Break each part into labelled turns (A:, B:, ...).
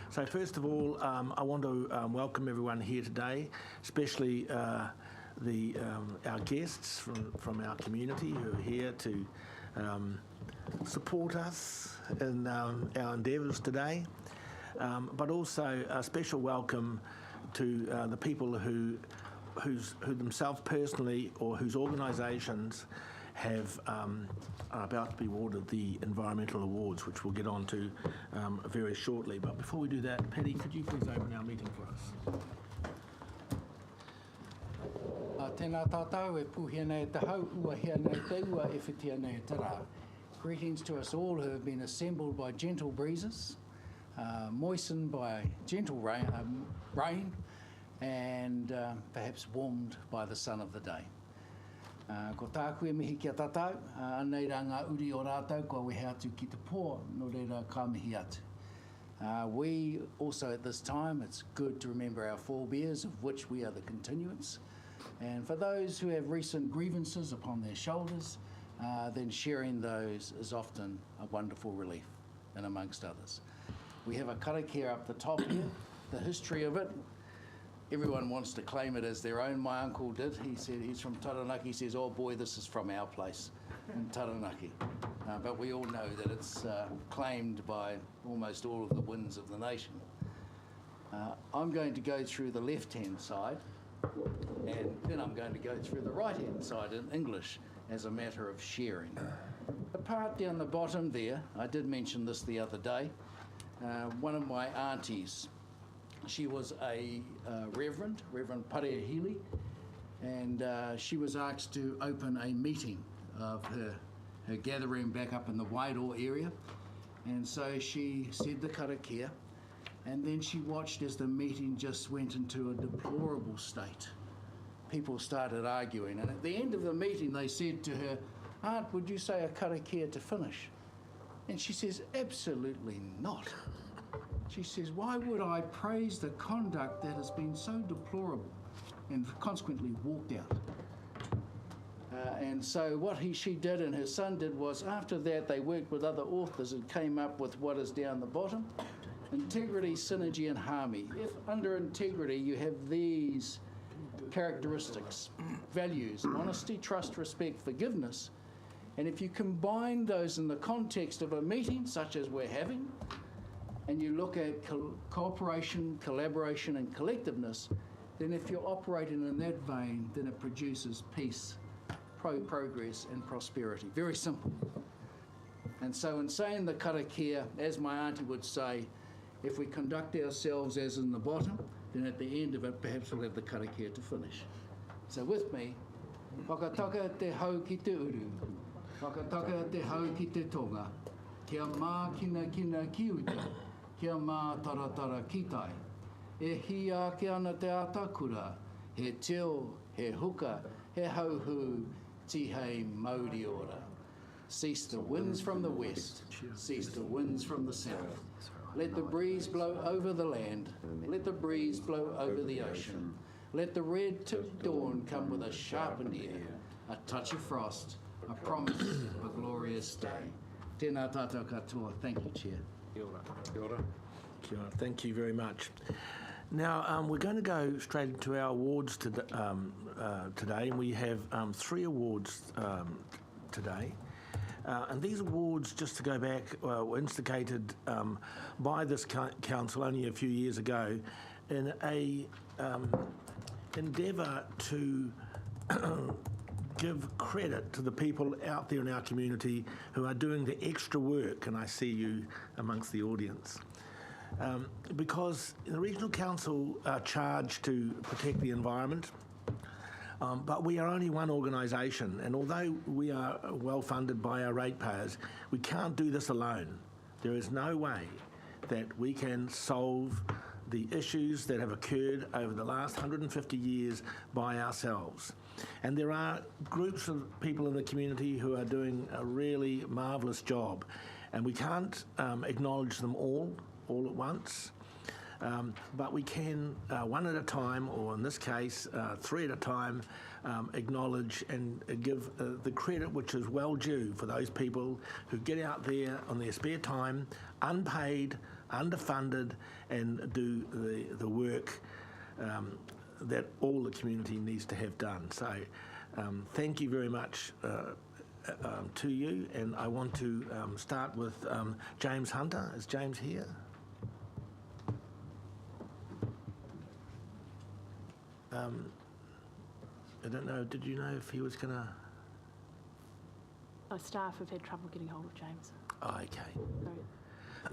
A: So first of all, I want to welcome everyone here today, especially our guests from our community who are here to support us in our endeavours today, but also a special welcome to the people who themselves personally or whose organisations are about to be awarded the environmental awards, which we'll get on to very shortly. But before we do that, Paddy, could you please open our meeting for us?
B: Tēnā tātou e pūhia nei te hau, ua hea nei te ua e whitia nei te rā. Greetings to us all who have been assembled by gentle breezes, moistened by gentle rain and perhaps warmed by the sun of the day. Ko tāku e mihi kia tātou, anei rā ngā uri o rātou, ko we hea atu ki te pō, no reira ka mihi atu. We also at this time, it's good to remember our forebears, of which we are the continuance. And for those who have recent grievances upon their shoulders, then sharing those is often a wonderful relief, and amongst others. We have a karakia up the top here, the history of it. Everyone wants to claim it as their own. My uncle did. He said he's from Taranaki. He says, oh boy, this is from our place in Taranaki. But we all know that it's claimed by almost all of the winds of the nation. I'm going to go through the left-hand side, and then I'm going to go through the right-hand side in English as a matter of sharing. The part down the bottom there, I did mention this the other day, one of my aunties, she was a Reverend Parea Healy, and she was asked to open a meeting of her gathering back up in the Wairoa area, and so she said the karakia, and then she watched as the meeting just went into a deplorable state. People started arguing, and at the end of the meeting they said to her, Aunt, would you say a karakia to finish? And she says, absolutely not. She says, why would I praise the conduct that has been so deplorable, and consequently walked out. And so what she did and her son did was, after that they worked with other authors and came up with what is down the bottom: integrity, synergy and harmony. If under integrity you have these characteristics, values, honesty, trust, respect, forgiveness, and if you combine those in the context of a meeting such as we're having, and you look at cooperation, collaboration and collectiveness, then if you're operating in that vein, then it produces peace, progress and prosperity. Very simple. And so in saying the karakia, as my auntie would say, if we conduct ourselves as in the bottom, then at the end of it, perhaps we'll have the karakia to finish. So with me, whakataka te hau ki te uru, whakataka te hau ki te tonga, kia mā kina ki uta, kia mā taratara ki tai, e hi ake ana te atakura, he teo, he huka, he hauhu, tihei mauri ora. Cease the winds from the west, cease the winds from the south. Let the breeze blow over the land, let the breeze blow over the ocean. Let the red tipped dawn come with a sharpened ear, a touch of frost, a promise of a glorious day. Tēnā tātou katoa. Thank you, Chair.
A: Kia ora. Kia ora. Kia ora. Thank you very much. Now, we're going to go straight into our awards today, and we have 3 awards today. And these awards, just to go back, were instigated by this council only a few years ago in a endeavour to give credit to the people out there in our community who are doing the extra work, and I see you amongst the audience. Because the Regional Council are charged to protect the environment, but we are only one organisation, and although we are well funded by our ratepayers, we can't do this alone. There is no way that we can solve the issues that have occurred over the last 150 years by ourselves. And there are groups of people in the community who are doing a really marvellous job, and we can't acknowledge them all at once. But we can, one at a time, or in this case, 3 at a time, acknowledge and give the credit which is well due for those people who get out there on their spare time, unpaid, underfunded, and do the work that all the community needs to have done. So thank you very much to you, and I want to start with James Hunter. Is James here? I don't know, did you know if he was going to...
C: Our staff have had trouble getting hold of James.
A: Oh, okay.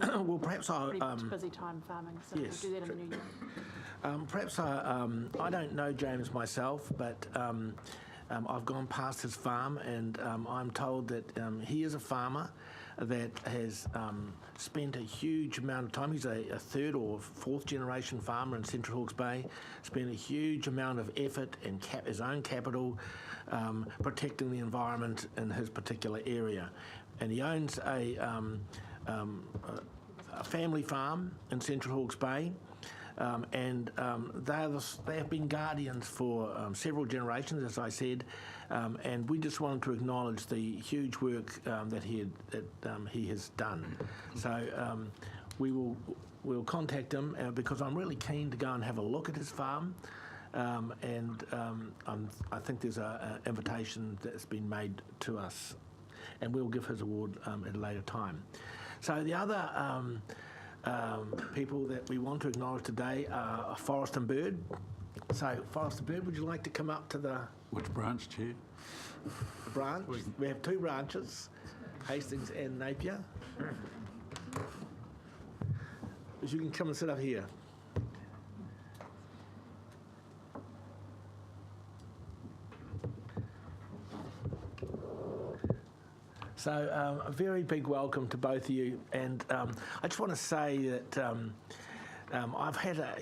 C: So
A: well, perhaps I'll...
C: pretty busy time farming, so
A: yes,
C: we'll do that in the new year.
A: Perhaps I don't know James myself, but I've gone past his farm, and I'm told that he is a farmer that has spent a huge amount of time. He's a third or fourth generation farmer in Central Hawke's Bay, spent a huge amount of effort and his own capital protecting the environment in his particular area. And he owns a family farm in Central Hawke's Bay. They have been guardians for several generations, as I said, and we just wanted to acknowledge the huge work that he has done. So we'll contact him because I'm really keen to go and have a look at his farm, and I think there's an invitation that's been made to us, and we'll give his award at a later time. So the other people that we want to acknowledge today are Forest and Bird. So, Forest and Bird, would you like to come up to the...
D: Which branch, Chair?
A: Branch. We have two branches, Hastings and Napier. You can come and sit up here. So a very big welcome to both of you, and I just want to say that I've had a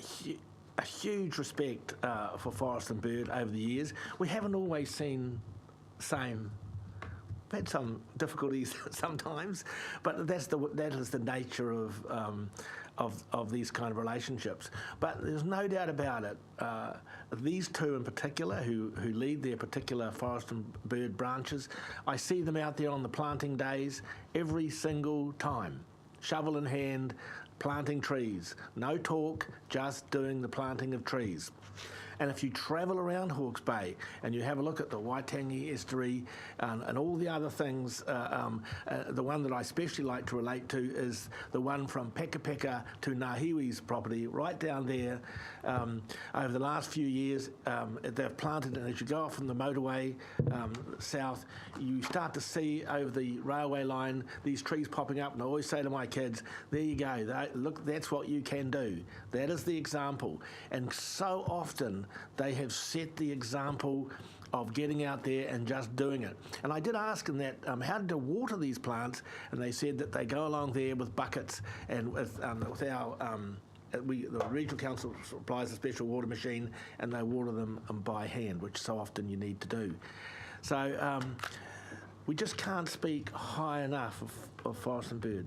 A: huge respect for Forest and Bird over the years. We haven't always seen the same. We've had some difficulties sometimes, but that is the nature of these kind of relationships. But there's no doubt about it. These two in particular, who lead their particular Forest and Bird branches, I see them out there on the planting days every single time, shovel in hand, planting trees. No talk, just doing the planting of trees. And if you travel around Hawke's Bay and you have a look at the Waitangi estuary and all the other things, the one that I especially like to relate to is the one from Pekapeka to Ngahiwi's property, right down there. Over the last few years, they've planted, and as you go off from the motorway south, you start to see over the railway line these trees popping up, and I always say to my kids, there you go, look, that's what you can do. That is the example. And so often they have set the example of getting out there and just doing it. And I did ask them that, how did they water these plants? And they said that they go along there with buckets and with our... the regional council supplies a special water machine, and they water them by hand, which so often you need to do. So we just can't speak high enough of Forest and Bird.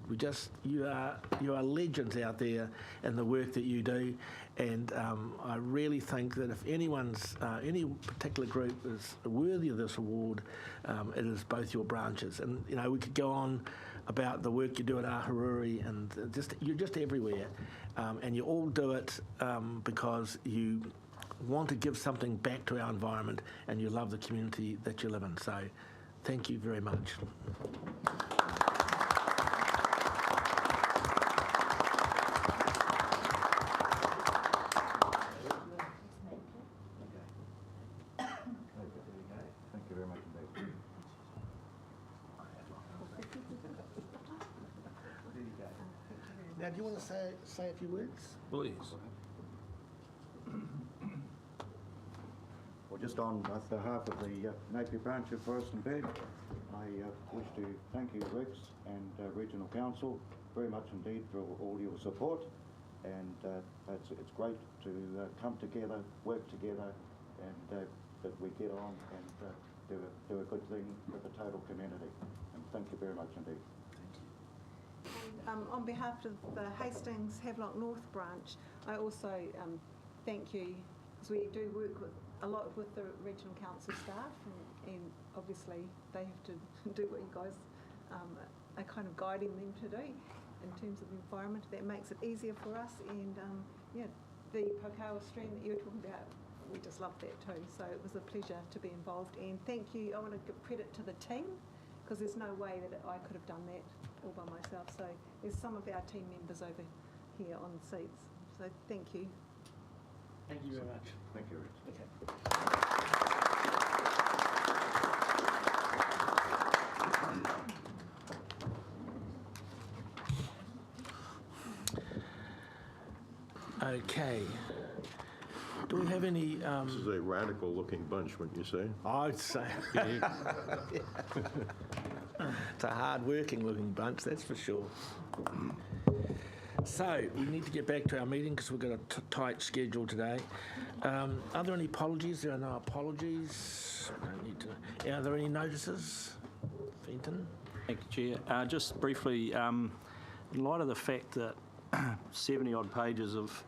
A: You are legends out there in the work that you do, and I really think that if any particular group is worthy of this award, it is both your branches. And we could go on about the work you do at Ahuriri, and you're just everywhere, and you all do it because you want to give something back to our environment, and you love the community that you live in. So thank you very much.
E: Thank you very much indeed.
A: Now, do you want to say a few words?
D: Please.
E: Well, just on behalf of the Napier branch of Forest and Bird, I wish to thank you, Rex, and Regional Council very much indeed for all your support. And it's great to come together, work together, and that we get on and do a good thing for the total community. And thank you very much indeed.
F: And on behalf of the Hastings Havelock North branch, I also thank you, because we do work a lot with the regional council staff, and obviously they have to do what you guys are kind of guiding them to do. in terms of the environment. That makes it easier for us, and yeah, the Pokawa stream that you were talking about, we just loved that too. So it was a pleasure to be involved, and thank you. I want to give credit to the team, because there's no way that I could have done that all by myself. So there's some of our team members over here on the seats. So thank you.
D: Thank you very much.
E: Thank you, Rex.
A: Okay. Do we have any?
G: This is a radical-looking bunch, wouldn't you say?
A: I'd say. It's a hard-working-looking bunch, that's for sure. So, we need to get back to our meeting because we've got a tight schedule today. Are there any apologies? There are no apologies. I don't need to. Are there any notices? Fenton?
D: Thank you, Chair. Just briefly, in light of the fact that 70-odd pages of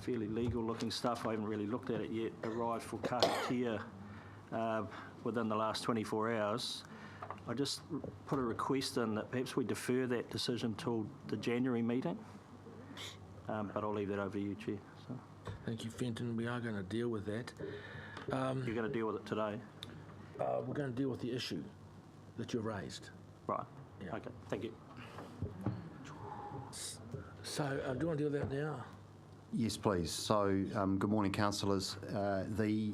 D: fairly legal-looking stuff, I haven't really looked at it yet, arrived for Kahatia within the last 24 hours, I just put a request in that perhaps we defer that decision till the January meeting. But I'll leave that over to you, Chair. So.
A: Thank you, Fenton. We are going to deal with that.
D: You're going to deal with it today?
A: We're going to deal with the issue that you raised.
D: Right.
A: Yeah.
D: Okay, thank you.
A: So, do you want to deal with that now?
H: Yes, please. So, good morning, councillors. The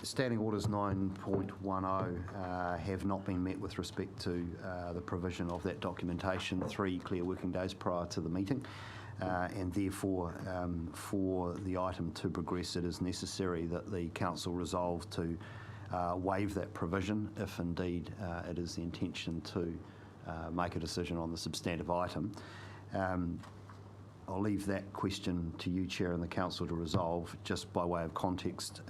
H: Standing Orders 9.10 have not been met with respect to the provision of that documentation 3 clear working days prior to the meeting, and therefore, for the item to progress, it is necessary that the council resolve to waive that provision if indeed it is the intention to make a decision on the substantive item. I'll leave that question to you, Chair, and the Council to resolve. Just by way of context,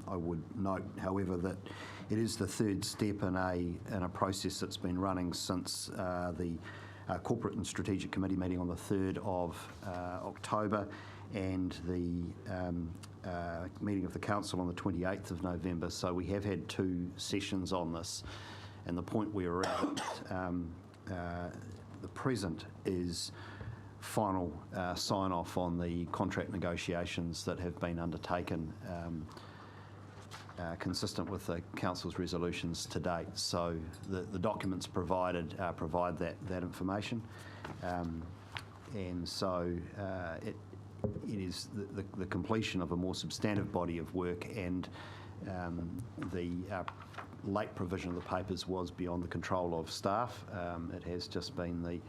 H: I would note, however, that it is the third step in a process that's been running since the Corporate and Strategic Committee meeting on the 3rd of October and the meeting of the Council on the 28th of November. So we have had 2 sessions on this, and the point we're at the present is final sign-off on the contract negotiations that have been undertaken consistent with the Council's resolutions to date. So the documents provided provide that information, and so it is the completion of a more substantive body of work, and the late provision of the papers was beyond the control of staff. It has just been the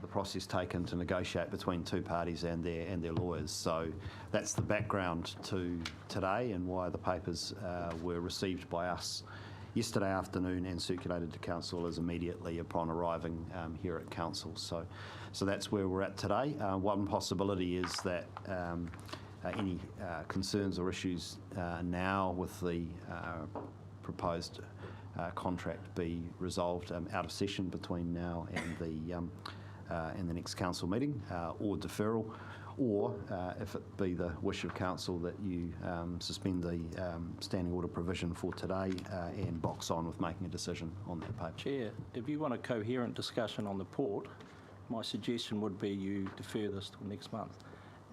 H: process taken to negotiate between 2 parties and their lawyers. So that's the background to today and why the papers were received by us yesterday afternoon and circulated to councillors immediately upon arriving here at council. So that's where we're at today. One possibility is that any concerns or issues now with the proposed contract be resolved out of session between now and the next council meeting, or deferral, or if it be the wish of council that you suspend the standing order provision for today and box on with making a decision on that paper.
D: Chair, if you want a coherent discussion on the port, my suggestion would be you defer this till next month.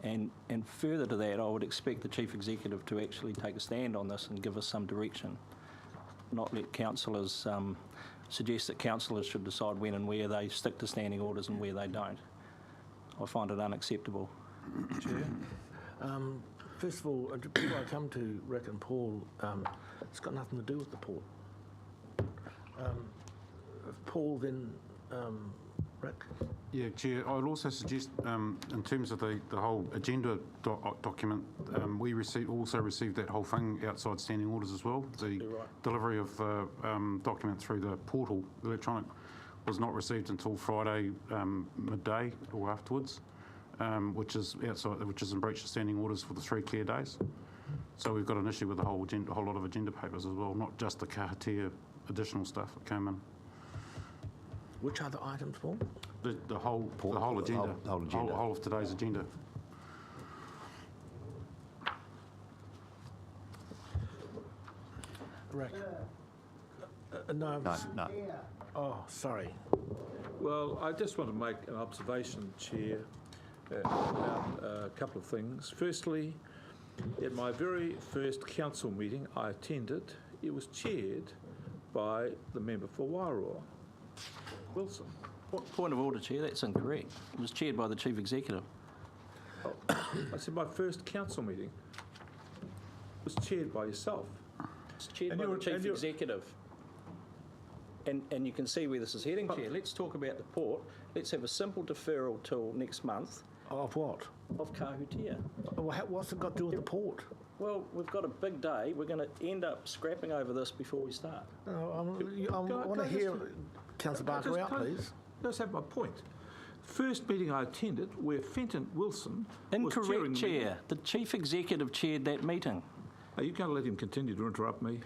D: And further to that, I would expect the Chief Executive to actually take a stand on this and give us some direction, not let councillors suggest that councillors should decide when and where they stick to standing orders and where they don't. I find it unacceptable.
A: Chair. First of all, before I come to Rick and Paul, it's got nothing to do with the port. Paul, then Rick.
I: Yeah, Chair, I would also suggest, in terms of the whole agenda document, we also received that whole thing outside standing orders as well. The delivery of the document through the portal, electronic, was not received until Friday midday or afterwards, which is in breach of standing orders for the 3 clear days. So we've got an issue with the whole lot of agenda papers as well, not just the Kahatia additional stuff that came in.
A: Which other items, Paul?
I: The whole agenda,
H: the whole agenda.
I: Whole of today's agenda.
A: Rick. No.
H: No.
A: Oh, sorry.
J: Well, I just want to make an observation, Chair, about a couple of things. Firstly, at my very first council meeting I attended, it was chaired by the member for Wairoa, Wilson.
D: Point of order, Chair, that's incorrect. It was chaired by the Chief Executive.
J: I said my first council meeting was chaired by yourself.
D: It's chaired
J: And
D: by the
J: you're-
D: Chief
J: and you're-
D: Executive. And you can see where this is heading, Chair. Let's talk about the port. Let's have a simple deferral till next month
A: Of what?
D: of Kahutia.
A: What's it got to do with the port?
D: Well, we've got a big day. We're going to end up scrapping over this before we start.
A: I want to hear Councillor Barker out, please.
J: Let's have my point. First meeting I attended where Fenton Wilson was chairing
D: Incorrect,
J: the
D: Chair.
J: meeting.
D: The Chief Executive chaired that meeting.
J: Are you going to let him continue to interrupt me?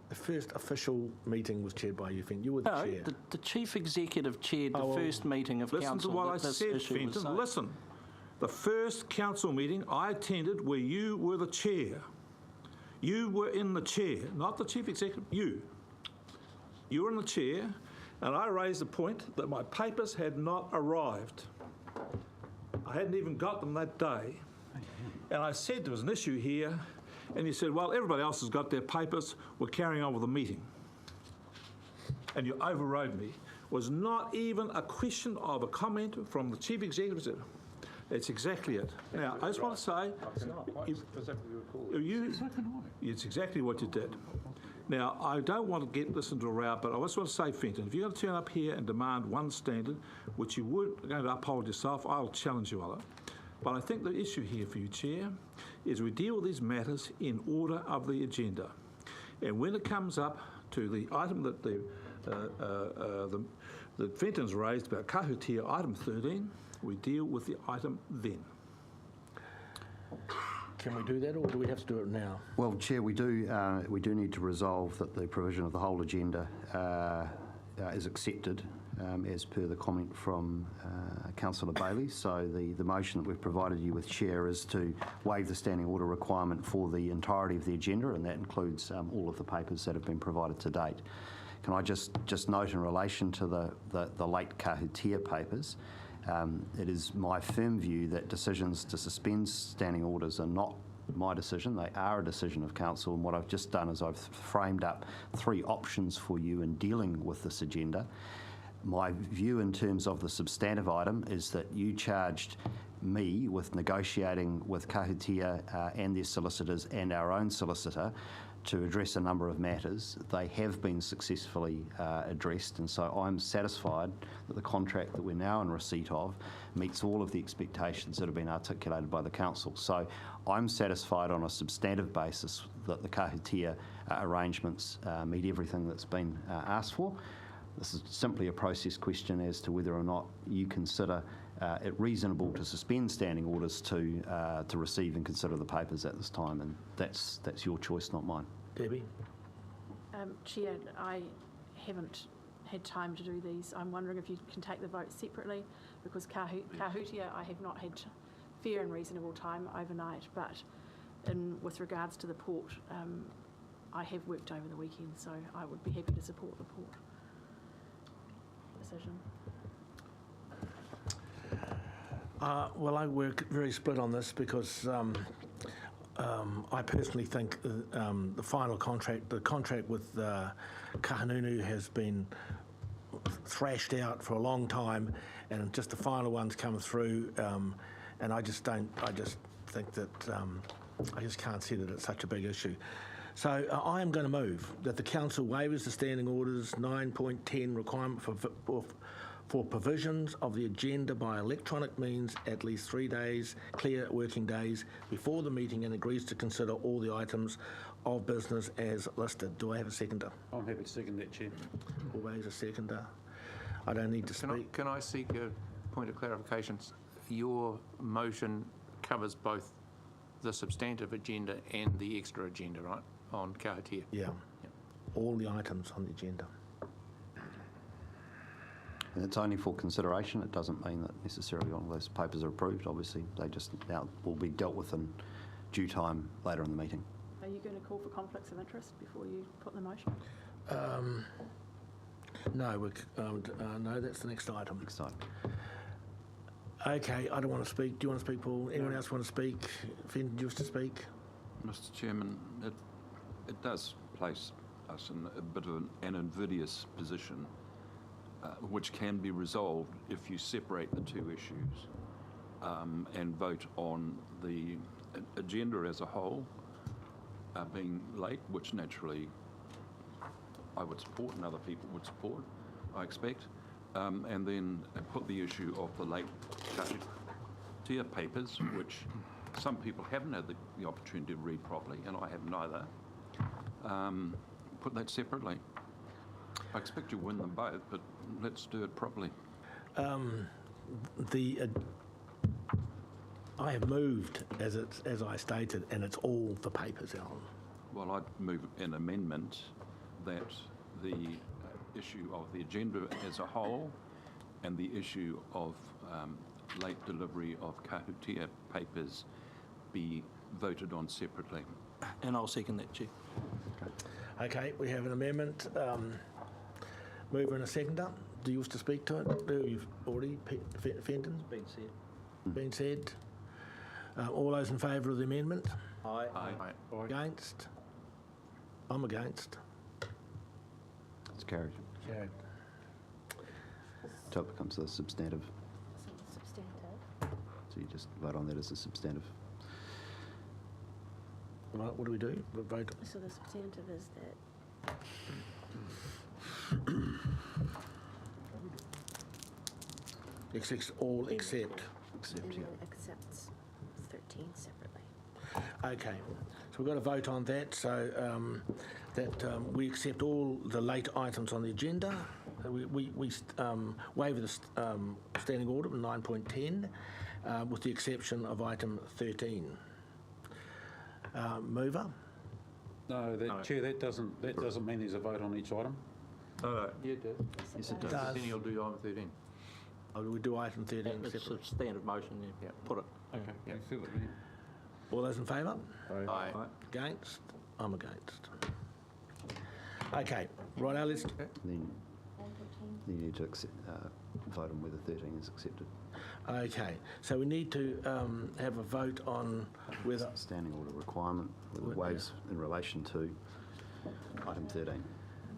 A: The first official meeting was chaired by you, Fenton. You were the
D: No,
A: chair.
D: the Chief Executive chaired the first meeting of
J: Listen
D: council.
J: to what I
D: that this
J: said,
D: issue was
J: Fenton.
D: saved.
J: Listen. The first council meeting I attended where you were the chair. You were in the chair, not the chief executive, you. You were in the chair, and I raised the point that my papers had not arrived. I hadn't even got them that day. And I said there was an issue here, and you said, well, everybody else has got their papers, we're carrying on with the meeting. And you overrode me. Was not even a question of a comment from the chief executive. That's exactly it. Now, I just want to say, it's exactly what you did. Now, I don't want to get this into a row, but I just want to say, Fenton, if you're going to turn up here and demand one standard, which you were going to uphold yourself, I'll challenge you on it. But I think the issue here for you, Chair, is we deal with these matters in order of the agenda. And when it comes up to the item that that Fenton's raised about Kahutia, item 13, we deal with the item then.
A: Can we do that, or do we have to do it now?
H: Well, Chair, we do need to resolve that the provision of the whole agenda is accepted as per the comment from Councillor Bailey. So the motion that we've provided you with, Chair, is to waive the standing order requirement for the entirety of the agenda, and that includes all of the papers that have been provided to date. Can I just note in relation to the late Kahutia papers, it is my firm view that decisions to suspend standing orders are not my decision. They are a decision of council, and what I've just done is I've framed up 3 options for you in dealing with this agenda. My view in terms of the substantive item is that you charged me with negotiating with Kahutia and their solicitors and our own solicitor to address a number of matters. They have been successfully addressed, and so I'm satisfied that the contract that we're now in receipt of meets all of the expectations that have been articulated by the council. So I'm satisfied on a substantive basis that the Kahutia arrangements meet everything that's been asked for. This is simply a process question as to whether or not you consider it reasonable to suspend standing orders to receive and consider the papers at this time, and that's your choice, not mine.
A: Debbie?
C: Chair, I haven't had time to do these. I'm wondering if you can take the vote separately, because Kahutia I have not had fair and reasonable time overnight, but with regards to the port, I have worked over the weekend, so I would be happy to support the port decision.
A: Well, I work very split on this because I personally think the final contract, the contract with Kahanunu has been thrashed out for a long time, and just the final one's come through, and I just think that I just can't see that it's such a big issue. So I am going to move that the council waivers the standing orders 9.10 requirement for provisions of the agenda by electronic means at least 3 days, clear working days, before the meeting, and agrees to consider all the items of business as listed. Do I have a seconder?
I: I'm happy to second that, Chair.
A: Always a seconder. I don't need to speak.
K: Can I seek a point of clarification? Your motion covers both the substantive agenda and the extra agenda, right, on Kahutia?
A: Yeah. All the items on the agenda.
H: And it's only for consideration. It doesn't mean that necessarily all of those papers are approved. Obviously, they just now will be dealt with in due time later in the meeting.
C: Are you going to call for conflicts of interest before you put the motion?
A: No, no, that's the next item.
H: Next item.
A: Okay, I don't want to speak. Do you want to speak, Paul? Anyone else want to speak? Fenton, do you wish to speak?
L: Mr. Chairman, it does place us in a bit of an invidious position, which can be resolved if you separate the two issues and vote on the agenda as a whole being late, which naturally I would support and other people would support, I expect, and then put the issue of the late tier papers, which some people haven't had the opportunity to read properly, and I have neither. Put that separately. I expect you win them both, but let's do it properly.
A: I have moved as I stated, and it's all the papers, Alan.
L: Well, I'd move an amendment that the issue of the agenda as a whole and the issue of late delivery of kahutia papers be voted on separately.
D: And I'll second that, Chair.
A: Okay, we have an amendment. Mover and a seconder. Do you wish to speak to it? You've already, Fenton?
D: Been said.
A: Been said. All those in favour of the amendment?
D: Aye.
A: Against? I'm against.
H: It's carried.
A: Carried.
H: So it becomes a substantive.
C: Substantive.
H: So you just vote on that as a substantive.
A: Right, what do we do? We vote.
C: So the substantive is that
A: All except.
C: everyone accepts 13 separately.
A: Okay, so we've got to vote on that. So we accept all the late items on the agenda. We waive the standing order of 9.10 with the exception of item 13. Mover?
I: No, Chair, that doesn't mean there's a vote on each item.
J: No.
K: Yeah, it does.
H: Yes, it
A: does.
H: does.
K: Then you'll do item 13.
A: Or do we do item 13
D: It's a
A: separately?
D: standard motion, yeah. Put it.
I: Okay. You see what I mean?
A: All those in favour?
K: Aye.
A: Against? I'm against. Okay, right, let's...
H: Then you need to vote on whether 13 is accepted.
A: Okay, so we need to have a vote on whether...
H: Standing order requirement, whether it waives in relation to item 13.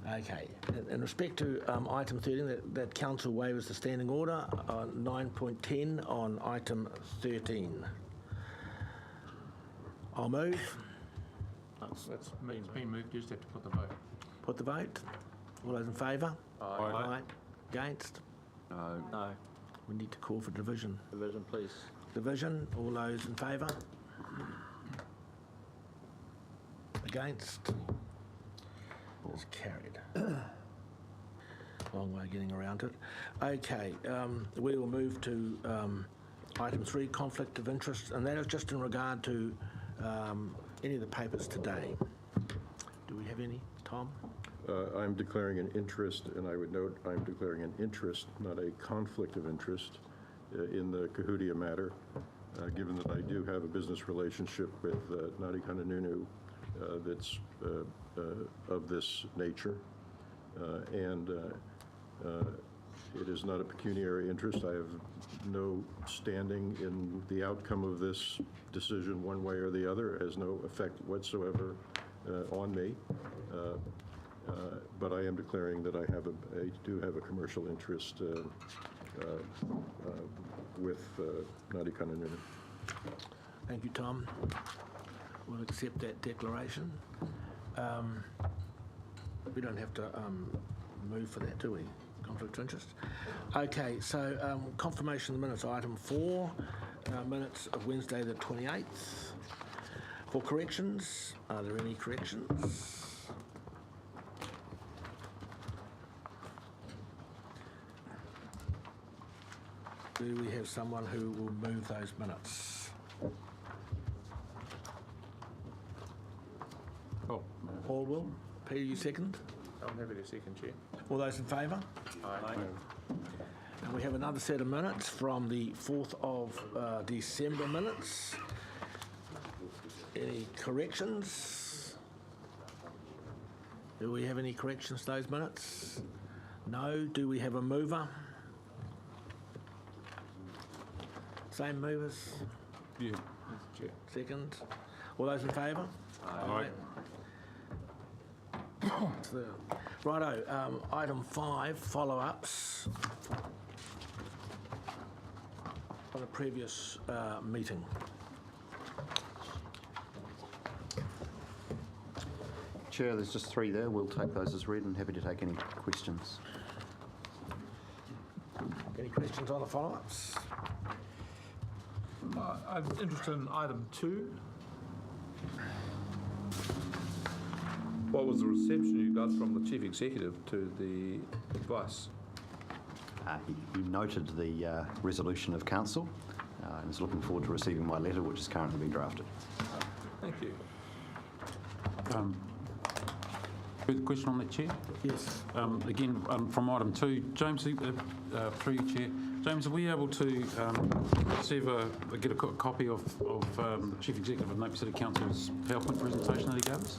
A: Okay, in respect to item 13, that council waivers the standing order on 9.10 on item 13. I'll move.
K: It's been moved, you just have to put the vote.
A: Put the vote. All those in favour?
K: Aye.
A: Against?
L: No.
D: No.
A: We need to call for division.
D: Division, please.
A: Division. All those in favour? Against? It's carried. Long way getting around it. Okay, we will move to item 3, conflict of interest, and that is just in regard to any of the papers today. Do we have any, Tom?
G: I'm declaring an interest, and I would note I'm declaring an interest, not a conflict of interest, in the Kahutia matter, given that I do have a business relationship with Ngāti Kahungunu that's of this nature, and it is not a pecuniary interest. I have no standing in the outcome of this decision one way or the other. It has no effect whatsoever on me. But I am declaring that I do have a commercial interest with Ngāti Kahungunu.
A: Thank you, Tom. We'll accept that declaration. We don't have to move for that, do we? Conflict of interest. Okay, so confirmation of the minutes, item 4, minutes of Wednesday the 28th. For corrections, are there any corrections? Do we have someone who will move those minutes?
K: Oh,
A: Paul will. Peter, you second?
K: I'm happy to second, Chair.
A: All those in favour?
K: Aye.
A: And we have another set of minutes from the 4th of December minutes. Any corrections? Do we have any corrections to those minutes? No. Do we have a mover? Same movers?
J: Yeah.
A: Second. All those in favour?
J: Aye.
A: Righto, item 5, follow-ups on a previous meeting.
H: Chair, there's just 3 there. We'll take those as read and happy to take any questions.
A: Any questions on the follow-ups?
J: I'm interested in item 2. What was the reception you got from the Chief Executive to the advice?
H: He noted the resolution of Council and is looking forward to receiving my letter, which is currently being drafted.
J: Thank you.
I: Further question on that, Chair?
A: Yes.
I: Again, from item 2, James, through you, Chair. James, are we able to get a copy of the Chief Executive of Napier City Council's PowerPoint presentation that he gave us?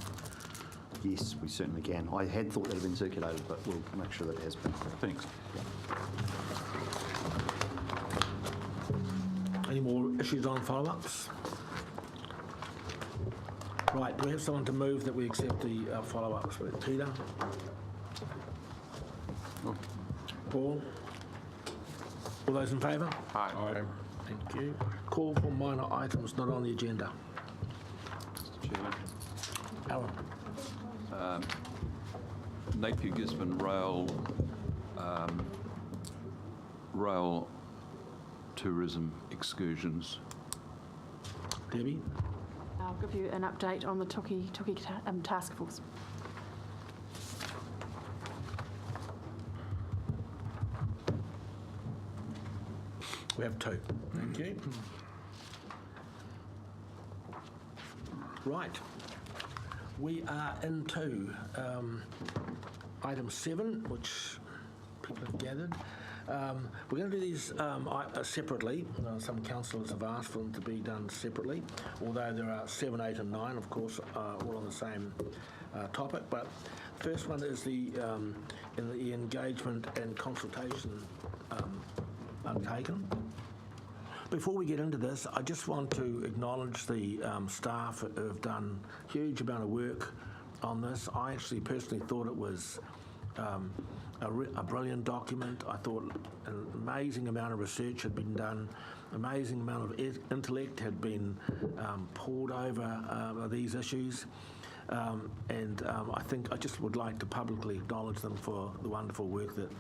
H: Yes, we certainly can. I had thought that had been circulated, but we'll make sure that it has been.
I: Thanks.
A: Any more issues on follow-ups? Right, do we have someone to move that we accept the follow-ups? Peter? Paul? All those in favour?
K: Aye.
A: Thank you. Call for minor items not on the agenda.
L: Mr Chairman.
A: Alan?
L: Napier Gisborne rail tourism excursions.
A: Debbie?
C: I'll give you an update on the Toki task force.
A: We have 2. Thank you. Right. We are into item 7, which people have gathered. We're going to do these separately. Some councillors have asked for them to be done separately, although there are 7, 8 and 9, of course, all on the same topic. But first one is the engagement and consultation undertaken. Before we get into this, I just want to acknowledge the staff who have done a huge amount of work on this. I actually personally thought it was a brilliant document. I thought an amazing amount of research had been done, amazing amount of intellect had been poured over these issues. And I think I just would like to publicly acknowledge them for the wonderful work that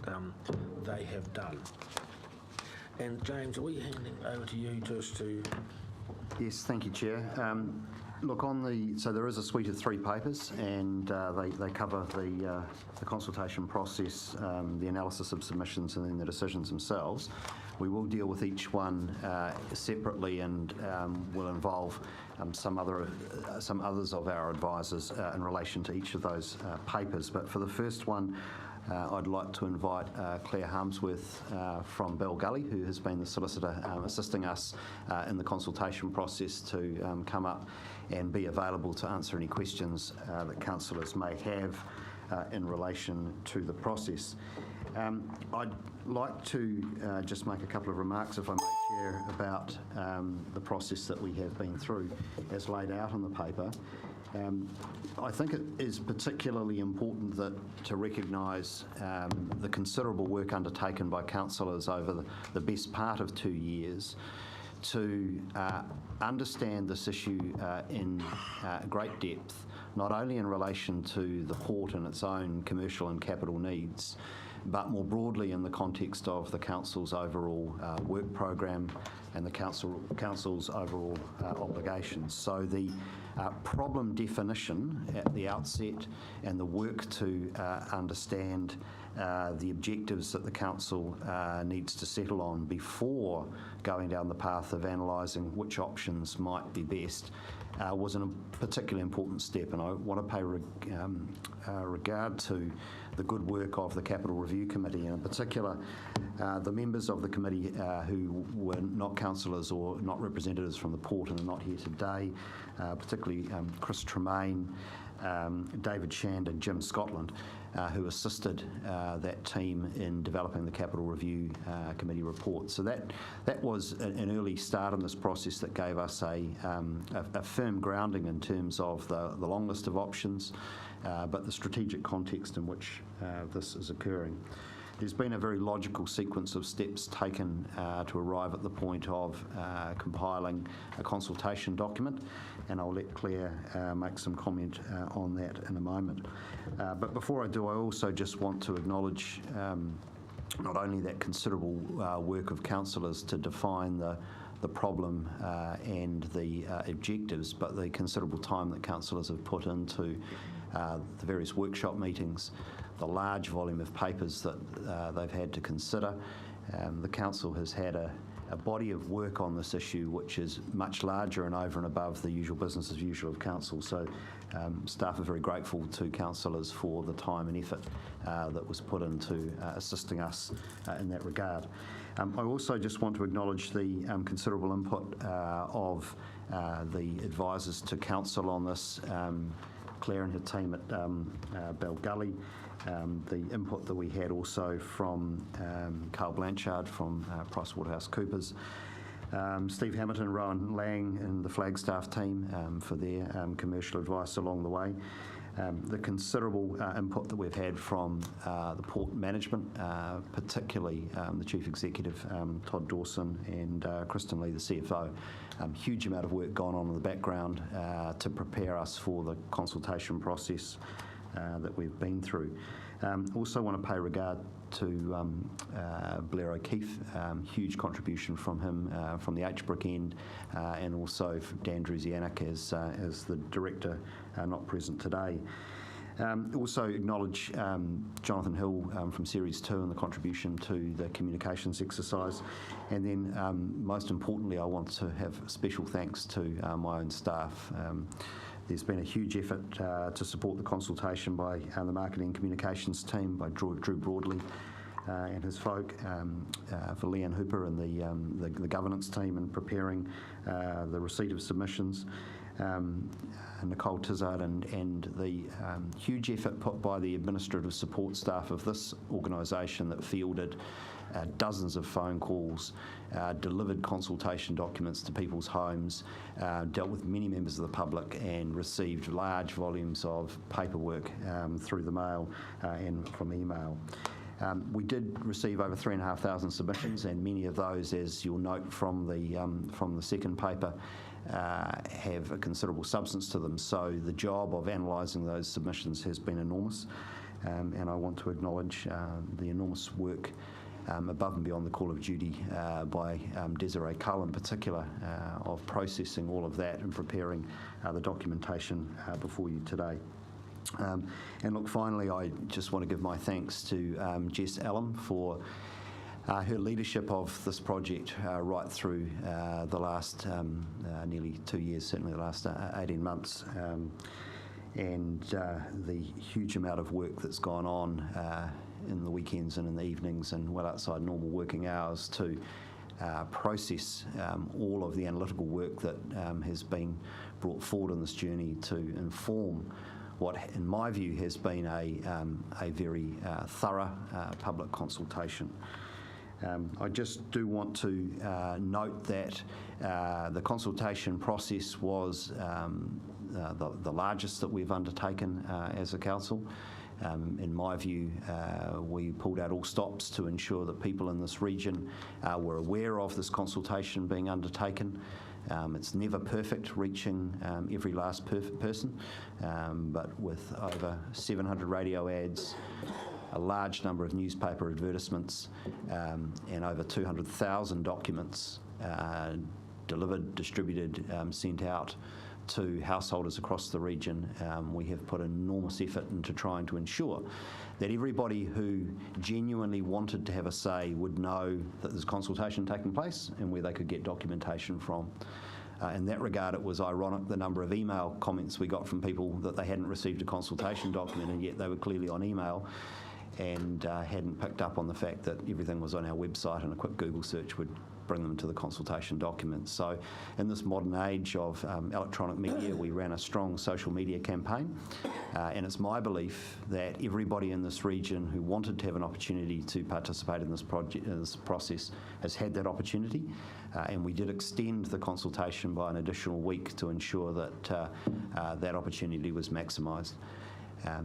A: they have done. And James, are we handing over to you just to...
H: Yes, thank you, Chair. Look, so there is a suite of 3 papers, and they cover the consultation process, the analysis of submissions, and then the decisions themselves. We will deal with each one separately, and will involve some others of our advisors in relation to each of those papers. But for the first one, I'd like to invite Claire Harmsworth from Bell Gully, who has been the solicitor assisting us in the consultation process, to come up and be available to answer any questions that councillors may have in relation to the process. I'd like to just make a couple of remarks, if I may, Chair, about the process that we have been through as laid out on the paper. I think it is particularly important to recognise the considerable work undertaken by councillors over the best part of 2 years to understand this issue in great depth, not only in relation to the port and its own commercial and capital needs, but more broadly in the context of the council's overall work program and the council's overall obligations. So the problem definition at the outset and the work to understand the objectives that the council needs to settle on before going down the path of analysing which options might be best was a particularly important step, and I want to pay regard to the good work of the Capital Review Committee, and in particular the members of the committee who were not councillors or not representatives from the port and are not here today, particularly Chris Tremaine, David Shand and Jim Scotland, who assisted that team in developing the Capital Review Committee report. So that was an early start in this process that gave us a firm grounding in terms of the long list of options, but the strategic context in which this is occurring. There's been a very logical sequence of steps taken to arrive at the point of compiling a consultation document, and I'll let Claire make some comment on that in a moment. But before I do, I also just want to acknowledge not only that considerable work of councillors to define the problem and the objectives, but the considerable time that councillors have put into the various workshop meetings, the large volume of papers that they've had to consider. The council has had a body of work on this issue which is much larger and over and above the usual business as usual of council. So staff are very grateful to councillors for the time and effort that was put into assisting us in that regard. I also just want to acknowledge the considerable input of the advisors to council on this, Claire and her team at Balgully, the input that we had also from Carl Blanchard from PricewaterhouseCoopers, Steve Hamilton, Rowan Lang and the Flagstaff team for their commercial advice along the way. The considerable input that we've had from the port management, particularly the Chief Executive, Todd Dawson, and Kristen Lee, the CFO. Huge amount of work gone on in the background to prepare us for the consultation process that we've been through. Also want to pay regard to Blair O'Keefe, huge contribution from him from the H-Brick end, and also Dan Druzianic as the director not present today. Also acknowledge Jonathan Hill from Series 2 and the contribution to the communications exercise. And then most importantly, I want to have special thanks to my own staff. There's been a huge effort to support the consultation by the marketing and communications team, by Drew Broadley and his folk, for Leanne Hooper and the governance team in preparing the receipt of submissions, Nicole Tizard and the huge effort put by the administrative support staff of this organisation that fielded dozens of phone calls, delivered consultation documents to people's homes, dealt with many members of the public and received large volumes of paperwork through the mail and from email. We did receive over 3,500 submissions, and many of those, as you'll note from the second paper, have a considerable substance to them. So the job of analysing those submissions has been enormous, and I want to acknowledge the enormous work above and beyond the call of duty by Desiree Cull in particular, of processing all of that and preparing the documentation before you today. And look, finally, I just want to give my thanks to Jess Allen for her leadership of this project right through the last nearly 2 years, certainly the last 18 months, and the huge amount of work that's gone on in the weekends and in the evenings and well outside normal working hours to process all of the analytical work that has been brought forward in this journey to inform what, in my view, has been a very thorough public consultation. I just do want to note that the consultation process was the largest that we've undertaken as a council. In my view, we pulled out all stops to ensure that people in this region were aware of this consultation being undertaken. It's never perfect reaching every last person, but with over 700 radio ads, a large number of newspaper advertisements, and over 200,000 documents delivered, distributed, sent out to householders across the region, we have put enormous effort into trying to ensure that everybody who genuinely wanted to have a say would know that there's consultation taking place and where they could get documentation from. In that regard, it was ironic the number of email comments we got from people that they hadn't received a consultation document and yet they were clearly on email. and hadn't picked up on the fact that everything was on our website and a quick Google search would bring them to the consultation documents. So in this modern age of electronic media, we ran a strong social media campaign, and it's my belief that everybody in this region who wanted to have an opportunity to participate in this process has had that opportunity, and we did extend the consultation by an additional week to ensure that that opportunity was maximised.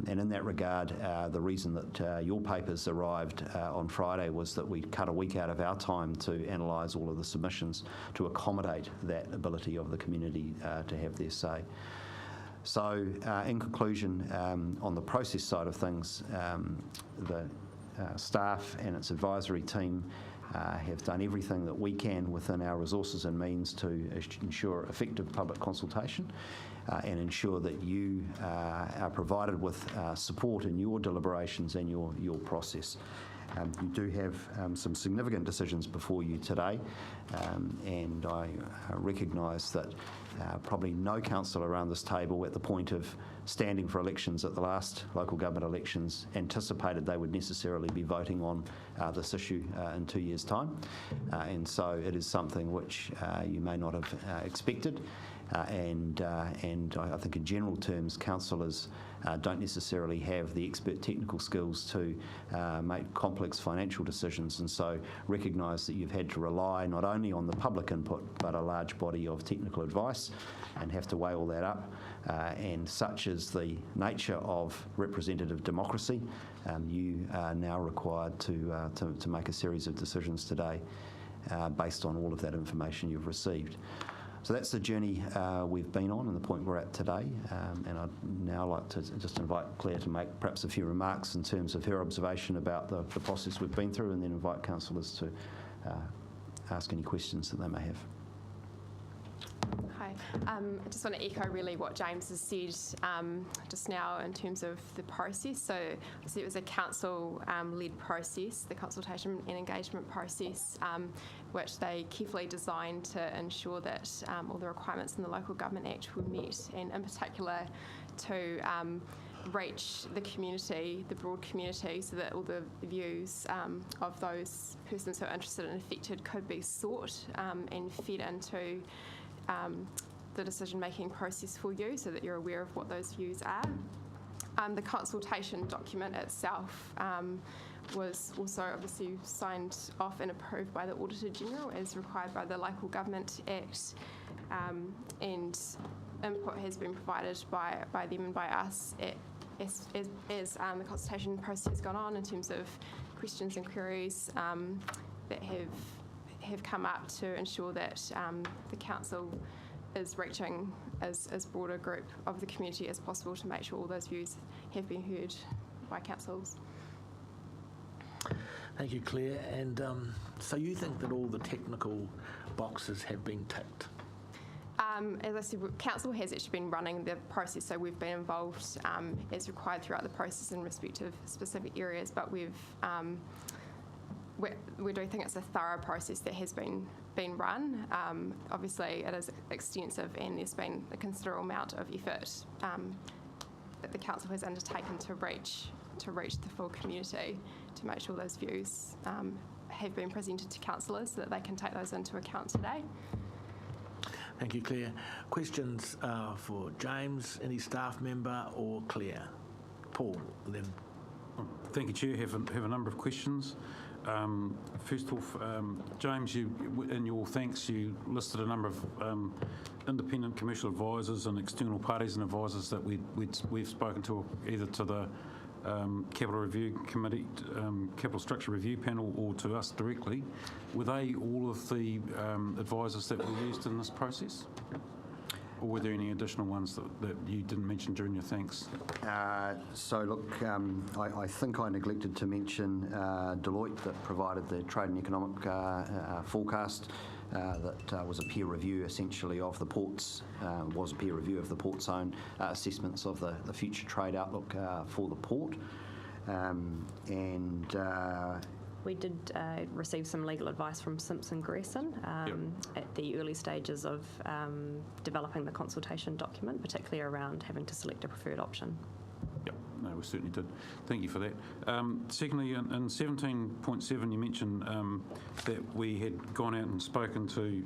H: And in that regard, the reason that your papers arrived on Friday was that we cut a week out of our time to analyse all of the submissions to accommodate that ability of the community to have their say. So, in conclusion, on the process side of things, the staff and its advisory team have done everything that we can within our resources and means to ensure effective public consultation and ensure that you are provided with support in your deliberations and your process. You do have some significant decisions before you today, and I recognise that probably no councillor around this table at the point of standing for elections at the last local government elections anticipated they would necessarily be voting on this issue in 2 years' time, and so it is something which you may not have expected, and I think in general terms councillors don't necessarily have the expert technical skills to make complex financial decisions, and so recognise that you've had to rely not only on the public input but a large body of technical advice and have to weigh all that up, and such is the nature of representative democracy. You are now required to make a series of decisions today based on all of that information you've received. So that's the journey we've been on and the point we're at today, and I'd now like to just invite Claire to make perhaps a few remarks in terms of her observation about the process we've been through, and then invite councillors to ask any questions that they may have.
M: Hi. I just want to echo really what James has said just now in terms of the process. So obviously it was a council-led process, the consultation and engagement process, which they carefully designed to ensure that all the requirements in the Local Government Act were met, and in particular to reach the community, the broad community, so that all the views of those persons who are interested and affected could be sought and fed into the decision-making process for you, so that you're aware of what those views are. The consultation document itself was also obviously signed off and approved by the Auditor General as required by the Local Government Act, and input has been provided by them and by us as the consultation process has gone on in terms of questions and queries that have come up to ensure that the council is reaching as broad a group of the community as possible to make sure all those views have been heard by councils.
A: Thank you, Claire. And so you think that all the technical boxes have been ticked?
M: As I said, council has actually been running the process, so we've been involved as required throughout the process in respect of specific areas, but we do think it's a thorough process that has been run. Obviously, it is extensive, and there's been a considerable amount of effort that the council has undertaken to reach the full community, to make sure those views have been presented to councillors so that they can take those into account today.
A: Thank you, Claire. Questions for James, any staff member, or Claire? Paul, then.
I: Thank you, Chair. Have a number of questions. First off, James, in your thanks, you listed a number of independent commercial advisors and external parties and advisors that we've spoken to, either to the Capital Review Committee, Capital Structure Review Panel, or to us directly. Were they all of the advisors that were used in this process? Or were there any additional ones that you didn't mention during your thanks?
H: So look, I think I neglected to mention Deloitte, that provided the trade and economic forecast. That was a peer review essentially of the port's, own assessments of the future trade outlook for the port.
N: We did receive some legal advice from Simpson Grierson at the early stages of developing the consultation document, particularly around having to select a preferred option.
I: Yep, No, we certainly did. Thank you for that. Secondly, in 17.7, you mentioned that we had gone out and spoken to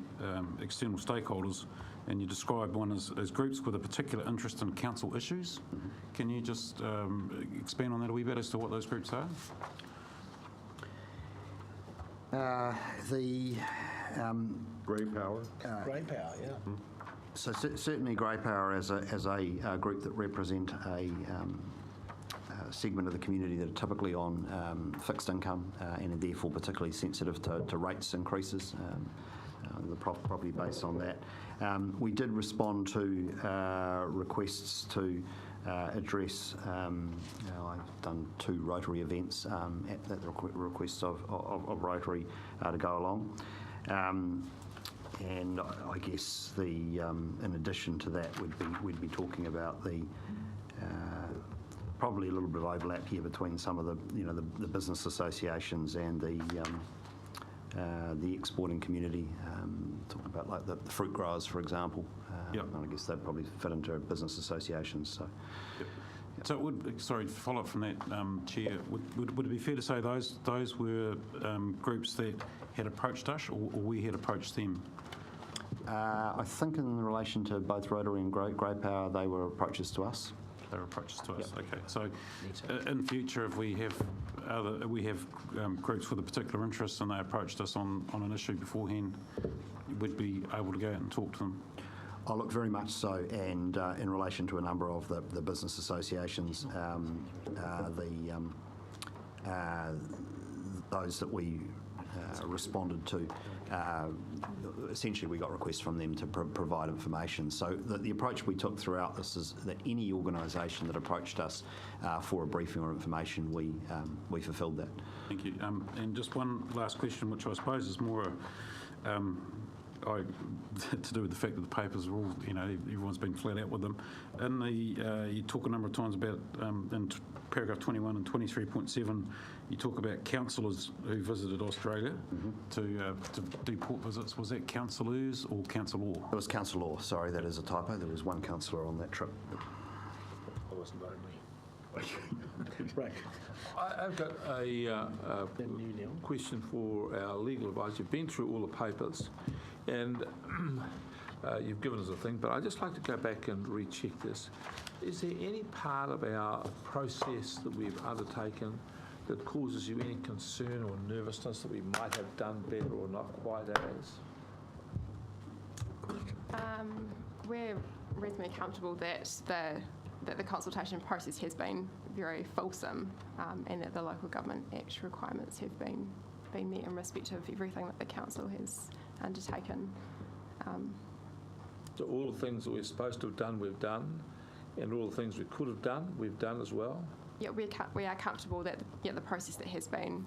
I: external stakeholders, and you described one as groups with a particular interest in council issues. Mm-hmm. Can you just expand on that a wee bit as to what those groups are?
G: Grey Power.
A: Grey Power, yeah.
G: Mm-hmm.
H: So certainly Grey Power as a group that represent a segment of the community that are typically on fixed income and are therefore particularly sensitive to rates increases, the property based on that. We did respond to requests to address, I've done 2 Rotary events at the request of Rotary to go along. And I guess in addition to that, we'd be talking about the probably a little bit of overlap here between some of the business associations and the exporting community. Talking about like the fruit growers, for example.
I: Yep.
H: And I guess they'd probably fit into business associations. So.
I: Yep. So it would, sorry, to follow up from that, Chair, would it be fair to say those were groups that had approached us, or we had approached them?
H: I think in relation to both Rotary and Grey Power, they were approaches to us.
I: They were approaches to us.
H: Yep.
I: Okay. So in future, if we have groups with a particular interest and they approached us on an issue beforehand, we'd be able to go out and talk to them.
H: Oh, look, very much so, and in relation to a number of the business associations, those that we responded to, essentially we got requests from them to provide information. So the approach we took throughout this is that any organisation that approached us for a briefing or information, we fulfilled that.
I: Thank you. And just one last question, which I suppose is more to do with the fact that the papers are all, everyone's been flat out with them. In you talk a number of times about, in paragraph 21 and 23.7, you talk about councillors who visited Australia to do port visits. Was that councillors or councillor?
H: It was councillor, sorry, that is a typo. There was one councillor on that trip.
A: I wasn't voting me.
J: Right. I've got a question for our legal advisor. You've been through all the papers and you've given us a thing, but I'd just like to go back and recheck this. Is there any part of our process that we've undertaken that causes you any concern or nervousness that we might have done better or not quite as?
M: We're reasonably comfortable that the consultation process has been very fulsome and that the Local Government Act requirements have been met in respect of everything that the council has undertaken.
J: So all the things that we're supposed to have done, we've done, and all the things we could have done, we've done as well?
M: Yeah, we are comfortable that the process that has been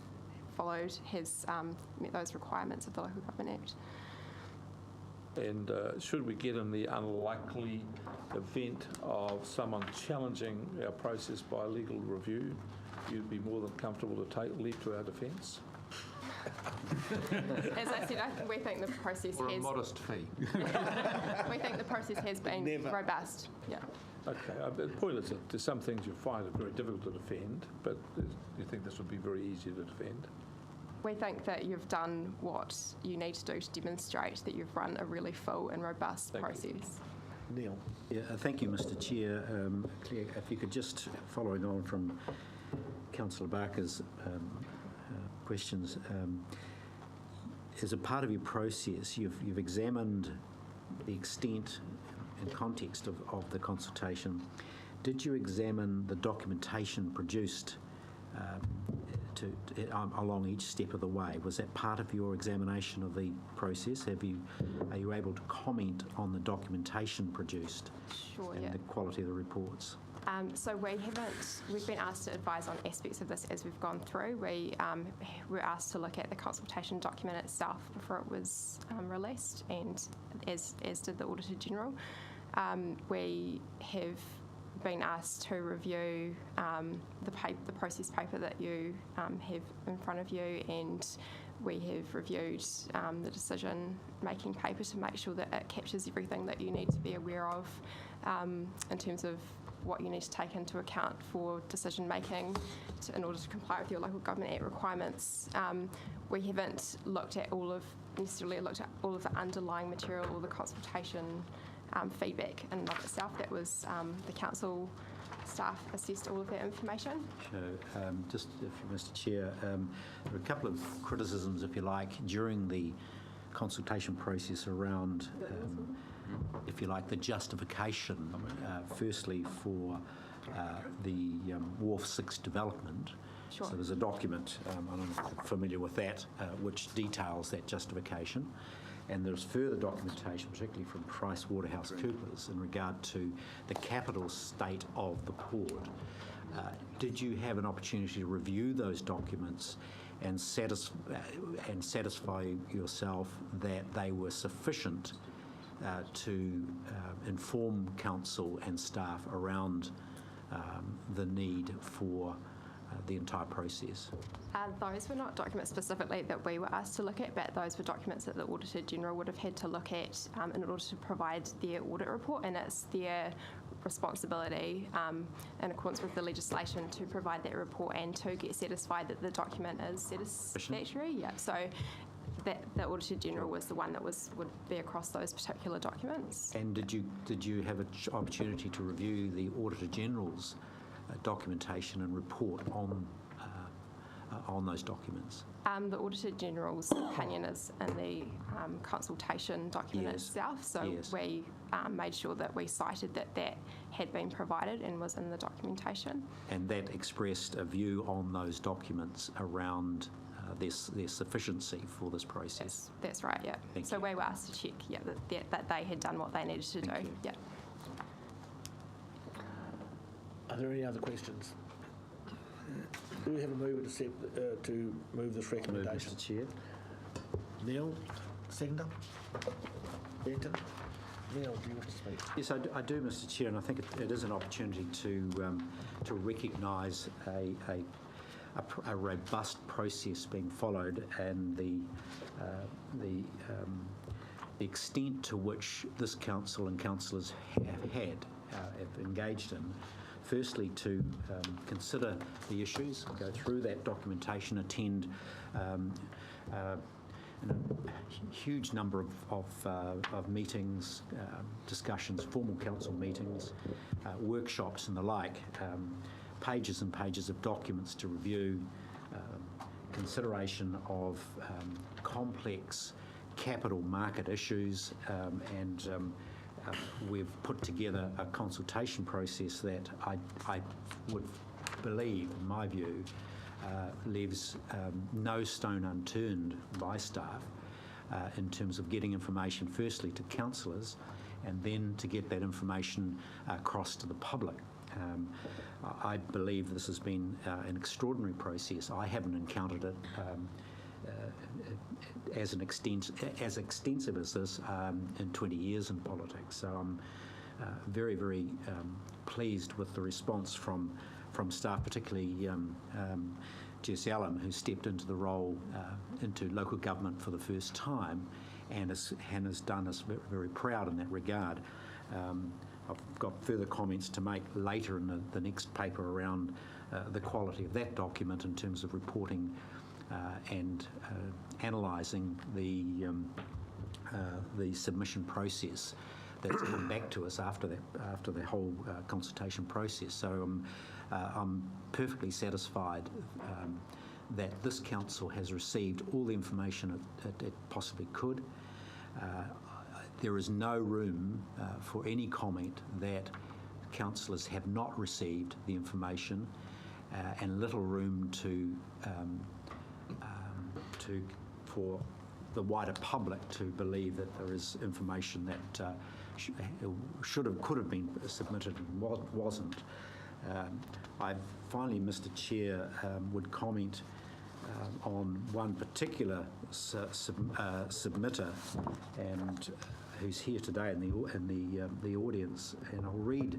M: followed has met those requirements of the Local Government Act.
J: And should we get in the unlikely event of someone challenging our process by legal review, you'd be more than comfortable to leap to our defence?
M: As I said, we think the process
K: For
M: has...
K: a modest fee.
M: We think the process has been robust. Yeah.
J: Okay. The point is that there's some things you find are very difficult to defend, but you think this would be very easy to defend?
M: We think that you've done what you need to do to demonstrate that you've run a really full and robust process.
A: Neil.
O: Yeah, thank you, Mr. Chair. Claire, if you could just, following on from Councillor Barker's questions, as a part of your process, you've examined the extent and context of the consultation. Did you examine the documentation produced along each step of the way? Was that part of your examination of the process? Are you able to comment on the documentation produced and the quality of the reports?
M: So we've been asked to advise on aspects of this as we've gone through. We were asked to look at the consultation document itself before it was released, and as did the Auditor General. We have been asked to review the process paper that you have in front of you, and we have reviewed the decision-making paper to make sure that it captures everything that you need to be aware of in terms of what you need to take into account for decision making in order to comply with your Local Government Act requirements. We haven't necessarily looked at all of the underlying material or the consultation feedback in and of itself. That was the council staff assessed all of that information.
O: So, just, Mr. Chair, there are a couple of criticisms, if you like, during the consultation process around, if you like, the justification, firstly for the Wharf 6 development.
M: Sure.
O: So there's a document, I'm familiar with that, which details that justification. And there's further documentation, particularly from PricewaterhouseCoopers, in regard to the capital state of the port. Did you have an opportunity to review those documents and satisfy yourself that they were sufficient to inform council and staff around the need for the entire process?
M: Those were not documents specifically that we were asked to look at, but those were documents that the Auditor General would have had to look at in order to provide their audit report, and it's their responsibility in accordance with the legislation to provide that report and to get satisfied that the document is satisfactory. Yeah, so that the Auditor General was the one that would be across those particular documents.
O: And did you have an opportunity to review the Auditor General's documentation and report on those documents?
M: The Auditor General's opinion is in the consultation document itself, so we made sure that we cited that had been provided and was in the documentation. And that expressed a view on those documents around their sufficiency for this process? That's right, yeah. So we were asked to check that they had done what they needed to do. Yeah.
A: Are there any other questions? Do we have a mover to move this recommendation?
O: Mr. Chair.
A: Neil, seconder. Benton. Neil, do you wish to speak?
O: Yes, I do, Mr. Chair, and I think it is an opportunity to recognise a robust process being followed, and the extent to which this council and councillors have engaged in. Firstly, to consider the issues, go through that documentation, attend a huge number of meetings, discussions, formal council meetings, workshops and the like, pages and pages of documents to review, consideration of complex capital market issues, and we've put together a consultation process that I would believe, in my view, leaves no stone unturned by staff in terms of getting information firstly to councillors and then to get that information across to the public. I believe this has been an extraordinary process. I haven't encountered it as extensive as this in 20 years in politics. So I'm very, very pleased with the response from staff, particularly Jess Allen, who stepped into the role, into local government for the first time, and has done us very proud in that regard. I've got further comments to make later in the next paper around the quality of that document in terms of reporting and analysing the submission process that's come back to us after the whole consultation process. So I'm perfectly satisfied that this council has received all the information it possibly could. There is no room for any comment that councillors have not received the information, and little room for the wider public to believe that there is information that could have been submitted and wasn't. I finally, Mr. Chair, would comment on one particular submitter, and who's here today in the audience, and I'll read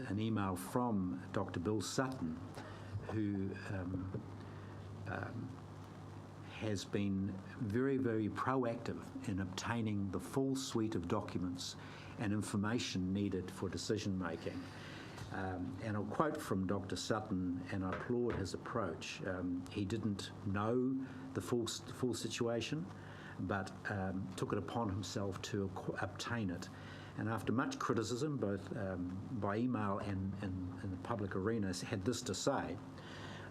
O: an email from Dr. Bill Sutton, who has been very, very proactive in obtaining the full suite of documents and information needed for decision making. And I'll quote from Dr. Sutton, and I applaud his approach. He didn't know the full situation, but took it upon himself to obtain it. And after much criticism, both by email and in the public arena, had this to say: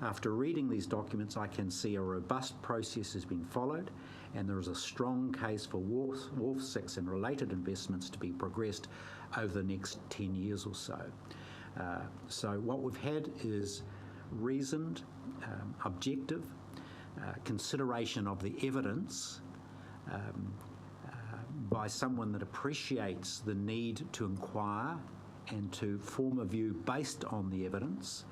O: after reading these documents, I can see a robust process has been followed, and there is a strong case for Wharf 6 and related investments to be progressed over the next 10 years or so. So what we've had is reasoned, objective consideration of the evidence by someone that appreciates the need to inquire and to form a view based on the evidence,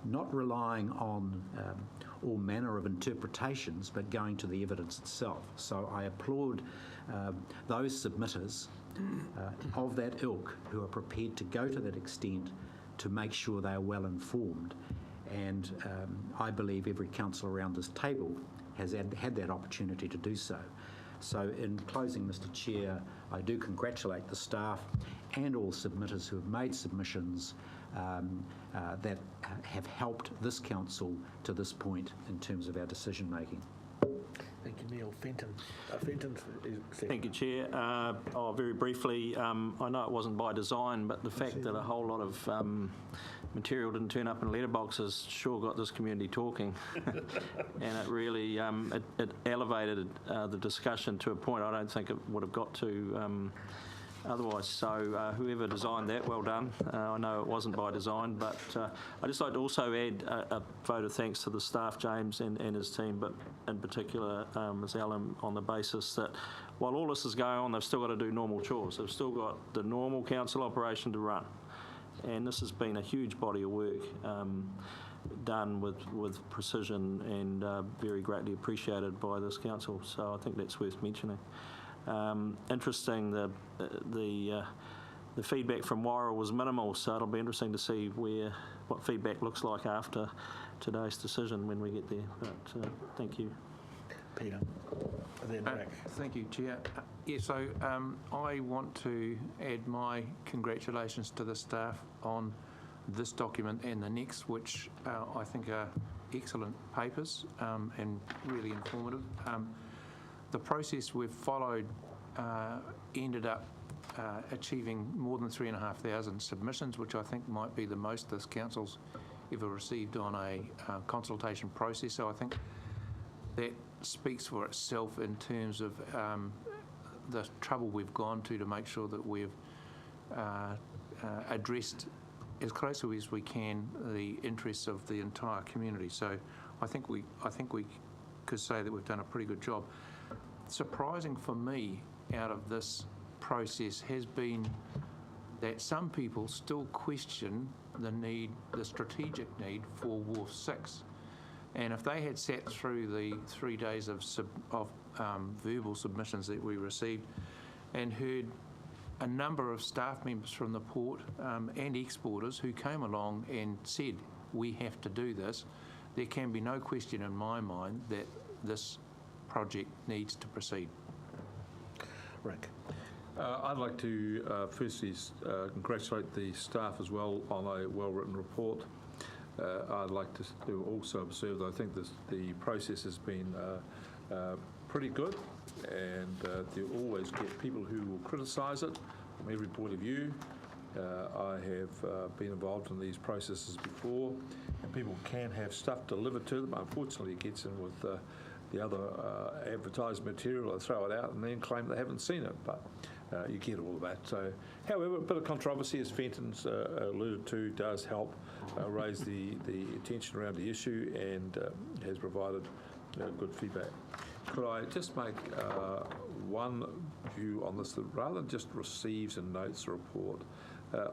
O: not relying on all manner of interpretations, but going to the evidence itself. So I applaud those submitters of that ilk who are prepared to go to that extent to make sure they are well informed. And I believe every councillor around this table has had that opportunity to do so. So in closing, Mr. Chair, I do congratulate the staff and all submitters who have made submissions that have helped this council to this point in terms of our decision making.
A: Thank you, Neil. Fenton. Fenton is second.
D: Thank you, Chair. Very briefly, I know it wasn't by design, but the fact that a whole lot of material didn't turn up in letterboxes sure got this community talking. And it really it elevated the discussion to a point I don't think it would have got to otherwise. So whoever designed that, well done. I know it wasn't by design, but I'd just like to also add a vote of thanks to the staff, James and his team, but in particular Ms. Allen, on the basis that while all this is going on, they've still got to do normal chores. They've still got the normal council operation to run. And this has been a huge body of work done with precision and very greatly appreciated by this council. So I think that's worth mentioning. Interesting, the feedback from Warra was minimal, so it'll be interesting to see what feedback looks like after today's decision when we get there. But thank you.
A: Peter. Then Rick.
K: Thank you, Chair. So I want to add my congratulations to the staff on this document and the next, which I think are excellent papers and really informative. The process we've followed ended up achieving more than 3,500 submissions, which I think might be the most this council's ever received on a consultation process. So I think that speaks for itself in terms of the trouble we've gone to make sure that we've addressed as closely as we can the interests of the entire community. So I think we could say that we've done a pretty good job. Surprising for me out of this process has been that some people still question the strategic need for Wharf 6. And if they had sat through the 3 days of verbal submissions that we received and heard a number of staff members from the port and exporters who came along and said, we have to do this, there can be no question in my mind that this project needs to proceed.
A: Rick.
J: I'd like to firstly congratulate the staff as well on a well-written report. I'd like to also observe that I think the process has been pretty good, and you always get people who will criticise it from every point of view. I have been involved in these processes before, and people can have stuff delivered to them. Unfortunately, it gets in with the other advertised material. They throw it out and then claim they haven't seen it, but you get all of that. So, however, a bit of controversy, as Fenton's alluded to, does help raise the attention around the issue and has provided good feedback. Could I just make one view on this, that rather than just receives and notes the report,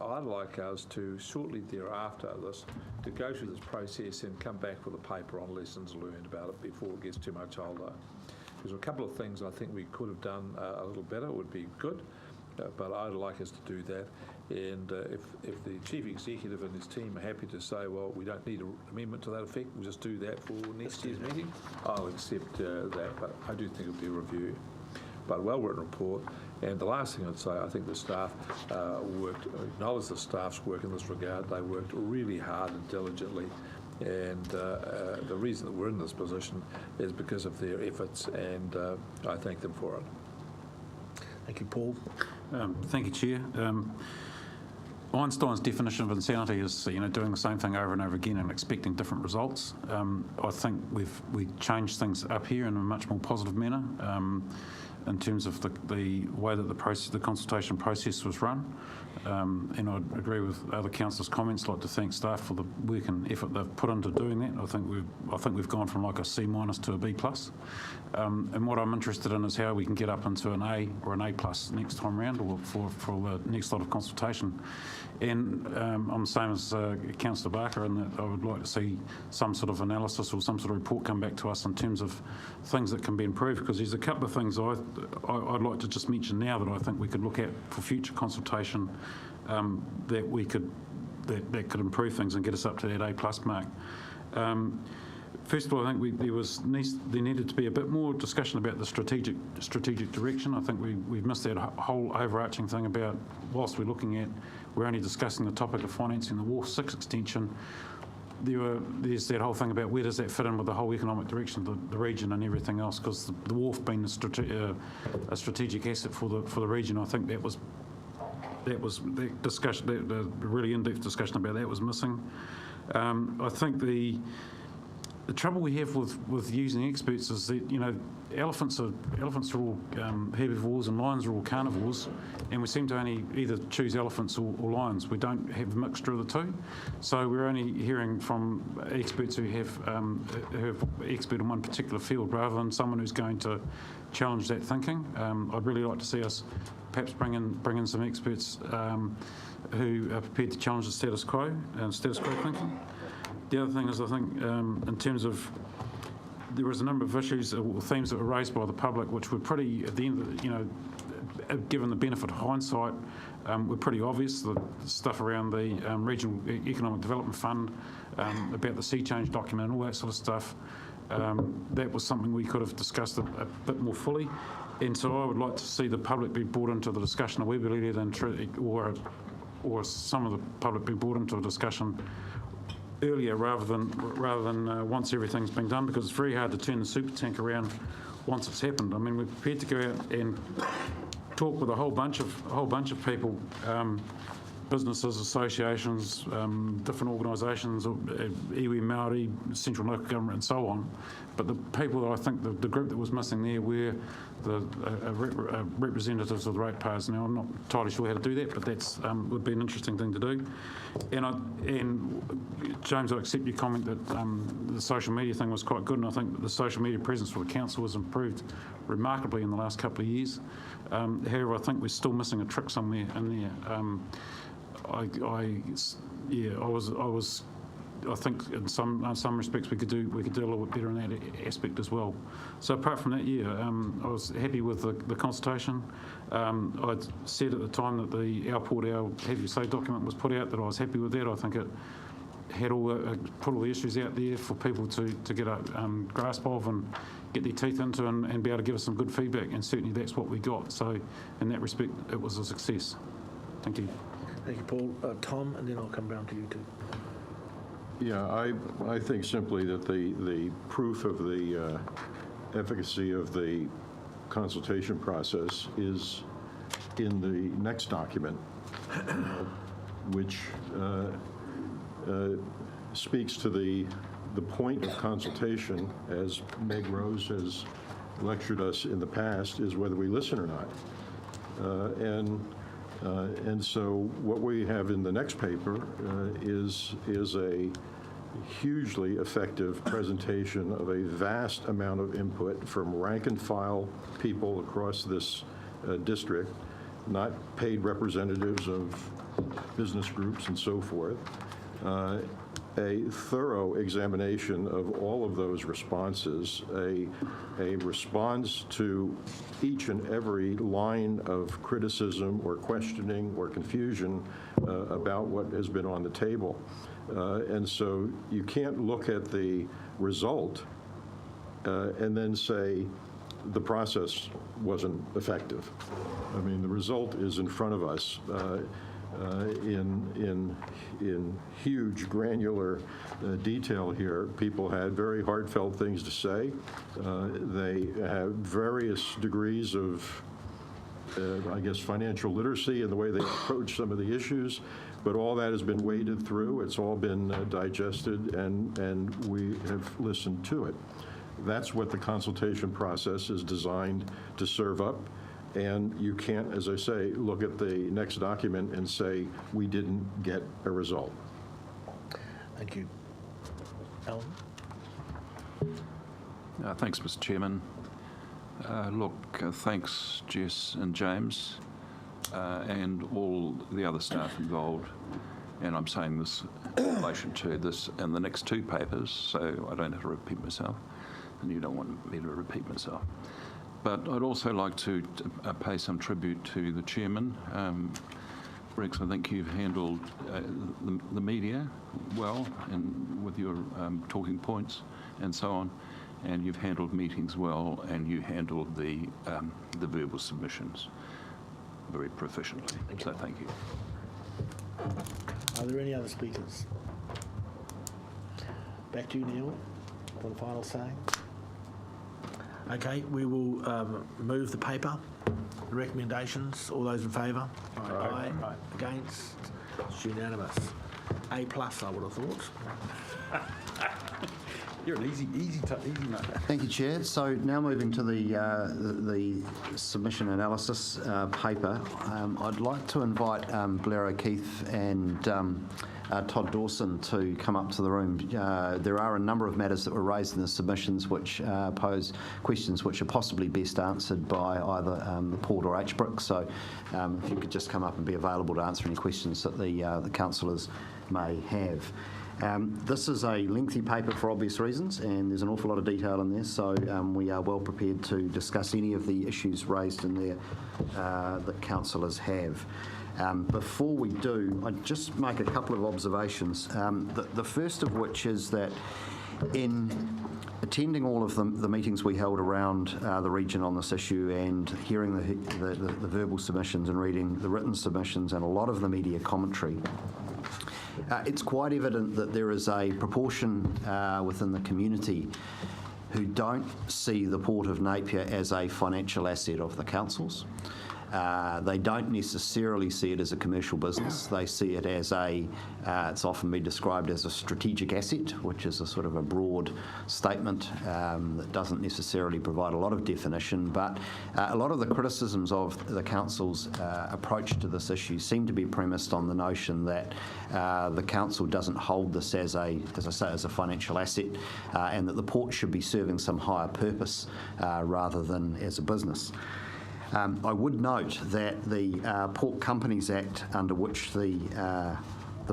J: I'd like us to, shortly thereafter this, to go through this process and come back with a paper on lessons learned about it before it gets too much older. There's a couple of things I think we could have done a little better, would be good, but I'd like us to do that. And if the Chief Executive and his team are happy to say, well, we don't need an amendment to that effect, we'll just do that for next year's meeting, I'll accept that, but I do think it'll be a review. but a well-written report. And the last thing I'd say, I think the staff acknowledge the staff's work in this regard. They worked really hard and diligently, and the reason that we're in this position is because of their efforts, and I thank them for it.
A: Thank you, Paul.
I: Thank you, Chair. Einstein's definition of insanity is, doing the same thing over and over again and expecting different results. I think we changed things up here in a much more positive manner in terms of the way that the consultation process was run. And I'd agree with other councillors' comments. I'd like to thank staff for the work and effort they've put into doing that. I think we've gone from like a C- to a B+. And what I'm interested in is how we can get up into an A or an A+ next time round, or for the next lot of consultation. And I'm the same as Councillor Barker in that I would like to see some sort of analysis or some sort of report come back to us in terms of things that can be improved, because there's a couple of things I'd like to just mention now that I think we could look at for future consultation that could improve things and get us up to that A+ mark. First of all, I think there needed to be a bit more discussion about the strategic direction. I think we've missed that whole overarching thing about, whilst we're only discussing the topic of financing the Wharf 6 extension, there's that whole thing about where does that fit in with the whole economic direction of the region and everything else, because the Wharf being a strategic asset for the region, I think that that discussion, the really in-depth discussion about that was missing. I think the trouble we have with using experts is that, elephants are all herbivores and lions are all carnivores, and we seem to only either choose elephants or lions. We don't have a mixture of the two. So we're only hearing from experts who have expert in one particular field, rather than someone who's going to challenge that thinking. I'd really like to see us perhaps bring in some experts who are prepared to challenge the status quo thinking. The other thing is, I think, in terms of, there was a number of issues or themes that were raised by the public, which were pretty, at the end, given the benefit of hindsight, were pretty obvious. The stuff around the Regional Economic Development Fund, about the sea change document and all that sort of stuff, that was something we could have discussed a bit more fully. And so I would like to see the public be brought into the discussion, or some of the public be brought into a discussion earlier rather than once everything's been done, because it's very hard to turn the super tank around once it's happened. I mean, we're prepared to go out and talk with a whole bunch of people, businesses, associations, different organisations, iwi, Māori, central and local government, and so on. But the people that I think the group that was missing there were the representatives of the ratepayers. Now, I'm not entirely sure how to do that, but that's would be an interesting thing to do. And James, I accept your comment that the social media thing was quite good, and I think that the social media presence for the council has improved remarkably in the last couple of years. However, I think we're still missing a trick somewhere in there. I think in some respects we could do a little bit better in that aspect as well. So apart from that, I was happy with the consultation. I'd said at the time that the Our Have You Say document was put out that I was happy with that. I think it had put all the issues out there for people to get a grasp of and get their teeth into and be able to give us some good feedback, and certainly that's what we got. So in that respect, it was a success. Thank you.
A: Thank you, Paul. Tom, and then I'll come round to you too.
G: Yeah, I think simply that the proof of the efficacy of the consultation process is in the next document, which speaks to the point of consultation, as Meg Rose has lectured us in the past, is whether we listen or not. And so what we have in the next paper is a hugely effective presentation of a vast amount of input from rank and file people across this district, not paid representatives of business groups and so forth. A thorough examination of all of those responses, a response to each and every line of criticism or questioning or confusion about what has been on the table. And so you can't look at the result and then say, the process wasn't effective. I mean, the result is in front of us in huge granular detail here. People had very heartfelt things to say. They have various degrees of, I guess, financial literacy in the way they approach some of the issues. But all that has been waded through. It's all been digested, and we have listened to it. That's what the consultation process is designed to serve up. And you can't, as I say, look at the next document and say, we didn't get a result.
A: Thank you. Alan?
L: Thanks, Mr. Chairman. Thanks, Jess and James, and all the other staff involved. And I'm saying this in relation to this and the next two papers, so I don't have to repeat myself, and you don't want me to repeat myself. But I'd also like to pay some tribute to the chairman. Rex, I think you've handled the media well, and with your talking points and so on, and you've handled meetings well, and you handled the verbal submissions very proficiently. So thank you.
A: Are there any other speakers? Back to you, Neil, for the final say. Okay, we will move the paper. The recommendations, all those in favour? Aye. Aye. Against? It's unanimous. A+, I would have thought.
I: You're an easy man.
H: Thank you, Chair. So now moving to the submission analysis paper, I'd like to invite Blair O'Keefe and Todd Dawson to come up to the room. There are a number of matters that were raised in the submissions which pose questions which are possibly best answered by either the Port or HBRIC. So if you could just come up and be available to answer any questions that the councillors may have. This is a lengthy paper for obvious reasons, and there's an awful lot of detail in there, so we are well prepared to discuss any of the issues raised in there that councillors have. Before we do, I'd just make a couple of observations. The first of which is that in attending all of the meetings we held around the region on this issue and hearing the verbal submissions and reading the written submissions and a lot of the media commentary, it's quite evident that there is a proportion within the community who don't see the Port of Napier as a financial asset of the councils. They don't necessarily see it as a commercial business. They see it as it's often been described as a strategic asset, which is a sort of a broad statement that doesn't necessarily provide a lot of definition. But a lot of the criticisms of the council's approach to this issue seem to be premised on the notion that the council doesn't hold this as a financial asset, and that the port should be serving some higher purpose rather than as a business. I would note that the Port Companies Act, under which the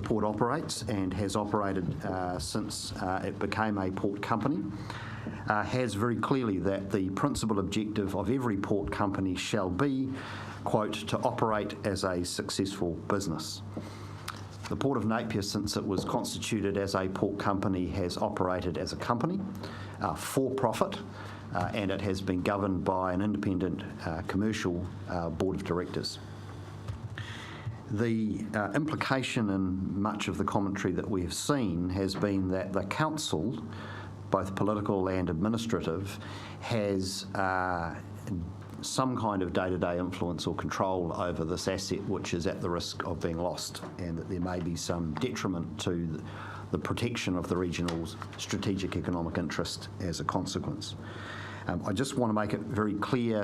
H: port operates and has operated since it became a port company, has very clearly that the principal objective of every port company shall be, quote, to operate as a successful business. The Port of Napier, since it was constituted as a port company, has operated as a company for profit, and it has been governed by an independent commercial board of directors. The implication in much of the commentary that we have seen has been that the council, both political and administrative, has some kind of day-to-day influence or control over this asset which is at the risk of being lost, and that there may be some detriment to the protection of the regional's strategic economic interest as a consequence. I just want to make it very clear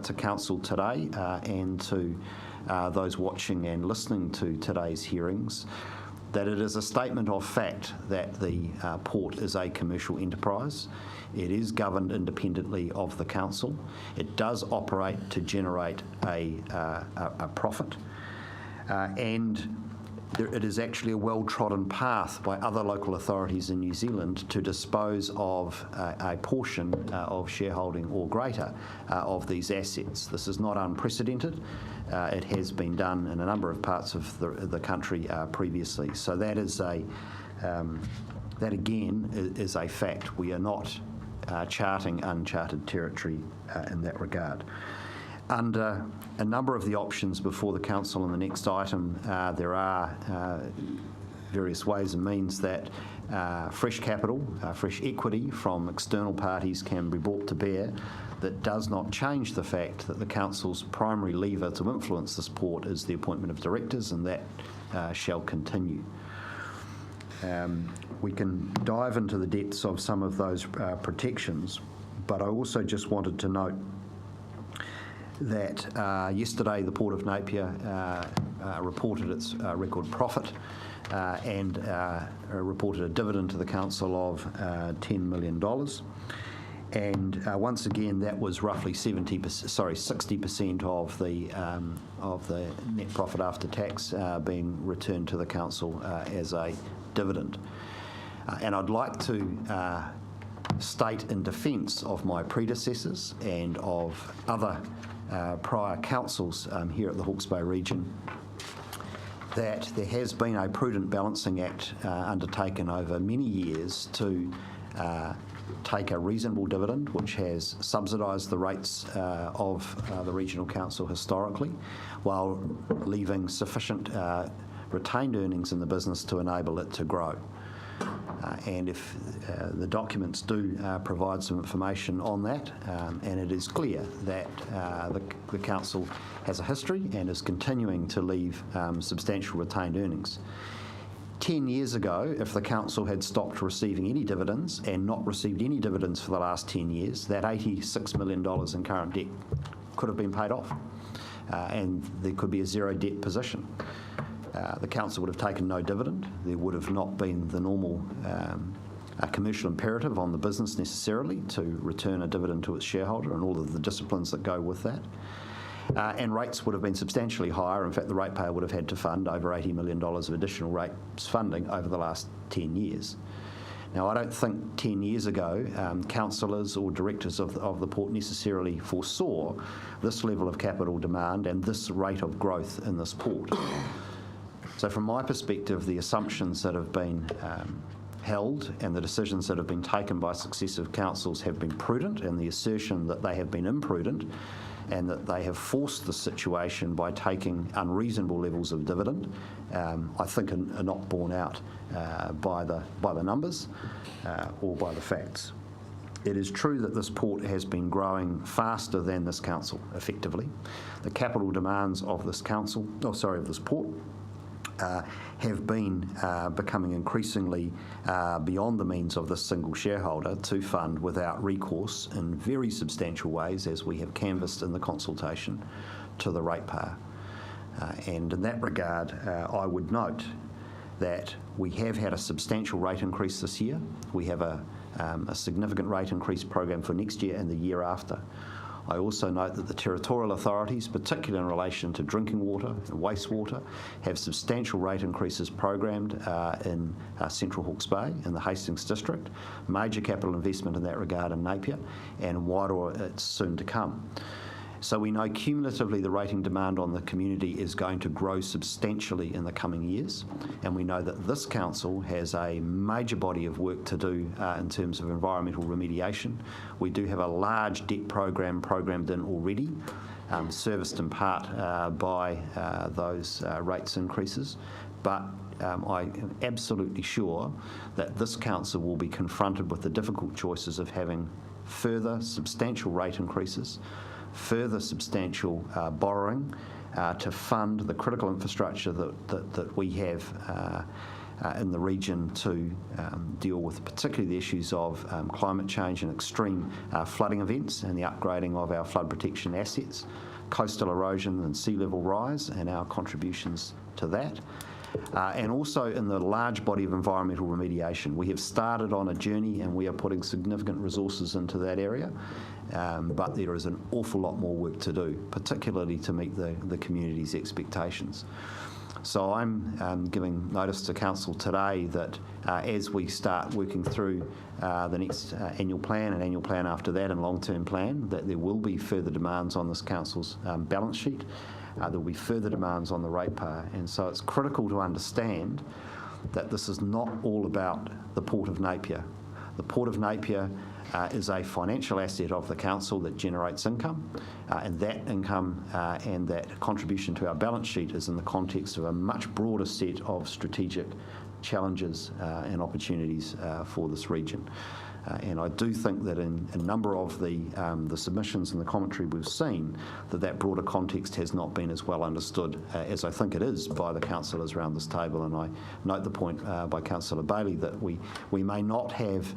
H: to Council today and to those watching and listening to today's hearings that it is a statement of fact that the port is a commercial enterprise. It is governed independently of the council. It does operate to generate a profit, and it is actually a well-trodden path by other local authorities in New Zealand to dispose of a portion of shareholding or greater of these assets. This is not unprecedented. It has been done in a number of parts of the country previously. So that is that again is a fact. We are not charting uncharted territory in that regard. Under a number of the options before the council in the next item, there are various ways and means that fresh capital, fresh equity from external parties can be brought to bear that does not change the fact that the council's primary lever to influence this port is the appointment of directors, and that shall continue. We can dive into the depths of some of those protections, but I also just wanted to note that yesterday the Port of Napier reported its record profit and reported a dividend to the council of $10 million. And once again, that was roughly 60% of the net profit after tax being returned to the council as a dividend. And I'd like to state in defence of my predecessors and of other prior councils here at the Hawke's Bay region that there has been a prudent balancing act undertaken over many years to take a reasonable dividend which has subsidised the rates of the regional council historically, while leaving sufficient retained earnings in the business to enable it to grow. And if the documents do provide some information on that, and it is clear that the council has a history and is continuing to leave substantial retained earnings. 10 years ago, if the council had stopped receiving any dividends and not received any dividends for the last 10 years, that $86 million in current debt could have been paid off, and there could be a zero debt position. The council would have taken no dividend. There would have not been the normal commercial imperative on the business necessarily to return a dividend to its shareholder and all of the disciplines that go with that. And rates would have been substantially higher. In fact, the ratepayer would have had to fund over $80 million of additional rates funding over the last 10 years. Now, I don't think 10 years ago councillors or directors of the port necessarily foresaw this level of capital demand and this rate of growth in this port. So from my perspective, the assumptions that have been held and the decisions that have been taken by successive councils have been prudent, and the assertion that they have been imprudent and that they have forced the situation by taking unreasonable levels of dividend, I think are not borne out by the numbers or by the facts. It is true that this port has been growing faster than this council, effectively. The capital demands of this port have been becoming increasingly beyond the means of this single shareholder to fund without recourse in very substantial ways, as we have canvassed in the consultation, to the ratepayer. And in that regard, I would note that we have had a substantial rate increase this year. We have a significant rate increase program for next year and the year after. I also note that the territorial authorities, particularly in relation to drinking water and wastewater, have substantial rate increases programmed in Central Hawke's Bay, in the Hastings district, major capital investment in that regard in Napier, and Wairoa it's soon to come. So we know cumulatively the rating demand on the community is going to grow substantially in the coming years, and we know that this council has a major body of work to do in terms of environmental remediation. We do have a large debt programmed in already, serviced in part by those rates increases, but I am absolutely sure that this council will be confronted with the difficult choices of having further substantial rate increases, further substantial borrowing to fund the critical infrastructure that we have in the region to deal with particularly the issues of climate change and extreme flooding events and the upgrading of our flood protection assets, coastal erosion and sea level rise and our contributions to that. And also in the large body of environmental remediation. We have started on a journey and we are putting significant resources into that area, but there is an awful lot more work to do, particularly to meet the community's expectations. So I'm giving notice to Council today that as we start working through the next annual plan and annual plan after that and long-term plan, that there will be further demands on this Council's balance sheet. There will be further demands on the ratepayer, and so it's critical to understand that this is not all about the Port of Napier. The Port of Napier is a financial asset of the council that generates income, and that income and that contribution to our balance sheet is in the context of a much broader set of strategic challenges and opportunities for this region. And I do think that in a number of the submissions and the commentary we've seen, that broader context has not been as well understood as I think it is by the councillors around this table. And I note the point by Councillor Bailey that we may not have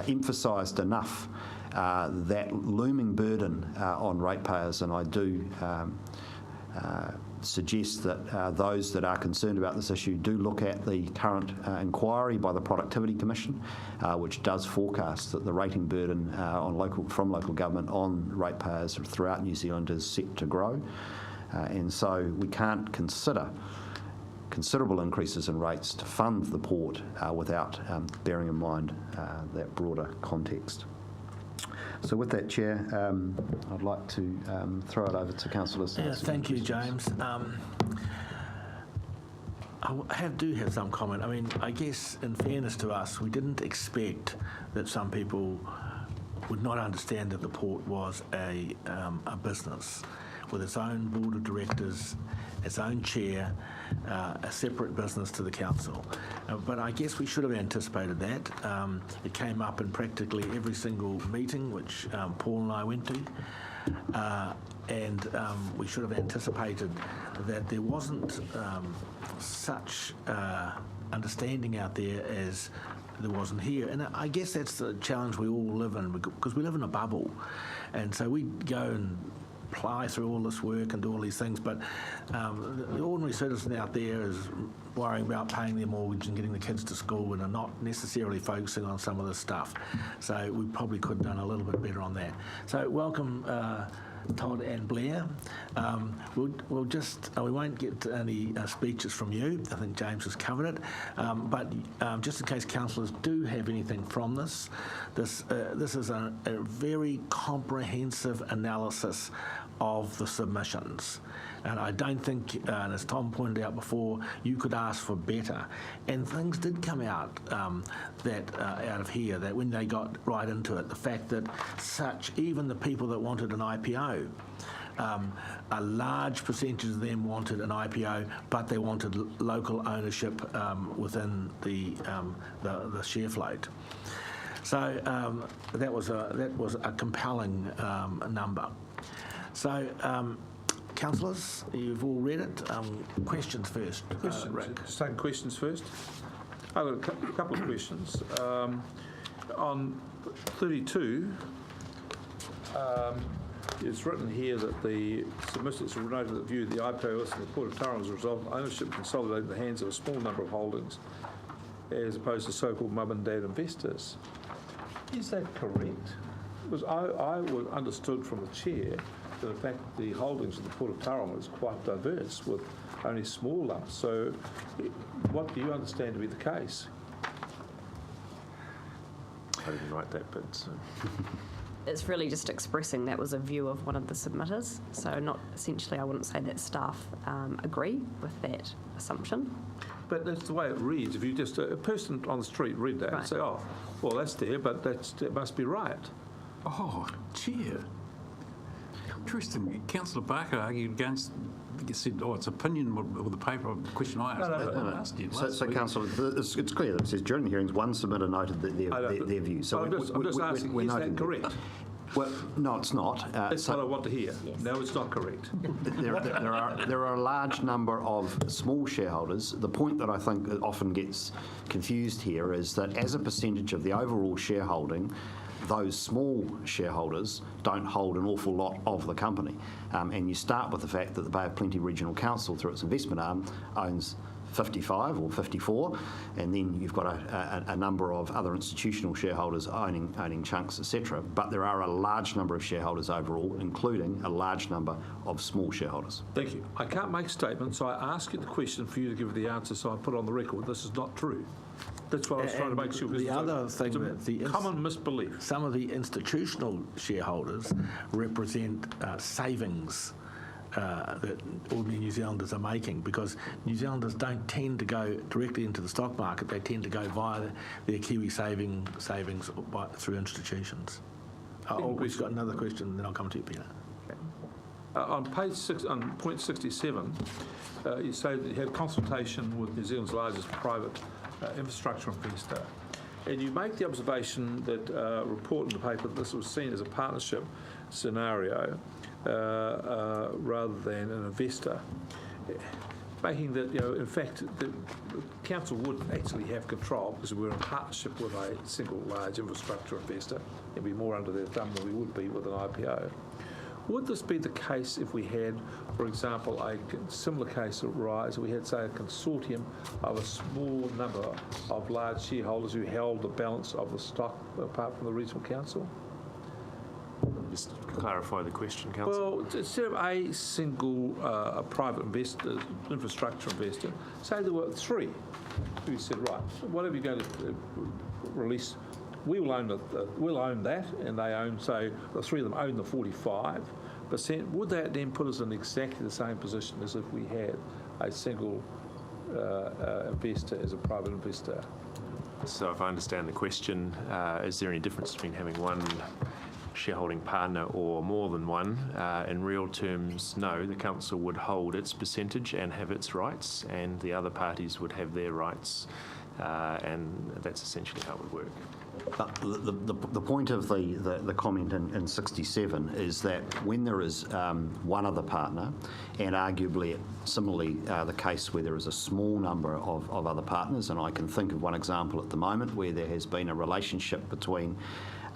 H: emphasised enough that looming burden on ratepayers, and I do suggest that those that are concerned about this issue do look at the current inquiry by the Productivity Commission, which does forecast that the rating burden from local government on ratepayers throughout New Zealand is set to grow. And so we can't consider considerable increases in rates to fund the port without bearing in mind that broader context. So with that, Chair, I'd like to throw it over to councillors.
A: Yeah, thank you, James. I do have some comment. I mean, I guess in fairness to us, we didn't expect that some people would not understand that the port was a business with its own board of directors, its own chair, a separate business to the council. But I guess we should have anticipated that. It came up in practically every single meeting which Paul and I went to. And we should have anticipated that there wasn't such understanding out there as there wasn't here. And I guess that's the challenge we all live in, because we live in a bubble. And so we go and ply through all this work and do all these things, but the ordinary citizen out there is worrying about paying their mortgage and getting the kids to school and are not necessarily focusing on some of this stuff. So we probably could have done a little bit better on that. So welcome, Todd and Blair. We'll just, we won't get any speeches from you. I think James has covered it. But just in case councillors do have anything from this is a very comprehensive analysis of the submissions. And I don't think, and as Tom pointed out before, you could ask for better. And things did come out out of here, that when they got right into it, the fact that even the people that wanted an IPO, a large percentage of them wanted an IPO, but they wanted local ownership within the share float. So that was a compelling number. So, councillors, you've all read it. Questions first. Rick.
J: Taking questions first. I've got a couple of questions. On 32, it's written here that the submitters have noted that view the IPO in the Port of Tauranga as a result of ownership consolidated in the hands of a small number of holdings, as opposed to so-called mum and dad investors. Is that correct? Because I understood from the chair that in fact the holdings of the Port of Tauranga is quite diverse, with only small lumps. So what do you understand to be the case? I didn't write that bit, so.
N: It's really just expressing that was a view of one of the submitters. So not essentially, I wouldn't say that staff agree with that assumption.
J: But that's the way it reads. If you just, a person on the street read that and say, oh, well, that's there, but that must be right.
I: Oh, Chair. Interesting. Councillor Barker argued against, he said, it's opinion with the paper, the question I asked.
H: So Councillor, it's clear that it says during the hearings, one submitter noted their view. So
J: I'm just asking, is that correct?
H: Well, no, it's not.
J: That's what I want to hear. Yes. No, it's not correct.
H: There are a large number of small shareholders. The point that I think often gets confused here is that as a percentage of the overall shareholding, those small shareholders don't hold an awful lot of the company. And you start with the fact that the Bay of Plenty Regional Council, through its investment arm, owns 55 or 54, and then you've got a number of other institutional shareholders owning chunks, etc. But there are a large number of shareholders overall, including a large number of small shareholders.
J: Thank you. I can't make statements, so I ask you the question for you to give the answer, so I put on the record this is not true. That's what I was trying to make sure.
A: The other thing that the
J: common misbelief.
A: Some of the institutional shareholders represent savings that ordinary New Zealanders are making, because New Zealanders don't tend to go directly into the stock market. They tend to go via their Kiwi savings through institutions. We've got another question, then I'll come to you, Peter.
J: On page 6, on point 67, you say that you had consultation with New Zealand's largest private infrastructure investor, and you make the observation that report in the paper that this was seen as a partnership scenario rather than an investor, making that, in fact, the council would actually have control because we're in partnership with a single large infrastructure investor and be more under their thumb than we would be with an IPO. Would this be the case if we had, for example, a similar case arise, we had, say, a consortium of a small number of large shareholders who held the balance of the stock apart from the regional council?
P: Just clarify the question, Councillor.
J: Well, instead of a single private investor, infrastructure investor, say there were three who said, right, whatever you're going to release, we'll own that, and they own, say, the three of them own the 45%. Would that then put us in exactly the same position as if we had a single investor as a private investor?
P: So if I understand the question, is there any difference between having one shareholding partner or more than one? In real terms, no. The council would hold its percentage and have its rights, and the other parties would have their rights, and that's essentially how it would work.
H: But the point of the comment in 67 is that when there is one other partner, and arguably similarly the case where there is a small number of other partners, and I can think of one example at the moment where there has been a relationship between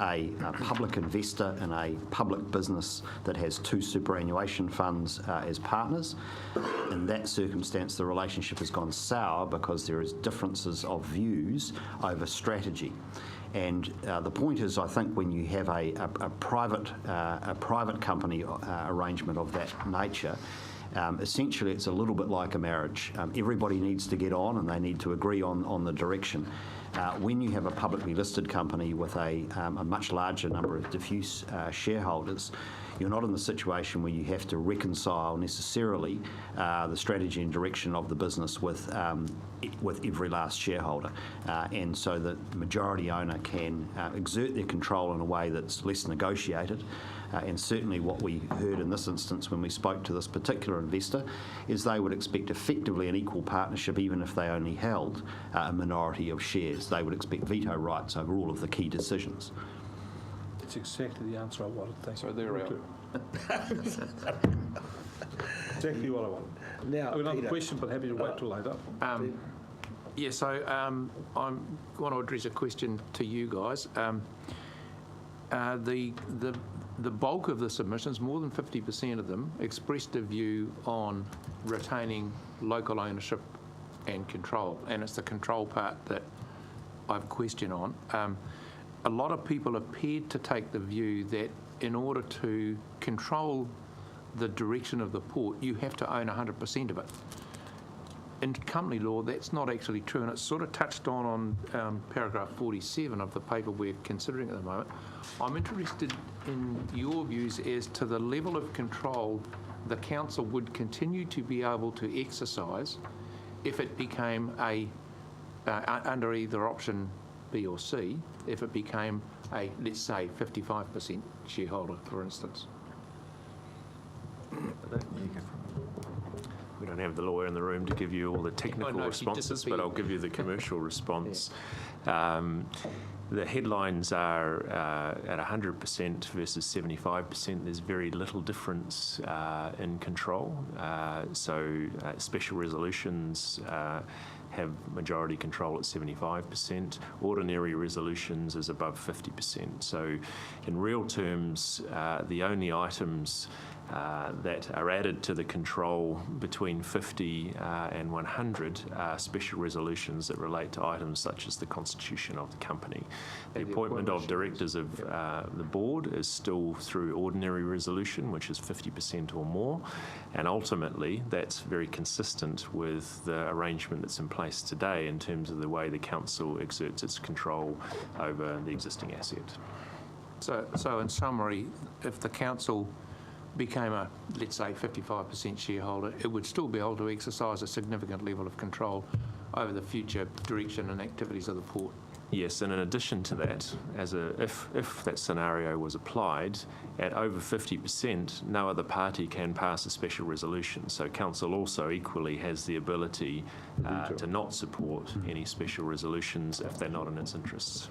H: a public investor and a public business that has two superannuation funds as partners. In that circumstance, the relationship has gone sour because there is differences of views over strategy. And the point is, I think, when you have a private company arrangement of that nature, essentially it's a little bit like a marriage. Everybody needs to get on and they need to agree on the direction. When you have a publicly listed company with a much larger number of diffuse shareholders, you're not in the situation where you have to reconcile necessarily the strategy and direction of the business with every last shareholder. And so the majority owner can exert their control in a way that's less negotiated. And certainly what we heard in this instance when we spoke to this particular investor is they would expect effectively an equal partnership even if they only held a minority of shares. They would expect veto rights over all of the key decisions.
J: It's exactly the answer I wanted. Thank you.
K: So they're out.
J: Exactly what I wanted. Now, I have another question, but happy to wait till later.
K: Yeah, so I want to address a question to you guys. The bulk of the submissions, more than 50% of them, expressed a view on retaining local ownership and control, and it's the control part that I've questioned on. A lot of people appeared to take the view that in order to control the direction of the port, you have to own 100% of it. In company law, that's not actually true, and it's sort of touched on paragraph 47 of the paper we're considering at the moment. I'm interested in your views as to the level of control the council would continue to be able to exercise if it became under either option B or C, if it became a, let's say, 55% shareholder, for instance.
P: We don't have the lawyer in the room to give you all the technical responses, but I'll give you the commercial response. The headlines are at 100% versus 75%. There's very little difference in control. So special resolutions have majority control at 75%. Ordinary resolutions is above 50%. So in real terms, the only items that are added to the control between 50 and 100 are special resolutions that relate to items such as the constitution of the company. The appointment of directors of the board is still through ordinary resolution, which is 50% or more, and ultimately that's very consistent with the arrangement that's in place today in terms of the way the council exerts its control over the existing asset.
K: So in summary, if the council became a, let's say, 55% shareholder, it would still be able to exercise a significant level of control over the future direction and activities of the port.
P: Yes, and in addition to that, if that scenario was applied, at over 50%, no other party can pass a special resolution. So council also equally has the ability to not support any special resolutions if they're not in its interests.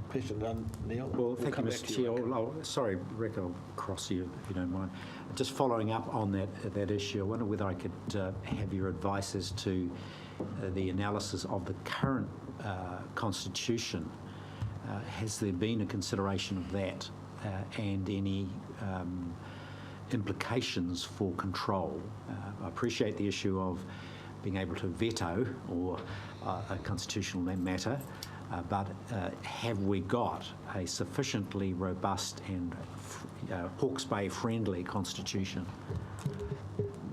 A: Question done, Neil.
O: Well, thank you, Mr. Chair. Sorry, Rick, I'll cross you if you don't mind. Just following up on that issue, I wonder whether I could have your advice as to the analysis of the current constitution. Has there been a consideration of that and any implications for control? I appreciate the issue of being able to veto or a constitutional matter, but have we got a sufficiently robust and Hawke's Bay friendly constitution?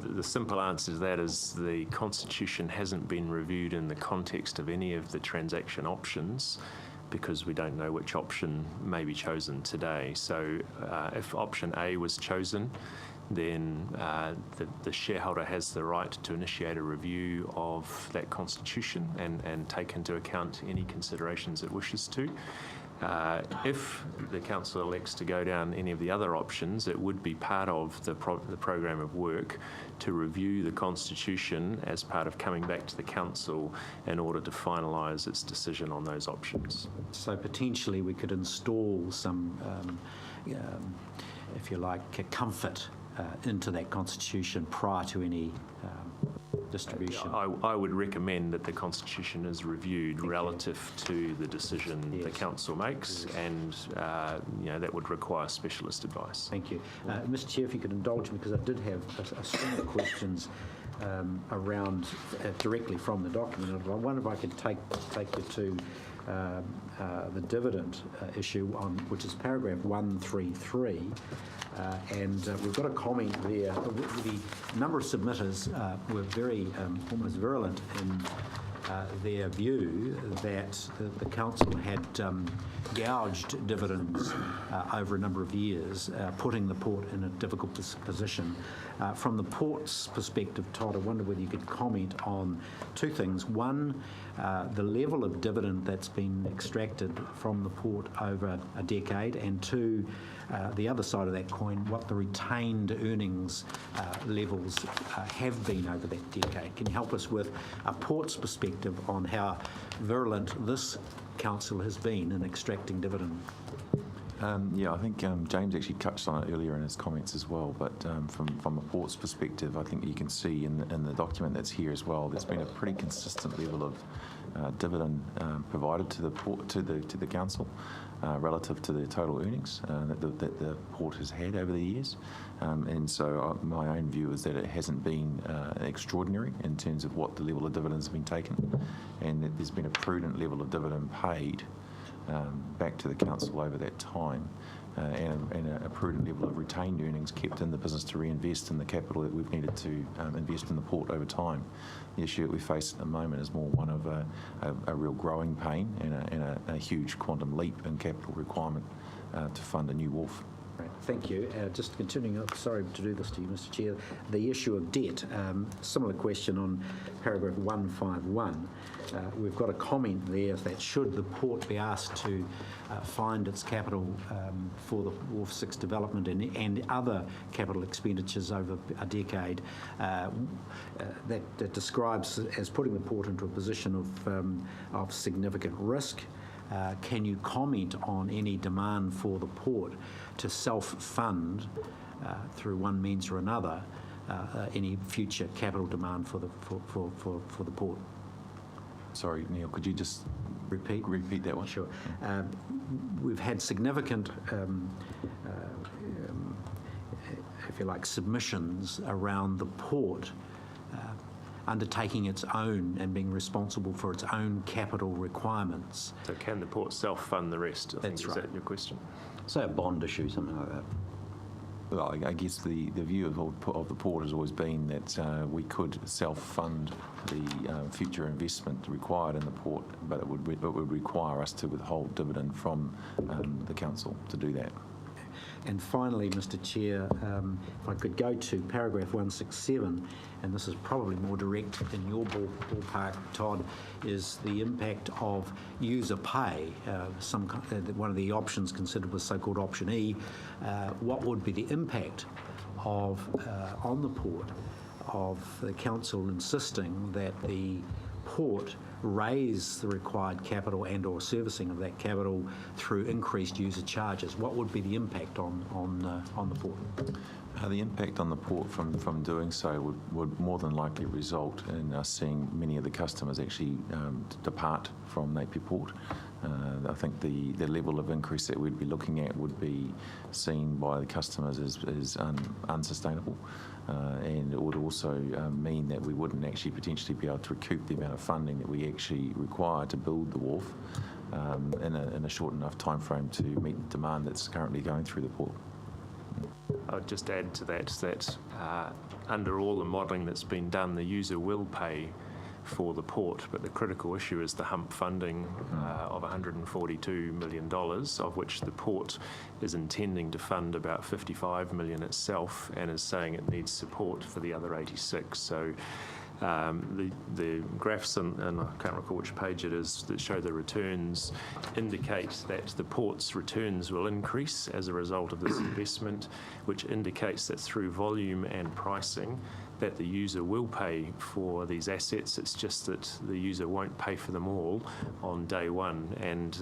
P: The simple answer to that is the Constitution hasn't been reviewed in the context of any of the transaction options because we don't know which option may be chosen today. So if option A was chosen, then the shareholder has the right to initiate a review of that Constitution and take into account any considerations it wishes to. If the council elects to go down any of the other options, it would be part of the programme of work to review the Constitution as part of coming back to the council in order to finalise its decision on those options.
O: So potentially we could install some, if you like, comfort into that Constitution prior to any distribution.
P: I would recommend that the Constitution is reviewed relative to the decision the council makes, and that would require specialist advice.
O: Thank you, Mr. Chair. If you could indulge me, because I did have a string of questions around directly from the document. I wonder if I could take you to the dividend issue, which is paragraph 133. And we've got a comment there. The number of submitters were very almost virulent in their view that the council had gouged dividends over a number of years, putting the port in a difficult position. From the port's perspective, Todd, I wonder whether you could comment on two things. One, the level of dividend that's been extracted from the port over a decade, and two, the other side of that coin, what the retained earnings levels have been over that decade. Can you help us with a port's perspective on how virulent this council has been in extracting dividend?
Q: Yeah, I think James actually touched on it earlier in his comments as well, but from a port's perspective, I think you can see in the document that's here as well, there's been a pretty consistent level of dividend provided to the port, to the council relative to the total earnings that the port has had over the years. And so my own view is that it hasn't been extraordinary in terms of what the level of dividends have been taken, and that there's been a prudent level of dividend paid back to the council over that time, and a prudent level of retained earnings kept in the business to reinvest in the capital that we've needed to invest in the port over time. The issue that we face at the moment is more one of a real growing pain and a huge quantum leap in capital requirement to fund a new wharf.
O: Right, thank you. Just continuing, sorry to do this to you, Mr. Chair, the issue of debt, similar question on paragraph 151. We've got a comment there that should the port be asked to find its capital for the Wharf 6 development and other capital expenditures over a decade, that describes as putting the port into a position of significant risk. Can you comment on any demand for the port to self-fund through one means or another any future capital demand for the port?
Q: Sorry, Neil, could you just repeat that one?
O: Sure. We've had significant, if you like, submissions around the port undertaking its own and being responsible for its own capital requirements.
P: So can the port self-fund the rest?
O: That's right.
P: Is that your question?
O: So a bond issue, something like that.
Q: Well, I guess the view of the port has always been that we could self-fund the future investment required in the port, but it would require us to withhold dividend from the council to do that.
O: And finally, Mr Chair, if I could go to paragraph 167, and this is probably more direct in your ballpark, Todd, is the impact of user pay. One of the options considered was so-called option E. What would be the impact of on the port of the council insisting that the port raise the required capital and or servicing of that capital through increased user charges? What would be the impact on the port?
Q: The impact on the port from doing so would more than likely result in us seeing many of the customers actually depart from Napier Port. I think the level of increase that we'd be looking at would be seen by the customers as unsustainable. And it would also mean that we wouldn't actually potentially be able to recoup the amount of funding that we actually require to build the wharf in a short enough time frame to meet the demand that's currently going through the port.
P: I would just add to that under all the modelling that's been done, the user will pay for the port, but the critical issue is the hump funding of $142 million, of which the port is intending to fund about $55 million itself and is saying it needs support for the other 86. So the graphs, and I can't recall which page it is, that show the returns indicate that the port's returns will increase as a result of this investment, which indicates that through volume and pricing that the user will pay for these assets. It's just that the user won't pay for them all on day one. And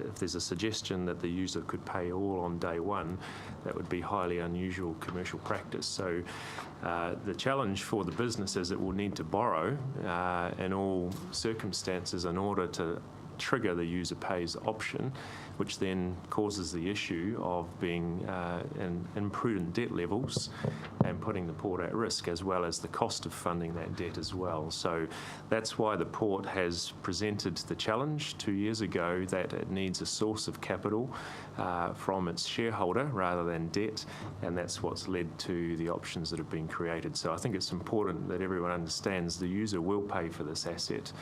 P: if there's a suggestion that the user could pay all on day one, that would be highly unusual commercial practice. So the challenge for the business is it will need to borrow in all circumstances in order to trigger the user pays option, which then causes the issue of being in imprudent debt levels and putting the port at risk, as well as the cost of funding that debt as well. So that's why the port has presented the challenge 2 years ago that it needs a source of capital from its shareholder rather than debt, and that's what's led to the options that have been created. So I think it's important that everyone understands the user will pay for this asset.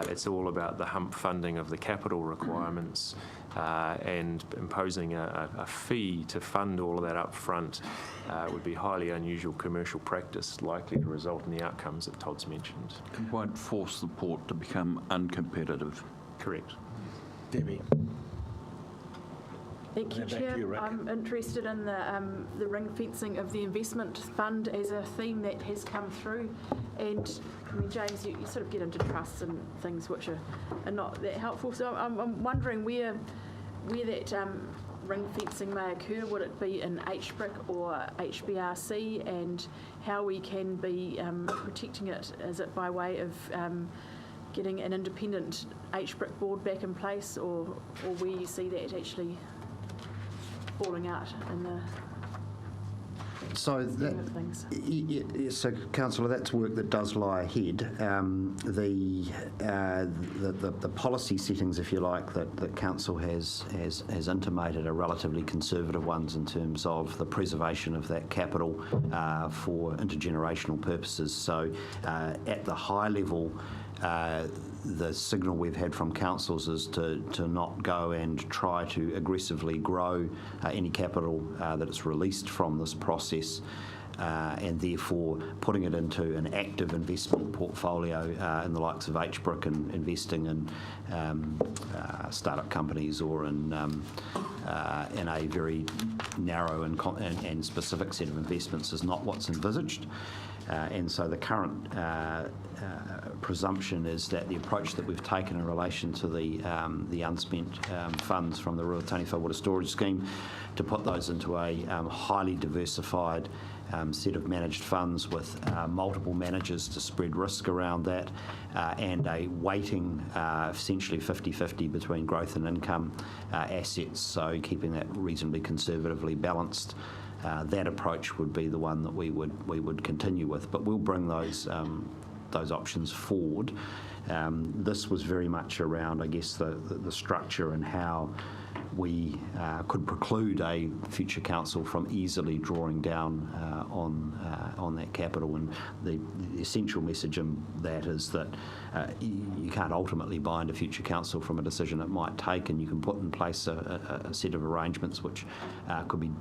P: It's all about the hump funding of the capital requirements and imposing a fee to fund all of that up front would be highly unusual commercial practice, likely to result in the outcomes that Todd's mentioned.
L: It won't force the port to become uncompetitive.
P: Correct.
A: Debbie.
C: Thank you, Chair. I'm interested in the ring fencing of the investment fund as a theme that has come through. And I mean, James, you sort of get into trusts and things which are not that helpful. So I'm wondering where that ring fencing may occur. Would it be in HBRIC or HBRC, and how we can be protecting it? Is it by way of getting an independent HBRIC board back in place, or where you see that actually falling out in the
H: so that,
C: of things?
H: So, Councillor, that's work that does lie ahead. The policy settings, if you like, that Council has intimated are relatively conservative ones in terms of the preservation of that capital for intergenerational purposes. So, at the high level, the signal we've had from councils is to not go and try to aggressively grow any capital that is released from this process, and therefore putting it into an active investment portfolio in the likes of HBRIC and investing in startup companies or in a very narrow and specific set of investments is not what's envisaged. And so the current presumption is that the approach that we've taken in relation to the unspent funds from the Ruatani Water Storage Scheme, to put those into a highly diversified set of managed funds with multiple managers to spread risk around that, and a weighting essentially 50-50 between growth and income assets, so keeping that reasonably conservatively balanced. That approach would be the one that we would continue with, but we'll bring those options forward. This was very much around, I guess, the structure and how we could preclude a future council from easily drawing down on that capital. And the essential message in that is that you can't ultimately bind a future council from a decision it might take, and you can put in place a set of arrangements which could be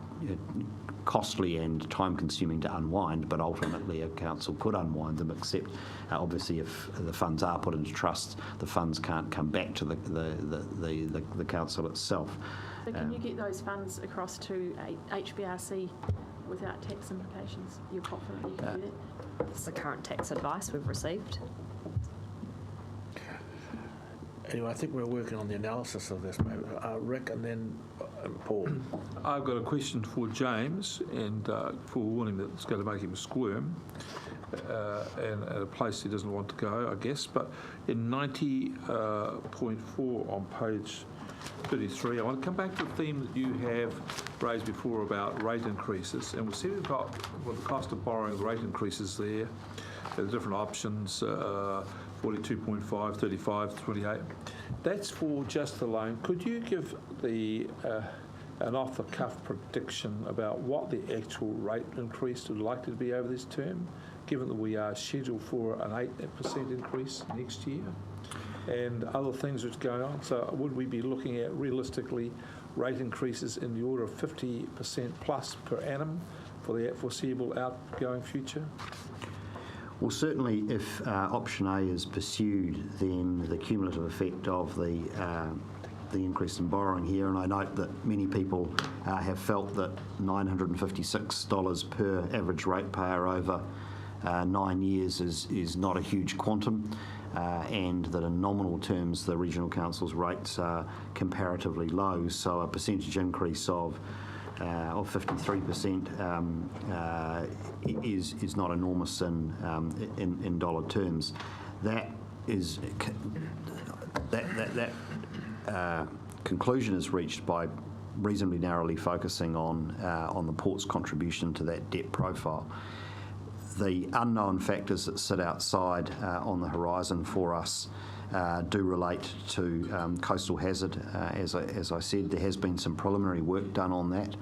H: costly and time-consuming to unwind, but ultimately a council could unwind them, except obviously if the funds are put into trust, the funds can't come back to the council itself.
C: So can you get those funds across to HBRC without tax implications? You're confident you can do that?
N: That's the current tax advice we've received.
A: Anyway, I think we're working on the analysis of this. Rick and then Paul.
J: I've got a question for James, and forewarning that it's going to make him squirm, and at a place he doesn't want to go, I guess. But in 90.4 on page 33, I want to come back to the theme that you have raised before about rate increases. And we see we've got the cost of borrowing, the rate increases there, the different options, 42.5, 35, 28. That's for just the loan. Could you give an off-the-cuff prediction about what the actual rate increase would likely to be over this term, given that we are scheduled for an 8% increase next year and other things which are going on? So would we be looking at realistically rate increases in the order of 50% plus per annum for the foreseeable outgoing future?
H: Well, certainly if option A is pursued, then the cumulative effect of the increase in borrowing here, and I note that many people have felt that $956 per average ratepayer over 9 years is not a huge quantum, and that in nominal terms the regional council's rates are comparatively low, so a percentage increase of 53% is not enormous in dollar terms. That conclusion is reached by reasonably narrowly focusing on the port's contribution to that debt profile. The unknown factors that sit outside on the horizon for us do relate to coastal hazard. As I said, there has been some preliminary work done on that,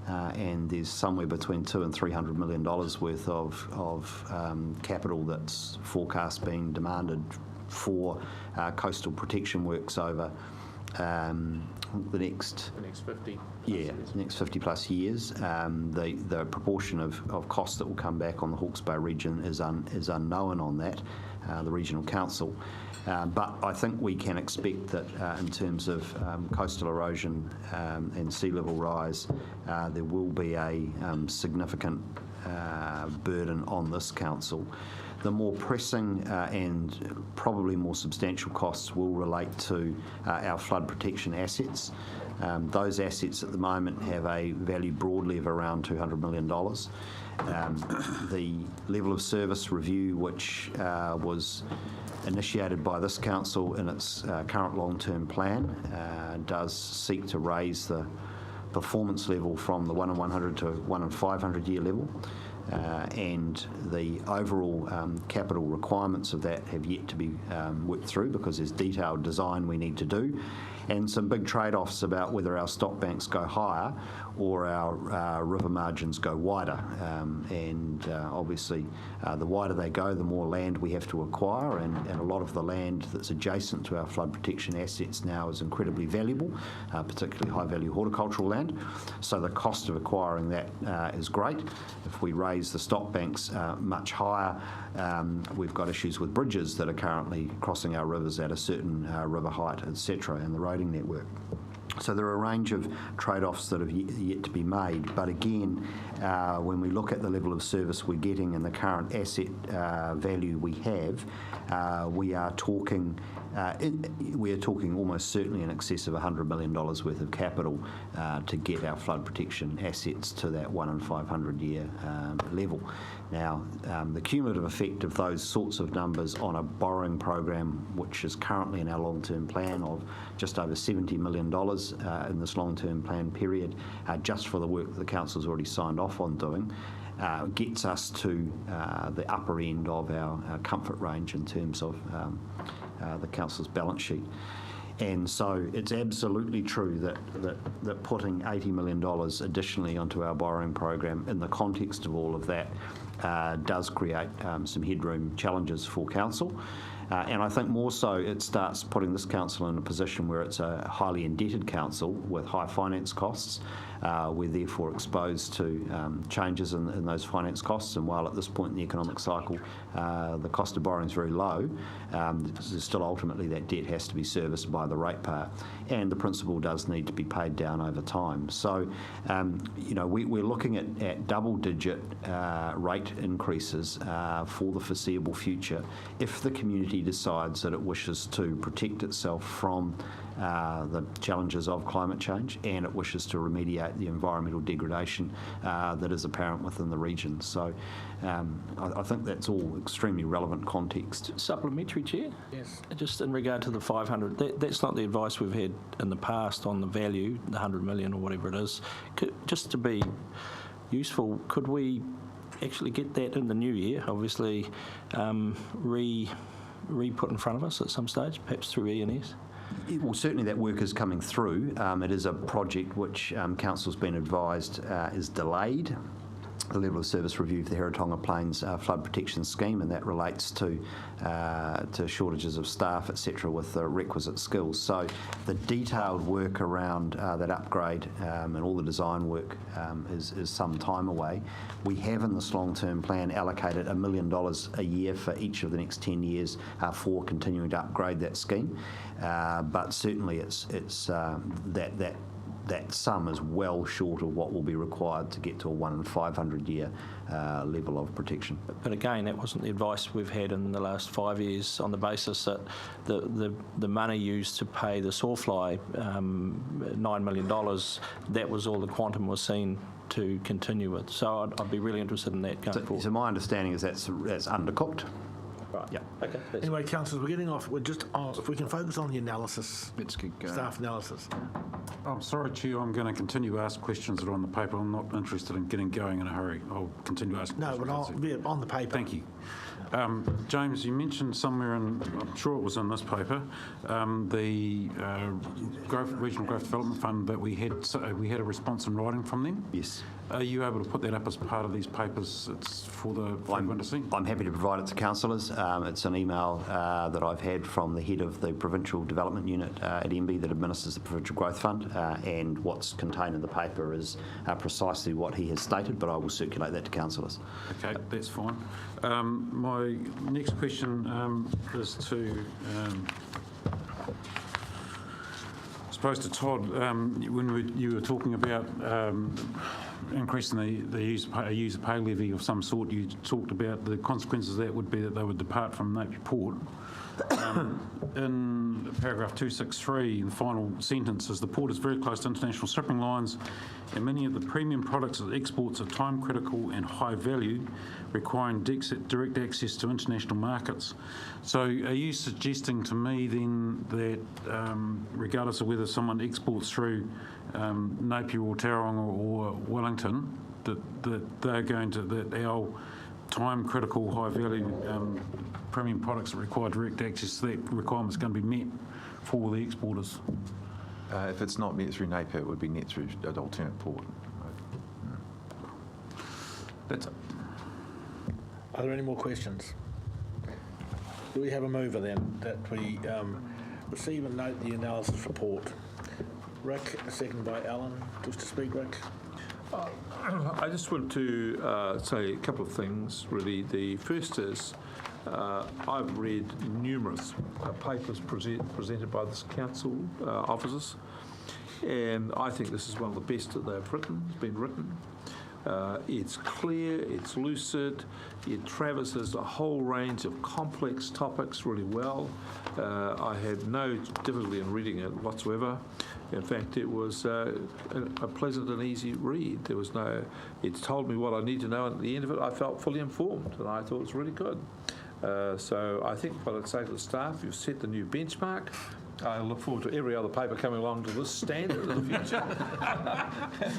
H: and there's somewhere between $200 and $300 million worth of capital that's forecast being demanded for coastal protection works over the next
K: 50.
H: Next 50 plus years. The proportion of costs that will come back on the Hawke's Bay region is unknown on that, the regional council. But I think we can expect that in terms of coastal erosion and sea level rise, there will be a significant burden on this council. The more pressing and probably more substantial costs will relate to our flood protection assets. Those assets at the moment have a value broadly of around $200 million. The level of service review, which was initiated by this council in its current long-term plan, does seek to raise the performance level from the 1 in 100 to 1 in 500 year level. And the overall capital requirements of that have yet to be worked through, because there's detailed design we need to do, and some big trade-offs about whether our stock banks go higher or our river margins go wider. Obviously, the wider they go, the more land we have to acquire, and a lot of the land that's adjacent to our flood protection assets now is incredibly valuable, particularly high-value horticultural land. So the cost of acquiring that is great. If we raise the stock banks much higher, we've got issues with bridges that are currently crossing our rivers at a certain river height, etc., and the roading network. So there are a range of trade-offs that have yet to be made. But again, when we look at the level of service we're getting and the current asset value we have, we are talking almost certainly in excess of $100 million worth of capital to get our flood protection assets to that 1 in 500 year level. Now, the cumulative effect of those sorts of numbers on a borrowing program, which is currently in our long-term plan of just over $70 million in this long-term plan period, just for the work that the council's already signed off on doing, gets us to the upper end of our comfort range in terms of the council's balance sheet. And so it's absolutely true that putting $80 million additionally onto our borrowing program in the context of all of that does create some headroom challenges for council. And I think more so it starts putting this council in a position where it's a highly indebted council with high finance costs. We're therefore exposed to changes in those finance costs, and while at this point in the economic cycle the cost of borrowing is very low, still ultimately that debt has to be serviced by the ratepayer, and the principal does need to be paid down over time. So we're looking at double-digit rate increases for the foreseeable future if the community decides that it wishes to protect itself from the challenges of climate change, and it wishes to remediate the environmental degradation that is apparent within the region. So I think that's all extremely relevant context.
D: Supplementary, Chair?
A: Yes.
D: Just in regard to the 500, that's not the advice we've had in the past on the value, the 100 million or whatever it is. Just to be useful, could we actually get that in the new year, obviously re-put in front of us at some stage, perhaps through E&S?
H: Well, certainly that work is coming through. It is a project which Council's been advised is delayed. The level of service review of the Heritonga Plains Flood Protection Scheme, and that relates to shortages of staff, etc., with the requisite skills. So the detailed work around that upgrade and all the design work is some time away. We have in this long-term plan allocated $1 million a year for each of the next 10 years for continuing to upgrade that scheme. But certainly it's that sum is well short of what will be required to get to a 1 in 500 year level of protection.
D: But again, that wasn't the advice we've had in the last 5 years, on the basis that the money used to pay the Sawfly, $9 million, that was all the quantum was seen to continue with. So I'd be really interested in that going forward.
H: So my understanding is that's undercooked.
D: Right.
H: Yeah.
D: Okay.
A: Anyway, councillors, we're getting off. We're just if we can focus on the analysis.
L: Let's get going.
A: Staff analysis.
I: I'm sorry, Chair, I'm going to continue to ask questions that are on the paper. I'm not interested in getting going in a hurry. I'll continue asking questions.
A: No, but on the paper.
I: Thank you. James, you mentioned somewhere in, I'm sure it was in this paper, the Regional Growth Development Fund, that we had a response in writing from them.
H: Yes.
I: Are you able to put that up as part of these papers? It's for everyone to see.
H: I'm happy to provide it to councillors. It's an email that I've had from the head of the Provincial Development Unit at MB that administers the Provincial Growth Fund, and what's contained in the paper is precisely what he has stated, but I will circulate that to councillors.
I: Okay, that's fine. My next question is to, I suppose, to Todd. When you were talking about increasing the user pay levy of some sort, you talked about the consequences that would be that they would depart from Napier Port. In paragraph 263, the final sentence is, the port is very close to international shipping lines, and many of the premium products it exports are time critical and high value, requiring direct access to international markets. So are you suggesting to me then that regardless of whether someone exports through Napier or Tauranga or Wellington, that they're going to, that our time critical high value premium products that require direct access, that requirement's going to be met for the exporters?
Q: If it's not met through Napier, it would be met through an alternate port.
I: That's it.
A: Are there any more questions? Do we have a mover then that we receive and note the analysis report? Rick, second by Alan. Just to speak, Rick.
J: I just want to say a couple of things, really. The first is I've read numerous papers presented by this council officers, and I think this is one of the best that they've been written. It's clear, it's lucid, it traverses a whole range of complex topics really well. I had no difficulty in reading it whatsoever. In fact, it was a pleasant and easy read. There was no, it told me what I need to know, and at the end of it I felt fully informed, and I thought it was really good. So I think what I'd say to the staff, you've set the new benchmark. I look forward to every other paper coming along to this standard in the future.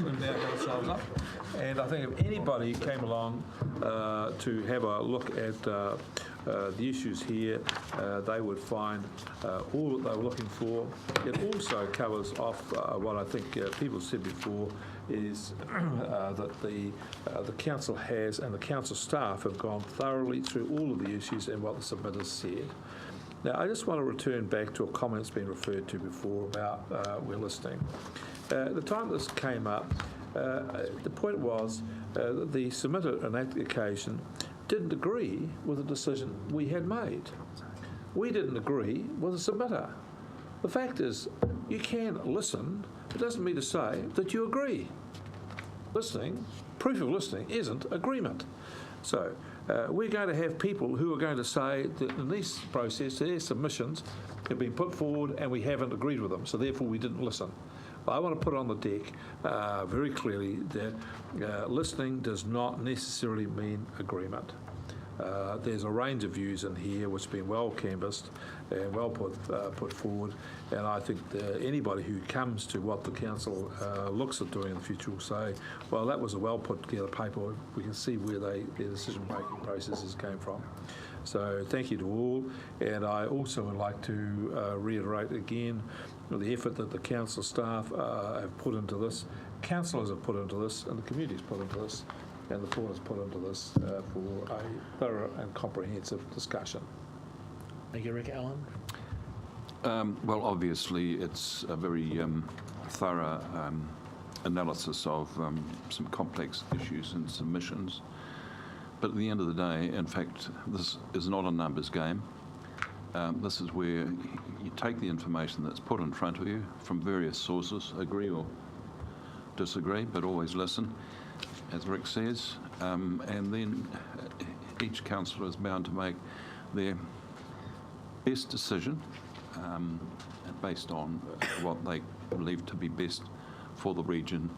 J: We've now got ourselves up. And I think if anybody came along to have a look at the issues here, they would find all that they were looking for. It also covers off what I think people said before is that the council has and the council staff have gone thoroughly through all of the issues and what the submitters said. Now, I just want to return back to a comment that's been referred to before about we're listening. At the time this came up, the point was that the submitter on that occasion didn't agree with the decision we had made. We didn't agree with the submitter. The fact is, you can listen. It doesn't mean to say that you agree. Listening, proof of listening, isn't agreement. So we're going to have people who are going to say that in this process, their submissions have been put forward and we haven't agreed with them, so therefore we didn't listen. I want to put on the deck very clearly that listening does not necessarily mean agreement. There's a range of views in here which have been well canvassed and well put forward, and I think anybody who comes to what the council looks at doing in the future will say, well, that was a well put together paper. We can see where their decision making processes came from. So thank you to all, and I also would like to reiterate again the effort that the council staff have put into this, councillors have put into this, and the community's put into this, and the board has put into this for a thorough and comprehensive discussion.
A: Thank you, Rick. Alan?
L: Well, obviously, it's a very thorough analysis of some complex issues and submissions. But at the end of the day, in fact, this is not a numbers game. This is where you take the information that's put in front of you from various sources, agree or disagree, but always listen, as Rick says, and then each councillor is bound to make their best decision based on what they believe to be best for the region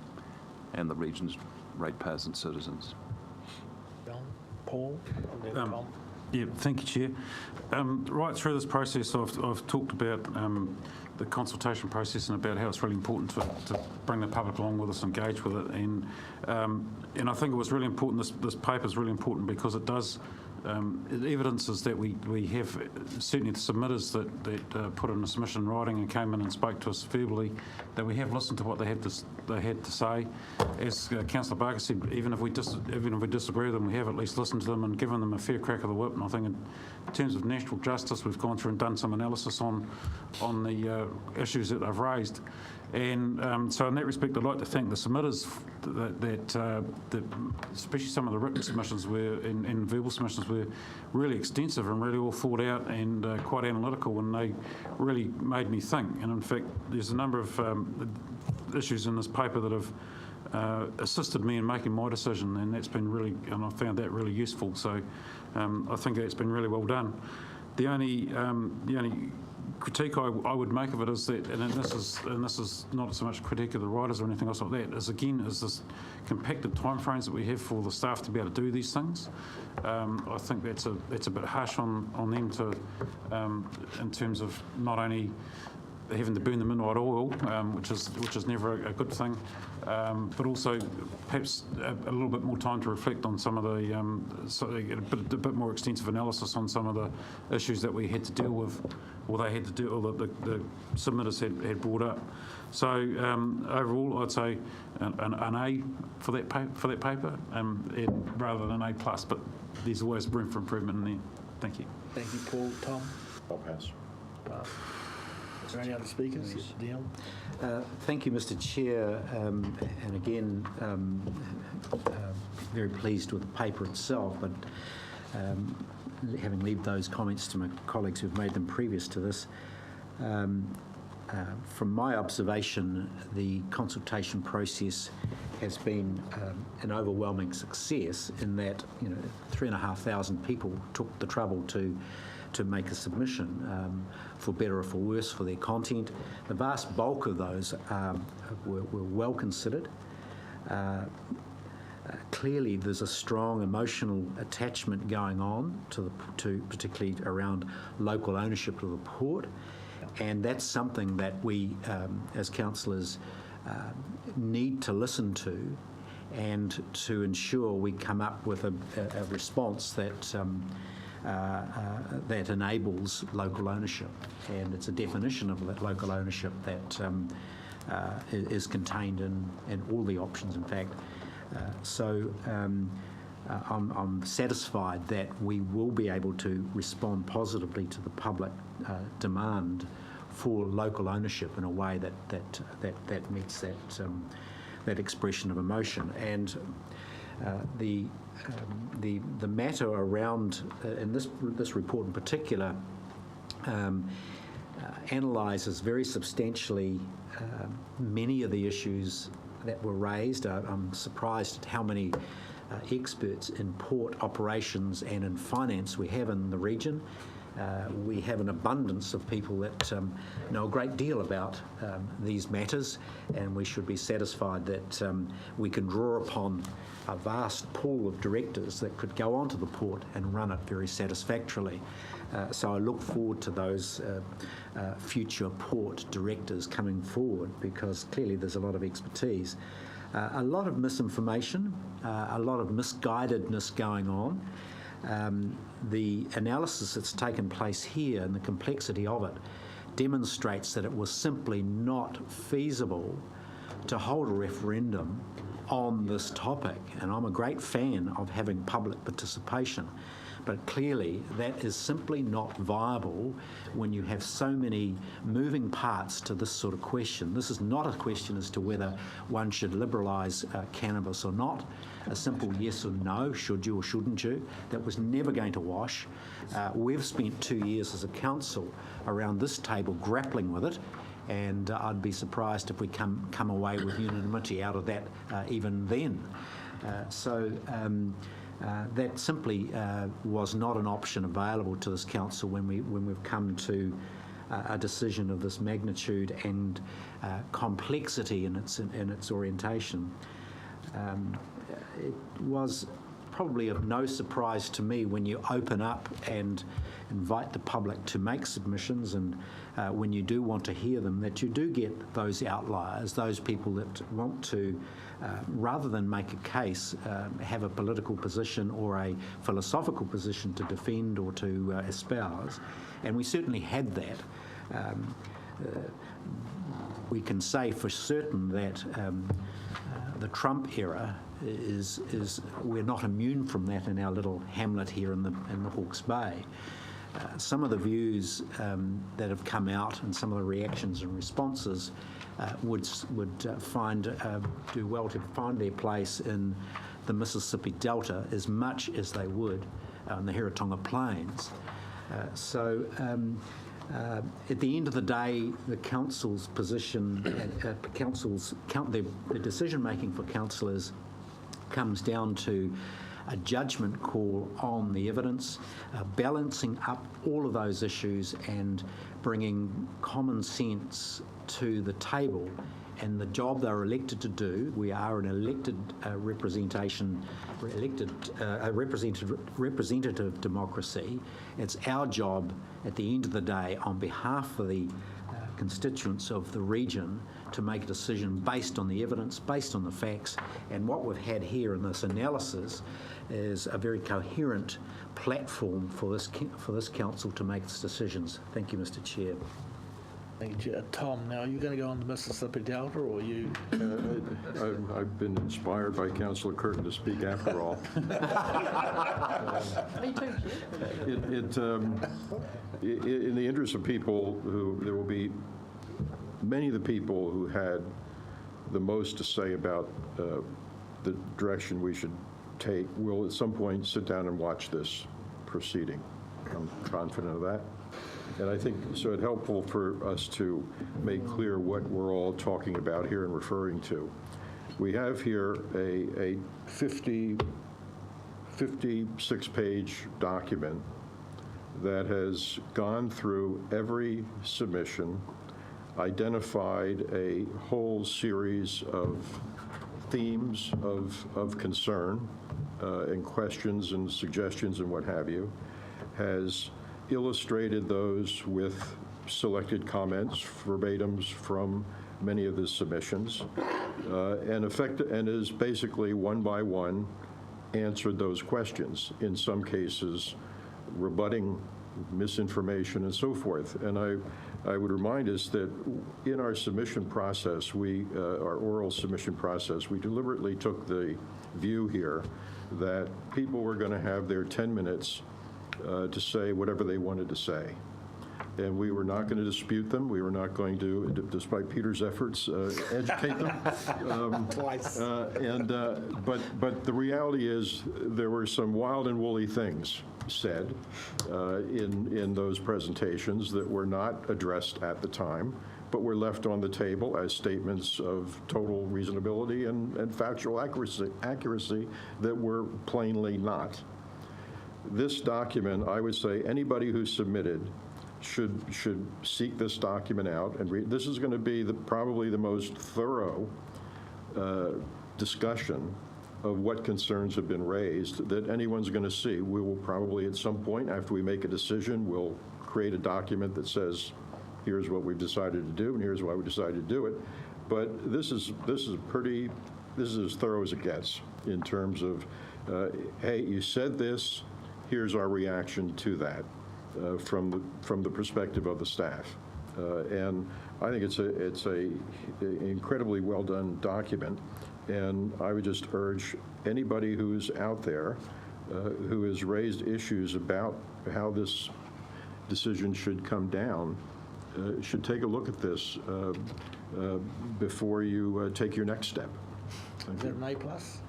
L: and the region's ratepayers and citizens.
A: Paul?
I: Yeah, thank you, Chair. Right through this process, I've talked about the consultation process and about how it's really important to bring the public along with us, engage with it, and I think it was really important. This paper is really important because it does. It evidences that we have, certainly the submitters that put in a submission in writing and came in and spoke to us verbally, that we have listened to what they had to say. As Councillor Barker said, even if we disagree with them, we have at least listened to them and given them a fair crack of the whip. And I think in terms of national justice, we've gone through and done some analysis on the issues that they've raised. And so in that respect, I'd like to thank the submitters that especially some of the written submissions and verbal submissions were really extensive and really all thought out and quite analytical, and they really made me think. And in fact, there's a number of issues in this paper that have assisted me in making my decision, and that's been really, and I found that really useful. So I think that's been really well done. The only critique I would make of it is that, and this is not so much critique of the writers or anything else like that, is this compacted timeframes that we have for the staff to be able to do these things. I think that's a bit harsh on them to, in terms of not only having to burn the midnight oil, which is never a good thing, but also perhaps a little bit more time to reflect on some of the a bit more extensive analysis on some of the issues that we had to deal with, or they had to deal, or the submitters had brought up. So overall, I'd say an A for that paper, rather than A+. But there's always room for improvement in there. Thank you.
A: Thank you, Paul. Tom?
G: I'll pass.
A: Is there any other speakers? Yes. Dion?
O: Thank you, Mr. Chair. And again, very pleased with the paper itself, but having left those comments to my colleagues who've made them previous to this, from my observation, the consultation process has been an overwhelming success in that 3,500 people took the trouble to make a submission, for better or for worse, for their content. The vast bulk of those were well considered. Clearly, there's a strong emotional attachment going on to particularly around local ownership of the port, and that's something that we, as councillors, need to listen to, and to ensure we come up with a response that that enables local ownership, and it's a definition of that local ownership that is contained in all the options, in fact. I'm satisfied that we will be able to respond positively to the public demand for local ownership in a way that meets that expression of emotion. And the matter around, in this report in particular, analyses very substantially many of the issues that were raised. I'm surprised at how many experts in port operations and in finance we have in the region. We have an abundance of people that know a great deal about these matters, and we should be satisfied that we can draw upon a vast pool of directors that could go onto the port and run it very satisfactorily. So I look forward to those future port directors coming forward, because clearly there's a lot of expertise. A lot of misinformation, a lot of misguidedness going on. The analysis that's taken place here and the complexity of it demonstrates that it was simply not feasible to hold a referendum on this topic. And I'm a great fan of having public participation. But clearly that is simply not viable when you have so many moving parts to this sort of question. This is not a question as to whether one should liberalise cannabis or not. A simple yes or no, should you or shouldn't you, that was never going to wash. We've spent 2 years as a council around this table grappling with it, and I'd be surprised if we come away with unanimity out of that even then. That simply was not an option available to this council when we've come to a decision of this magnitude and complexity in its orientation. It was probably of no surprise to me when you open up and invite the public to make submissions, and when you do want to hear them, that you do get those outliers, those people that want to, rather than make a case, have a political position or a philosophical position to defend or to espouse. And we certainly had that. We can say for certain that the Trump era is we're not immune from that in our little hamlet here in the Hawke's Bay. Some of the views that have come out and some of the reactions and responses would do well to find their place in the Mississippi Delta as much as they would on the Heritonga Plains. At the end of the day, the council's position, the decision making for councillors comes down to a judgment call on the evidence, balancing up all of those issues and bringing common sense to the table. And the job they're elected to do, we are an elected representative democracy. It's our job at the end of the day, on behalf of the constituents of the region, to make a decision based on the evidence, based on the facts. And what we've had here in this analysis is a very coherent platform for this council to make its decisions. Thank you, Mr. Chair.
A: Thank you. Tom, now are you going to go on the Mississippi Delta, or are you?
G: I've been inspired by Councillor Curtin to speak after all.
C: Me too, Chair.
G: In the interest of people there will be many of the people who had the most to say about the direction we should take will at some point sit down and watch this proceeding. I'm confident of that. And I think so it's helpful for us to make clear what we're all talking about here and referring to. We have here a 56-page document that has gone through every submission, identified a whole series of themes of concern and questions and suggestions and what have you, has illustrated those with selected comments, verbatims from many of the submissions, and is basically one by one answered those questions. In some cases, rebutting misinformation and so forth. And I would remind us that in our submission process, our oral submission process, we deliberately took the view here that people were going to have their 10 minutes to say whatever they wanted to say. And we were not going to dispute them. We were not going to, despite Peter's efforts, educate them.
A: Twice.
G: But the reality is there were some wild and woolly things said in those presentations that were not addressed at the time, but were left on the table as statements of total reasonability and factual accuracy that were plainly not. This document, I would say anybody who submitted should seek this document out and read. This is going to be probably the most thorough discussion of what concerns have been raised that anyone's going to see. We will probably at some point after we make a decision, we'll create a document that says, here's what we've decided to do and here's why we decided to do it. But this is as thorough as it gets in terms of, hey, you said this, here's our reaction to that. From the perspective of the staff, and I think it's a incredibly well done document, and I would just urge anybody who's out there who has raised issues about how this decision should come down should take a look at this before you take your next step.
A: Is that an A plus?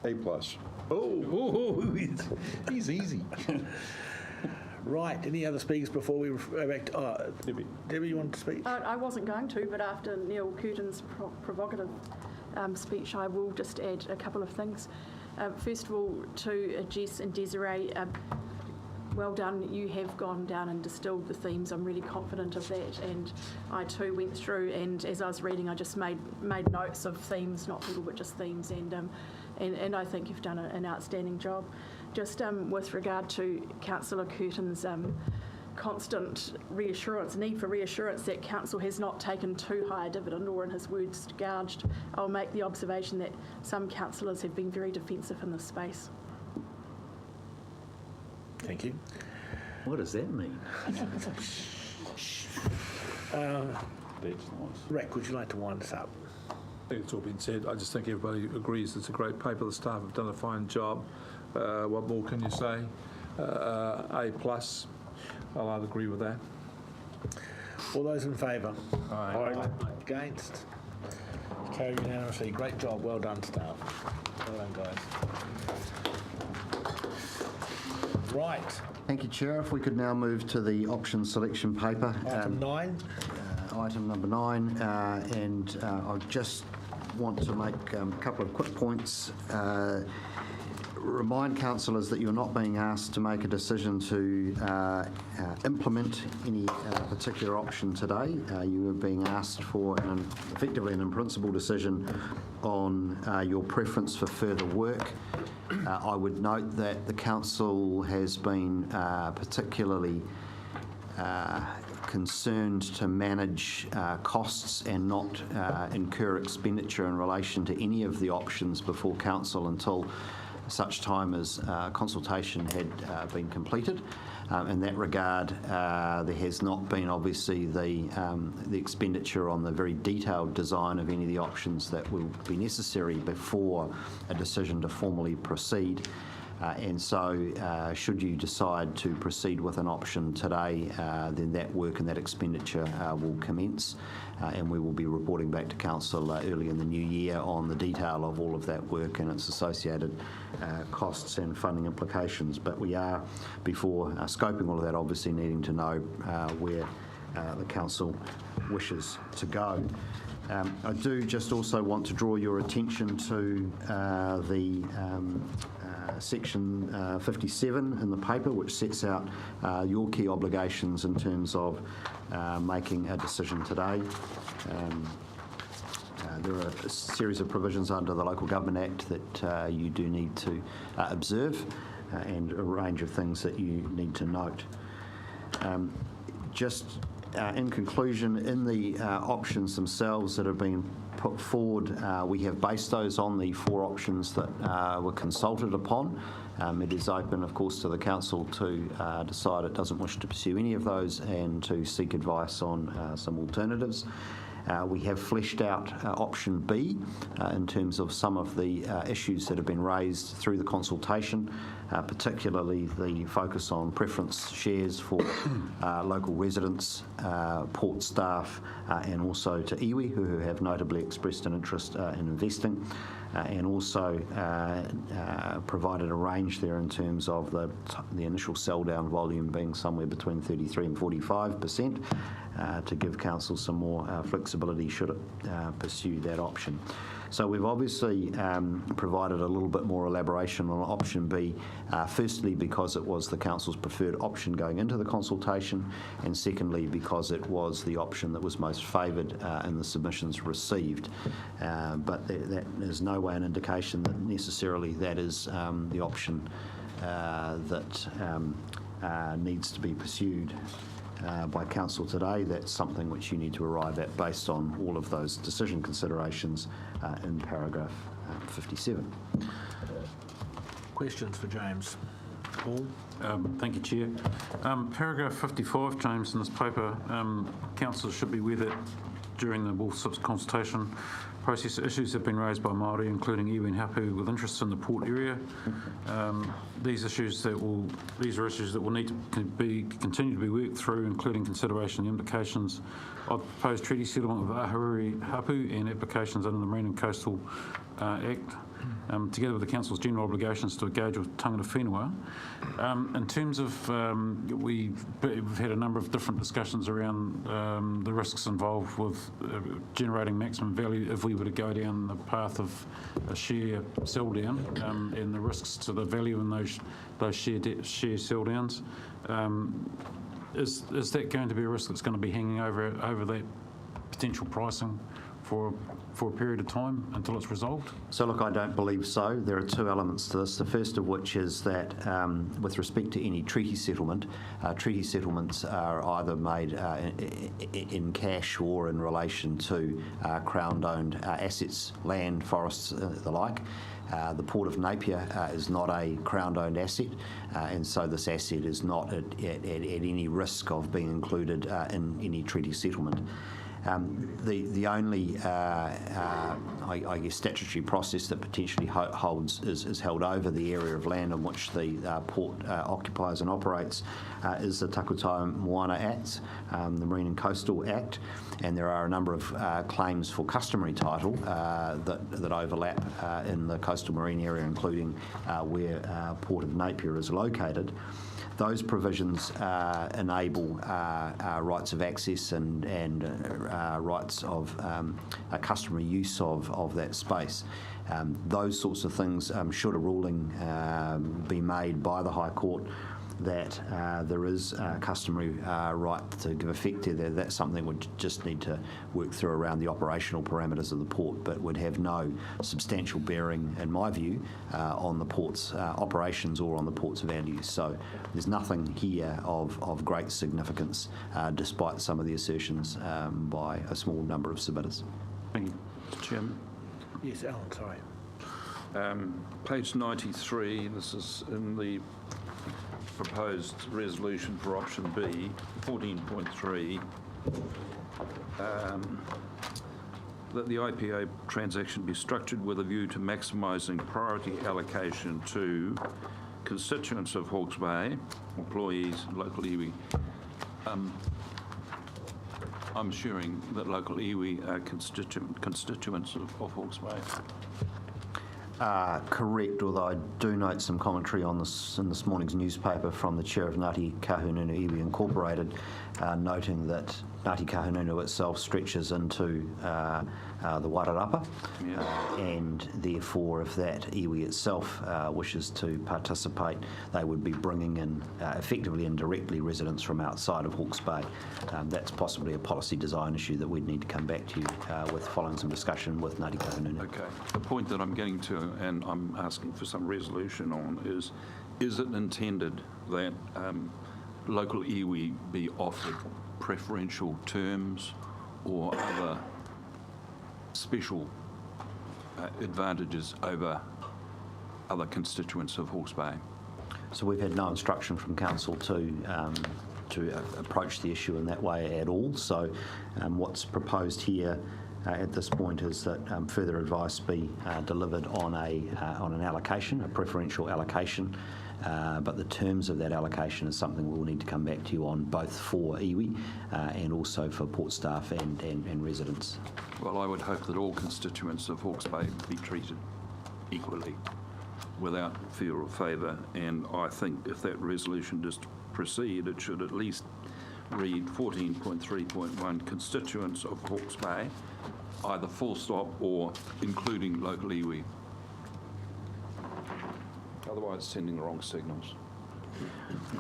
G: A plus.
A: Oh, he's easy. Right, any other speakers before we go back to... Debbie, you wanted to speak?
C: I wasn't going to, but after Neil Curtin's provocative speech, I will just add a couple of things. First of all, to Jess and Desiree, well done. You have gone down and distilled the themes. I'm really confident of that. And I too went through, and as I was reading, I just made notes of themes, not people, but just themes. And I think you've done an outstanding job. Just with regard to Councillor Curtin's constant need for reassurance that Council has not taken too high a dividend, or in his words, gouged, I'll make the observation that some councillors have been very defensive in this space.
A: Thank you.
O: What does that mean?
A: Rick, would you like to wind us up?
J: I think it's all been said. I just think everybody agrees it's a great paper. The staff have done a fine job. What more can you say? A plus. I'll agree with that.
A: All those in favour?
J: Aye.
A: Against? Carried unanimously. Great job. Well done, staff. Well done, guys. Right.
H: Thank you, Chair. If we could now move to the option selection paper.
A: Item 9.
H: Item number 9. And I just want to make a couple of quick points. Remind councillors that you're not being asked to make a decision to implement any particular option today. You are being asked for effectively an in-principle decision on your preference for further work. I would note that the council has been particularly concerned to manage costs and not incur expenditure in relation to any of the options before council until such time as consultation had been completed. In that regard, there has not been obviously the expenditure on the very detailed design of any of the options that will be necessary before a decision to formally proceed. And so should you decide to proceed with an option today, then that work and that expenditure will commence, and we will be reporting back to Council early in the new year on the detail of all of that work and its associated costs and funding implications. But we are, before scoping all of that, obviously needing to know where the Council wishes to go. I do just also want to draw your attention to the section 57 in the paper, which sets out your key obligations in terms of making a decision today. There are a series of provisions under the Local Government Act that you do need to observe, and a range of things that you need to note. In conclusion, in the options themselves that have been put forward, we have based those on the 4 options that were consulted upon. It is open, of course, to the council to decide it doesn't wish to pursue any of those and to seek advice on some alternatives. We have fleshed out option B in terms of some of the issues that have been raised through the consultation, particularly the focus on preference shares for local residents, port staff, and also to iwi, who have notably expressed an interest in investing, and also provided a range there in terms of the initial sell-down volume being somewhere between 33 and 45%, to give council some more flexibility should it pursue that option. So we've obviously provided a little bit more elaboration on option B, firstly because it was the council's preferred option going into the consultation, and secondly because it was the option that was most favoured in the submissions received. But that is no way an indication that necessarily that is the option that needs to be pursued by council today. That's something which you need to arrive at based on all of those decision considerations in paragraph 57.
A: Questions for James? Paul?
I: Thank you, Chair. Paragraph 55, James, in this paper, council should be aware that during the Wolf Sips consultation process, issues have been raised by Māori, including iwi and hapu, with interest in the port area. These are issues that will need to continue to be worked through, including consideration of the implications of the proposed treaty settlement with Ahuriri Hapu and applications under the Marine and Coastal Act, together with the Council's general obligations to engage with tangata whenua. In terms of, we've had a number of different discussions around the risks involved with generating maximum value if we were to go down the path of a share sell down, and the risks to the value in those share sell downs. Is that going to be a risk that's going to be hanging over that potential pricing for a period of time until it's resolved?
H: So look, I don't believe so. There are 2 elements to this. The first of which is that with respect to any treaty settlements are either made in cash or in relation to Crown-owned assets, land, forests, the like. The Port of Napier is not a Crown-owned asset, and so this asset is not at any risk of being included in any treaty settlement. The only, I guess, statutory process that potentially is held over the area of land on which the port occupies and operates is the Takutai Moana Act, the Marine and Coastal Act, and there are a number of claims for customary title that overlap in the coastal marine area, including where Port of Napier is located. Those provisions enable rights of access and rights of customary use of that space. Those sorts of things, should a ruling be made by the High Court that there is a customary right to give effect to that, that's something we'd just need to work through around the operational parameters of the port, but would have no substantial bearing, in my view, on the port's operations or on the port's values. So there's nothing here of great significance, despite some of the assertions by a small number of submitters.
I: Thank you.
J: Mr. Chairman.
A: Yes, Alan, sorry.
J: Page 93, this is in the proposed resolution for option B, 14.3, that the IPA transaction be structured with a view to maximising priority allocation to constituents of Hawke's Bay, employees, local iwi. I'm assuming that local iwi are constituents of Hawke's Bay.
H: Correct, although I do note some commentary on this in this morning's newspaper from the chair of Ngāti Kahungunu Iwi Incorporated, noting that Ngāti Kahungunu itself stretches into the Wairarapa, and therefore if that iwi itself wishes to participate, they would be bringing in effectively and directly residents from outside of Hawke's Bay. That's possibly a policy design issue that we'd need to come back to you with following some discussion with Ngāti Kahungunu.
J: Okay. The point that I'm getting to, and I'm asking for some resolution on, is it intended that local iwi be offered preferential terms or other
L: special advantages over other constituents of Hawke's Bay?
H: So we've had no instruction from council to approach the issue in that way at all. So what's proposed here at this point is that further advice be delivered on an allocation, a preferential allocation. But the terms of that allocation is something we'll need to come back to you on, both for iwi and also for port staff and residents.
L: Well, I would hope that all constituents of Hawke's Bay be treated equally without fear or favour, and I think if that resolution does proceed, it should at least read 14.3.1 constituents of Hawke's Bay, either full stop or including local iwi. Otherwise, sending the wrong signals.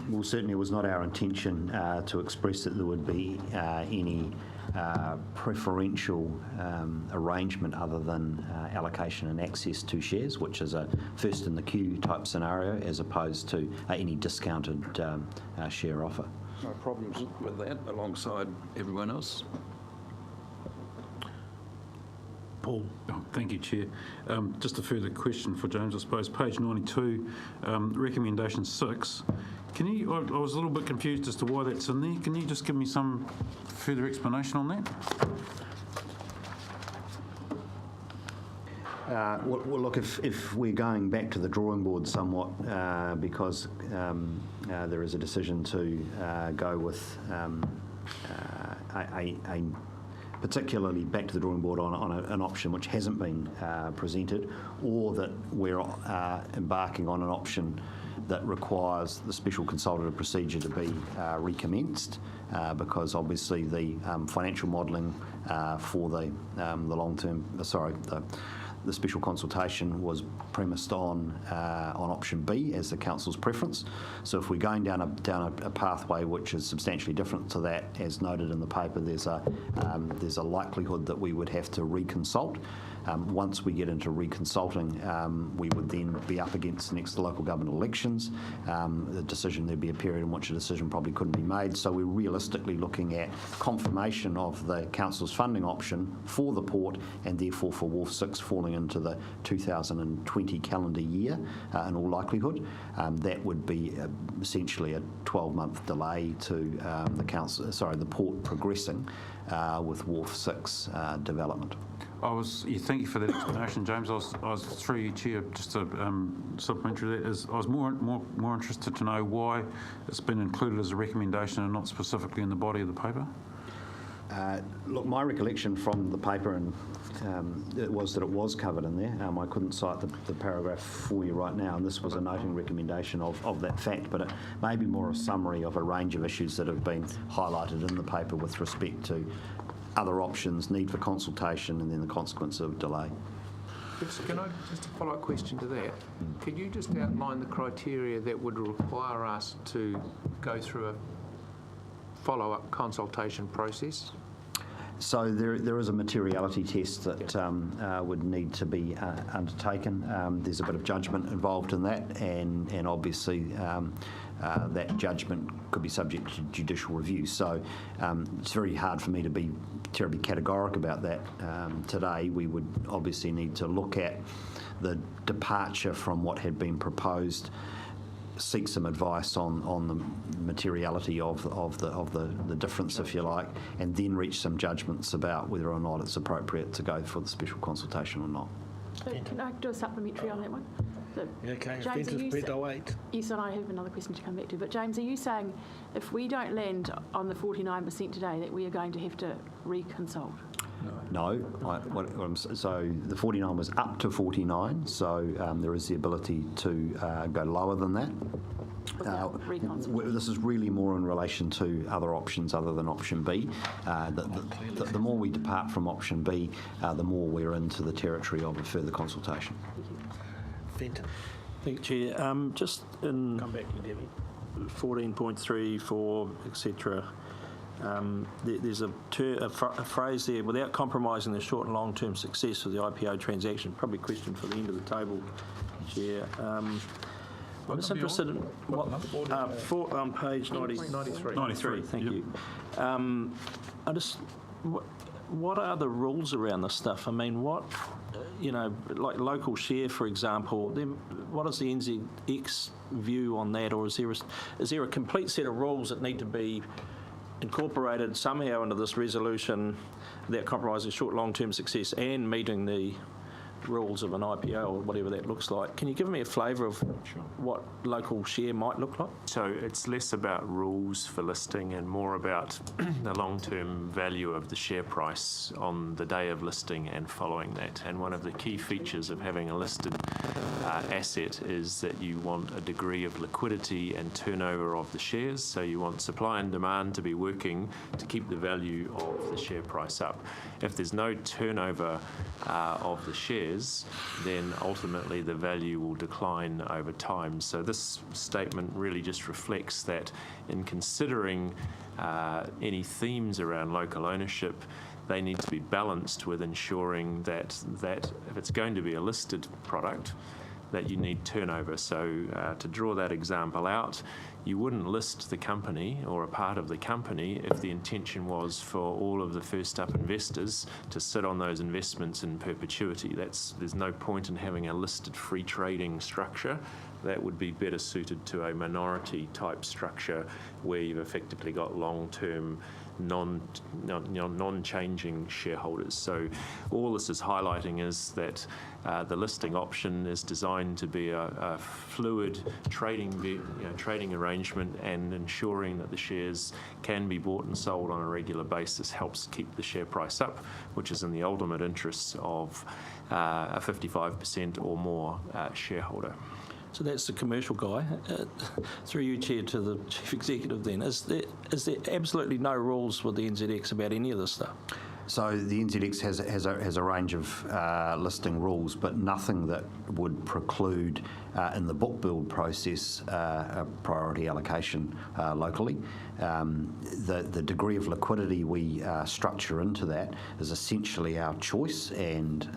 H: Well, certainly it was not our intention to express that there would be any preferential arrangement other than allocation and access to shares, which is a first in the queue type scenario, as opposed to any discounted share offer.
L: No problems with that alongside everyone else.
A: Paul.
I: Oh, thank you, Chair. Just a further question for James, I suppose. Page 92, recommendation 6. I was a little bit confused as to why that's in there. Can you just give me some further explanation on that?
H: Well, look, if we're going back to the drawing board somewhat, because there is a decision to go with a particularly back to the drawing board on an option which hasn't been presented, or that we're embarking on an option that requires the special consultative procedure to be recommenced, because obviously the financial modelling for the long-term, the special consultation was premised on option B as the council's preference. So if we're going down a pathway which is substantially different to that, as noted in the paper, there's a likelihood that we would have to reconsult. Once we get into reconsulting, we would then be up against the next local government elections. There'd be a period in which a decision probably couldn't be made. So we're realistically looking at confirmation of the council's funding option for the port, and therefore for Wharf 6 falling into the 2020 calendar year in all likelihood. That would be essentially a 12-month delay to the port progressing with Wharf 6 development.
I: Thank you for that explanation, James. I was through you, Chair, just to supplementary that. I was more interested to know why it's been included as a recommendation and not specifically in the body of the paper.
H: Look, my recollection from the paper it was that it was covered in there. I couldn't cite the paragraph for you right now, and this was a noting recommendation of that fact, but it may be more a summary of a range of issues that have been highlighted in the paper with respect to other options, need for consultation, and then the consequence of delay.
K: Can I just a follow-up question to that? Could you just outline the criteria that would require us to go through a follow-up consultation process?
H: So there is a materiality test that would need to be undertaken. There's a bit of judgment involved in that, and obviously that judgment could be subject to judicial review. So it's very hard for me to be terribly categoric about that today. We would obviously need to look at the departure from what had been proposed, seek some advice on the materiality of the difference, if you like, and then reach some judgments about whether or not it's appropriate to go for the special consultation or not.
C: So can I do a supplementary on that one? So
A: Okay,
C: James, yes, and I have another question to come back to, but James, are you saying if we don't land on the 49% today that we are going to have to reconsult?
H: No. So the 49 was up to 49, so there is the ability to go lower than that. This is really more in relation to other options other than option B. The more we depart from option B, the more we're into the territory of a further consultation.
A: Fenton.
D: Thank you, Chair. Just in
A: Come back to Debbie.
D: 14.34, etc. There's a phrase there, without compromising the short and long-term success of the IPO transaction. Probably a question for the end of the table, Chair. I'm just interested in on page 93. 93, thank you. what are the rules around this stuff? I mean, what, like local share, for example, then what is the NZX view on that, or is there a complete set of rules that need to be incorporated somehow into this resolution that compromises short, long-term success and meeting the rules of an IPO or whatever that looks like? Can you give me a flavour of what local share might look like?
P: So it's less about rules for listing and more about the long-term value of the share price on the day of listing and following that. And one of the key features of having a listed asset is that you want a degree of liquidity and turnover of the shares. So you want supply and demand to be working to keep the value of the share price up. If there's no turnover of the shares, then ultimately the value will decline over time. So this statement really just reflects that in considering any themes around local ownership, they need to be balanced with ensuring that if it's going to be a listed product, that you need turnover. So to draw that example out, you wouldn't list the company or a part of the company if the intention was for all of the first-up investors to sit on those investments in perpetuity. There's no point in having a listed free trading structure. That would be better suited to a minority type structure where you've effectively got long-term non-changing shareholders. So all this is highlighting is that the listing option is designed to be a fluid trading arrangement, and ensuring that the shares can be bought and sold on a regular basis helps keep the share price up, which is in the ultimate interests of a 55% or more shareholder.
D: So that's the commercial guy. Through you, Chair, to the Chief Executive then. Is there absolutely no rules with the NZX about any of this stuff?
H: So the NZX has a range of listing rules, but nothing that would preclude in the book build process a priority allocation locally. The degree of liquidity we structure into that is essentially our choice, and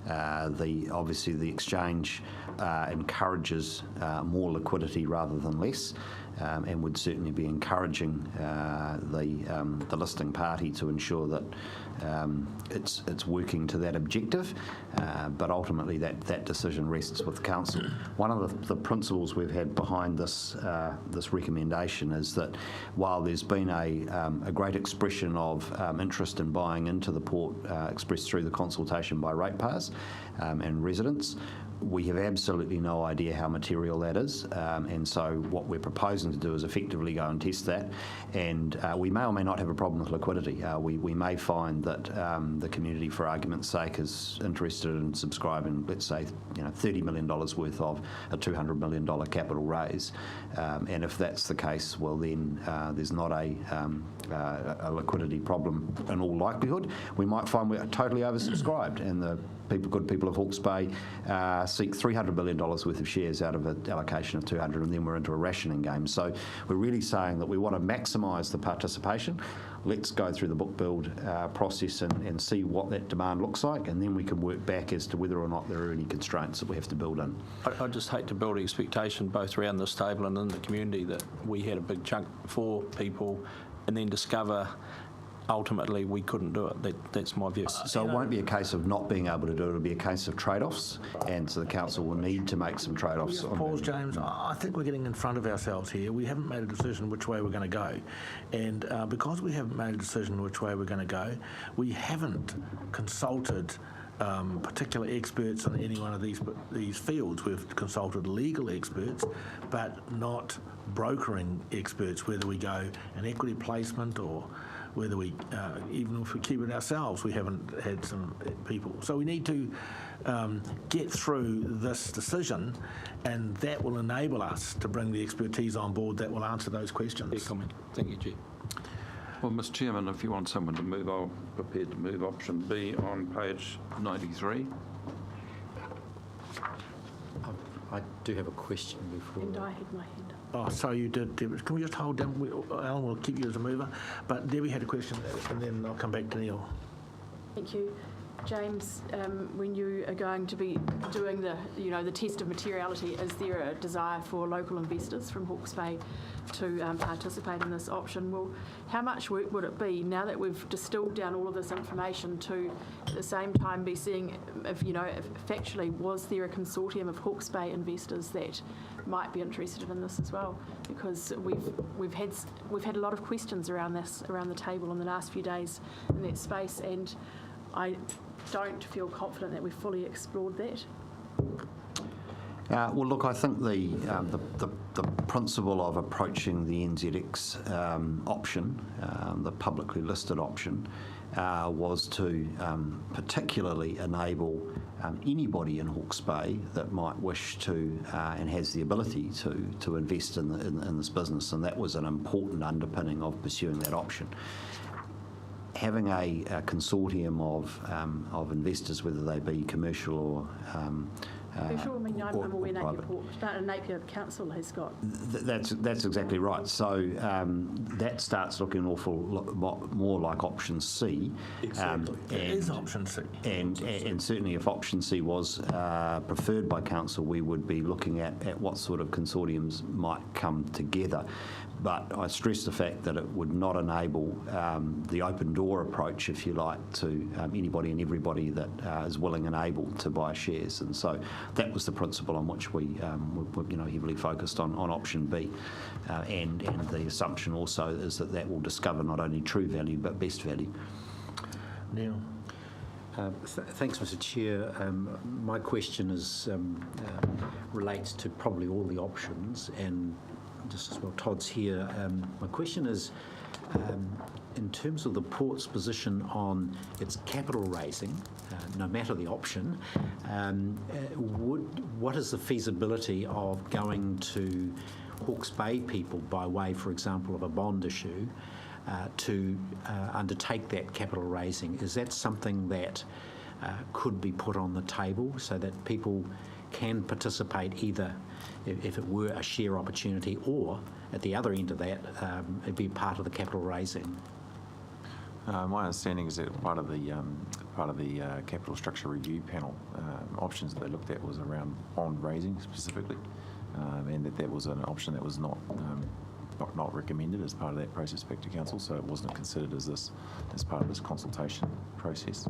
H: obviously the exchange encourages more liquidity rather than less. And would certainly be encouraging the listing party to ensure that it's working to that objective, but ultimately that decision rests with council. One of the principles we've had behind this recommendation is that while there's been a great expression of interest in buying into the port expressed through the consultation by ratepayers and residents, we have absolutely no idea how material that is, and so what we're proposing to do is effectively go and test that, and we may or may not have a problem with liquidity. We may find that the community, for argument's sake, is interested in subscribing, let's say, $30 million worth of a $200 million capital raise, and if that's the case, well then there's not a liquidity problem in all likelihood. We might find we're totally oversubscribed, and the good people of Hawke's Bay seek $300 million worth of shares out of an allocation of 200, and then we're into a rationing game. So we're really saying that we want to maximise the participation. Let's go through the book build process and see what that demand looks like, and then we can work back as to whether or not there are any constraints that we have to build in.
D: I just hate to build expectation both around this table and in the community that we had a big chunk for people and then discover ultimately we couldn't do it. That's my view.
H: So it won't be a case of not being able to do it, it'll be a case of trade-offs, and so the council will need to make some trade-offs.
A: Pause, James. I think we're getting in front of ourselves here. We haven't made a decision which way we're going to go, and because we haven't made a decision which way we're going to go, we haven't consulted particular experts on any one of these fields. We've consulted legal experts, but not brokering experts, whether we go an equity placement or whether we, even if we keep it ourselves, we haven't had some people. So we need to get through this decision, and that will enable us to bring the expertise on board that will answer those questions.
D: Fair comment. Thank you, Chair.
L: Well, Mr. Chairman, if you want someone to move, I'm prepared to move option B on page 93.
O: I do have a question before.
C: And I had my hand up.
A: Oh, sorry, you did, Debbie. Can we just hold down? Alan will keep you as a mover. But Debbie had a question, and then I'll come back to Neil.
C: Thank you. James, when you are going to be doing the test of materiality, is there a desire for local investors from Hawke's Bay to participate in this option? Well, how much work would it be now that we've distilled down all of this information to at the same time be seeing if factually was there a consortium of Hawke's Bay investors that might be interested in this as well? Because we've had a lot of questions around the table in the last few days in that space, and I don't feel confident that we've fully explored that.
H: Well, look, I think the principle of approaching the NZX option, the publicly listed option, was to particularly enable anybody in Hawke's Bay that might wish to and has the ability to invest in this business, and that was an important underpinning of pursuing that option. Having a consortium of investors, whether they be commercial or
C: Commercial, I'm aware Napier Port, Napier Council has got.
H: That's exactly right. So that starts looking an awful lot more like option C.
A: Exactly. It is option C.
H: And certainly if option C was preferred by council, we would be looking at what sort of consortiums might come together. But I stress the fact that it would not enable the open door approach, if you like, to anybody and everybody that is willing and able to buy shares. And so that was the principle on which we were heavily focused on option B. And the assumption also is that will discover not only true value but best value.
A: Neil.
O: Thanks, Mr. Chair. My question relates to probably all the options, and just as well Todd's here. My question is, in terms of the Port's position on its capital raising, no matter the option, what is the feasibility of going to Hawke's Bay people by way, for example, of a bond issue to undertake that capital raising? Is that something that could be put on the table so that people can participate either if it were a share opportunity, or at the other end of that, it'd be part of the capital raising?
Q: My understanding is that part of the capital structure review panel options that they looked at was around bond raising specifically, and that was an option that was not recommended as part of that process back to council, so it wasn't considered as part of this consultation process.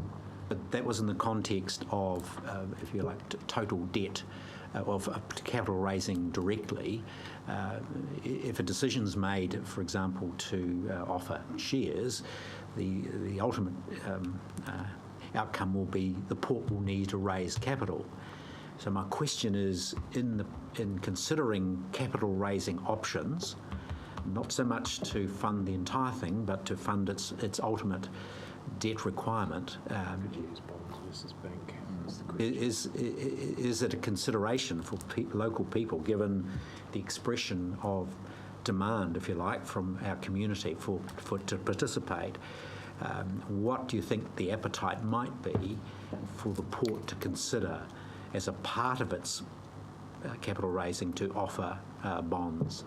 O: But that was in the context of, if you like, total debt of capital raising directly. If a decision's made, for example, to offer shares, the ultimate outcome will be the Port will need to raise capital. So my question is, in considering capital raising options, not so much to fund the entire thing, but to fund its ultimate debt requirement, is it a consideration for local people, given the expression of demand, if you like, from our community to participate? What do you think the appetite might be for the Port to consider as a part of its capital raising to offer bonds?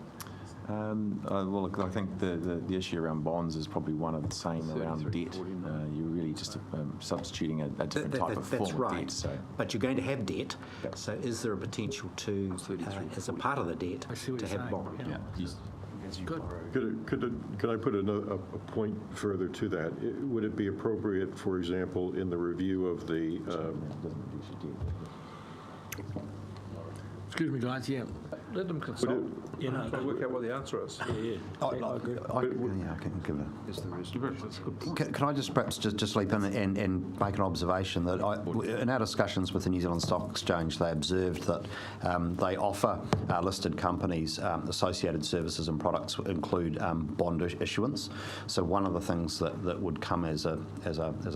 Q: Well, look, I think the issue around bonds is probably one of the same around debt. You're really just substituting a different type of form of debt. So.
O: But you're going to have debt, so is there a potential to, as a part of the debt, to have bonds?
Q: Yeah.
A: Good.
G: Could I put a point further to that? Would it be appropriate, for example, in the review of the...
A: Excuse me, guys, yeah.
J: Let them consult, work out what the answer is.
H: Yeah. I agree. I can give it. Can I just perhaps just leap in and make an observation that in our discussions with the New Zealand Stock Exchange, they observed that they offer listed companies associated services and products include bond issuance. So one of the things that would come as a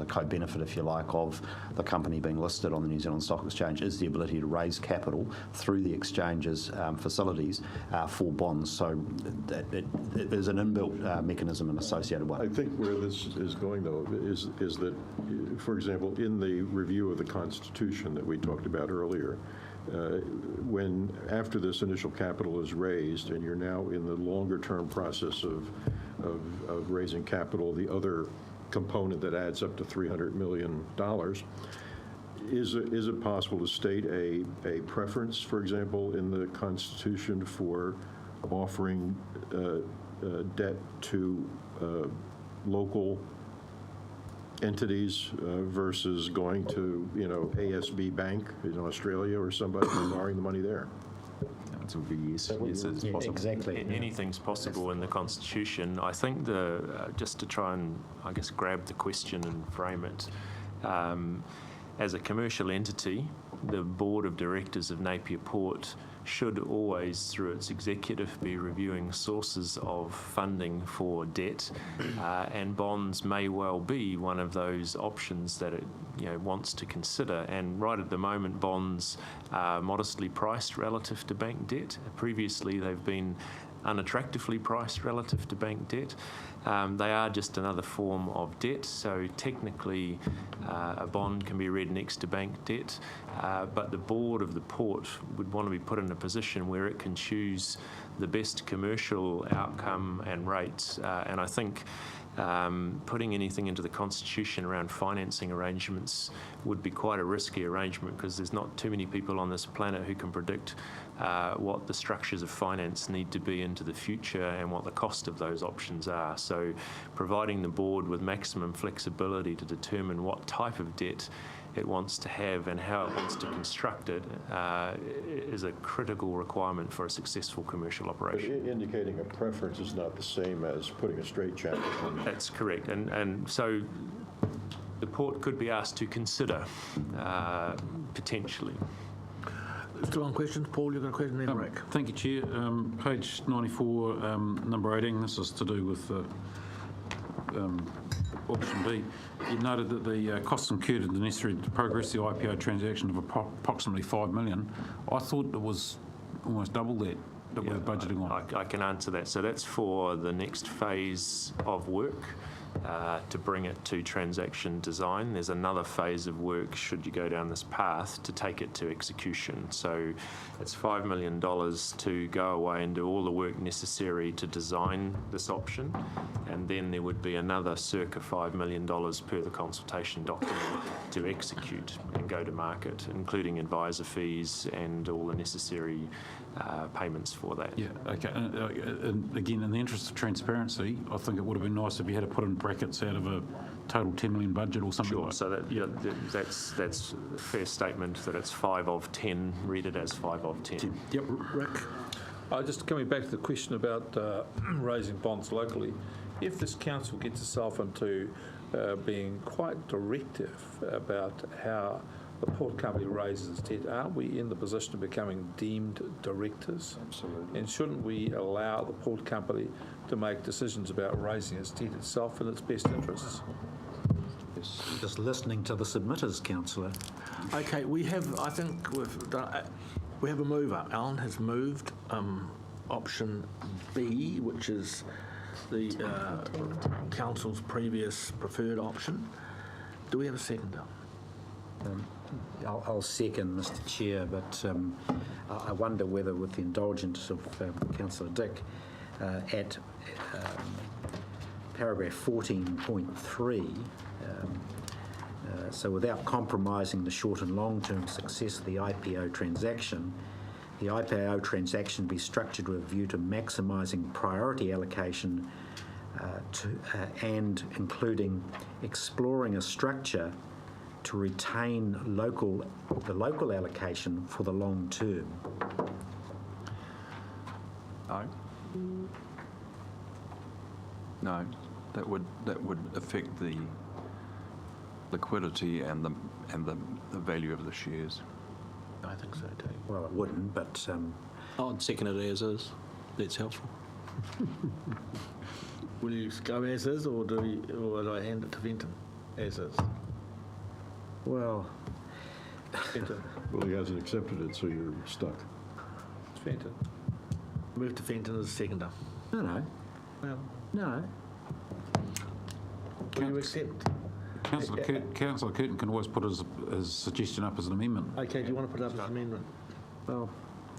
H: co-benefit, if you like, of the company being listed on the New Zealand Stock Exchange is the ability to raise capital through the exchange's facilities for bonds. So there's an inbuilt mechanism and associated one.
G: I think where this is going, though, is that, for example, in the review of the Constitution that we talked about earlier, when after this initial capital is raised and you're now in the longer term process of raising capital, the other component that adds up to $300 million. Is it possible to state a preference, for example, in the Constitution for offering debt to local entities versus going to, ASB Bank in Australia or somebody and borrowing the money there?
P: The answer would be yes. Yes, it's possible.
O: Exactly.
P: Anything's possible in the Constitution. I think just to try and, I guess, grab the question and frame it, as a commercial entity, the board of directors of Napier Port should always, through its executive, be reviewing sources of funding for debt, and bonds may well be one of those options that it wants to consider. And right at the moment, bonds are modestly priced relative to bank debt. Previously, they've been unattractively priced relative to bank debt. They are just another form of debt, so technically a bond can be read next to bank debt, but the board of the port would want to be put in a position where it can choose the best commercial outcome and rates, and I think putting anything into the Constitution around financing arrangements would be quite a risky arrangement, because there's not too many people on this planet who can predict what the structures of finance need to be into the future and what the cost of those options are. So providing the board with maximum flexibility to determine what type of debt it wants to have and how it wants to construct it is a critical requirement for a successful commercial operation.
G: But indicating a preference is not the same as putting a straitjacket on.
P: That's correct. And so the port could be asked to consider potentially.
A: Still on questions? Paul, you've got a question there, Rick.
I: Thank you, Chair. Page 94, number 18, this is to do with option B. You noted that the costs incurred in the necessary to progress the IPO transaction of approximately $5 million. I thought it was almost double that we're budgeting on.
P: I can answer that. So that's for the next phase of work to bring it to transaction design. There's another phase of work, should you go down this path, to take it to execution. So it's $5 million to go away and do all the work necessary to design this option, and then there would be another circa $5 million per the consultation document to execute and go to market, including advisor fees and all the necessary payments for that.
I: Yeah, okay. And again, in the interest of transparency, I think it would have been nice if you had to put in brackets out of a total $10 million budget or something.
P: Sure, so that's a fair statement that it's 5 of 10, read it as 5 of 10.
A: Yep, Rick.
J: Just coming back to the question about raising bonds locally, if this council gets itself into being quite directive about how the port company raises its debt, aren't we in the position of becoming deemed directors?
L: Absolutely.
J: And shouldn't we allow the port company to make decisions about raising its debt itself in its best interests?
L: Yes.
O: Just listening to the submitters, Councillor.
A: Okay, we have, I think we've done, we have a mover. Alan has moved option B, which is the council's previous preferred option. Do we have a seconder?
O: I'll second, Mr. Chair, but I wonder whether, with the indulgence of Councillor Dick, at paragraph 14.3, so without compromising the short and long-term success of the IPO transaction be structured with a view to maximising priority allocation and including exploring a structure to retain the local allocation for the long term.
L: No, that would affect the liquidity and the value of the shares.
A: I think so too.
O: Well, it wouldn't, but
D: I'd second it as is. That's helpful.
A: Will you go as is, or do I hand it to Fenton as is?
O: well,
A: Fenton.
G: Well, he hasn't accepted it, so you're stuck.
A: It's Fenton. Move to Fenton as seconder.
O: no.
A: Well,
O: No.
A: will you accept?
I: Councillor Curtin can always put his suggestion up as an amendment.
A: Okay, do you want to put it up as an amendment?
O: Well,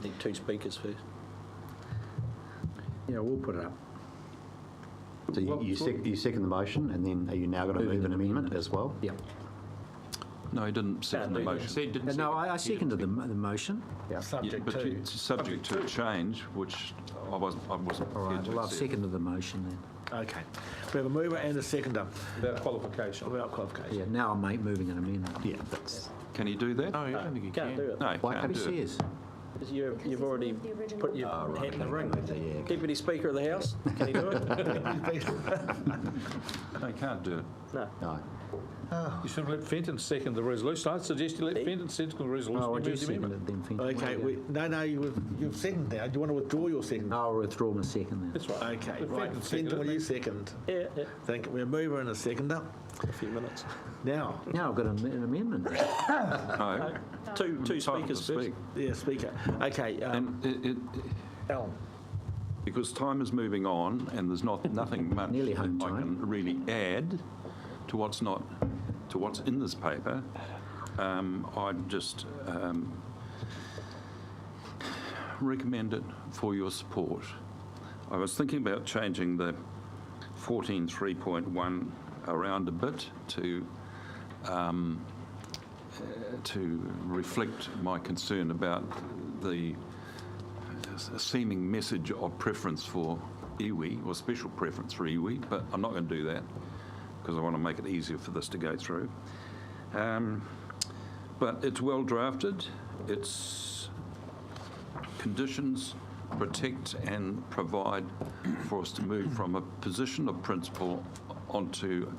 D: Need 2 speakers first.
O: yeah, we'll put it up. So you second the motion, and then are you now going to move an amendment as well?
L: Yeah. No, he didn't second the motion.
O: No, I seconded the motion. Yeah.
A: Subject
L: but
A: to.
L: it's subject to change, which I wasn't
O: All right,
L: prepared to
O: well, I've
L: accept.
O: seconded the motion then.
A: Okay. We have a mover and a seconder.
J: Without qualification.
A: Without qualification.
O: Yeah, now I'm moving an amendment.
A: Yeah, that's...
L: Can you do that?
K: No, I don't think you
D: Can't
K: can.
D: do it.
L: No,
O: Why
L: can't
O: can't
L: do
O: he
L: it.
O: says?
D: Because you've already put your hat in the ring.
O: Yeah.
D: Deputy Speaker of the House, can he do it?
L: No, you can't do it.
D: No.
O: No.
J: You should let Fenton second the resolution. I'd suggest you let Fenton second the resolution.
O: Oh, I
J: You
O: do
J: move the
O: second
J: amendment.
O: it then, Fenton.
A: Okay, no, you've seconded now. Do you want to withdraw your second?
O: I'll withdraw my second then.
J: That's right.
A: Okay,
J: Let
A: right.
J: Fenton second
A: Fenton,
J: it,
A: will you second?
D: Yeah.
A: Thank you. We have a mover and a seconder.
D: A few minutes.
A: Now,
O: Now I've got an amendment.
L: No.
D: Two
L: Entitled
D: speakers
L: to
D: first.
L: speak.
A: yeah, Speaker. Okay,
L: And
A: Alan.
L: because time is moving on and there's nothing much
O: Nearly home
L: I
O: time.
L: can really add to what's in this paper, I'd just recommend it for your support. I was thinking about changing the 14.3.1 around a bit to reflect my concern about the seeming message of preference for iwi, or special preference for iwi, but I'm not going to do that because I want to make it easier for this to go through. But it's well drafted. Its conditions protect and provide for us to move from a position of principle onto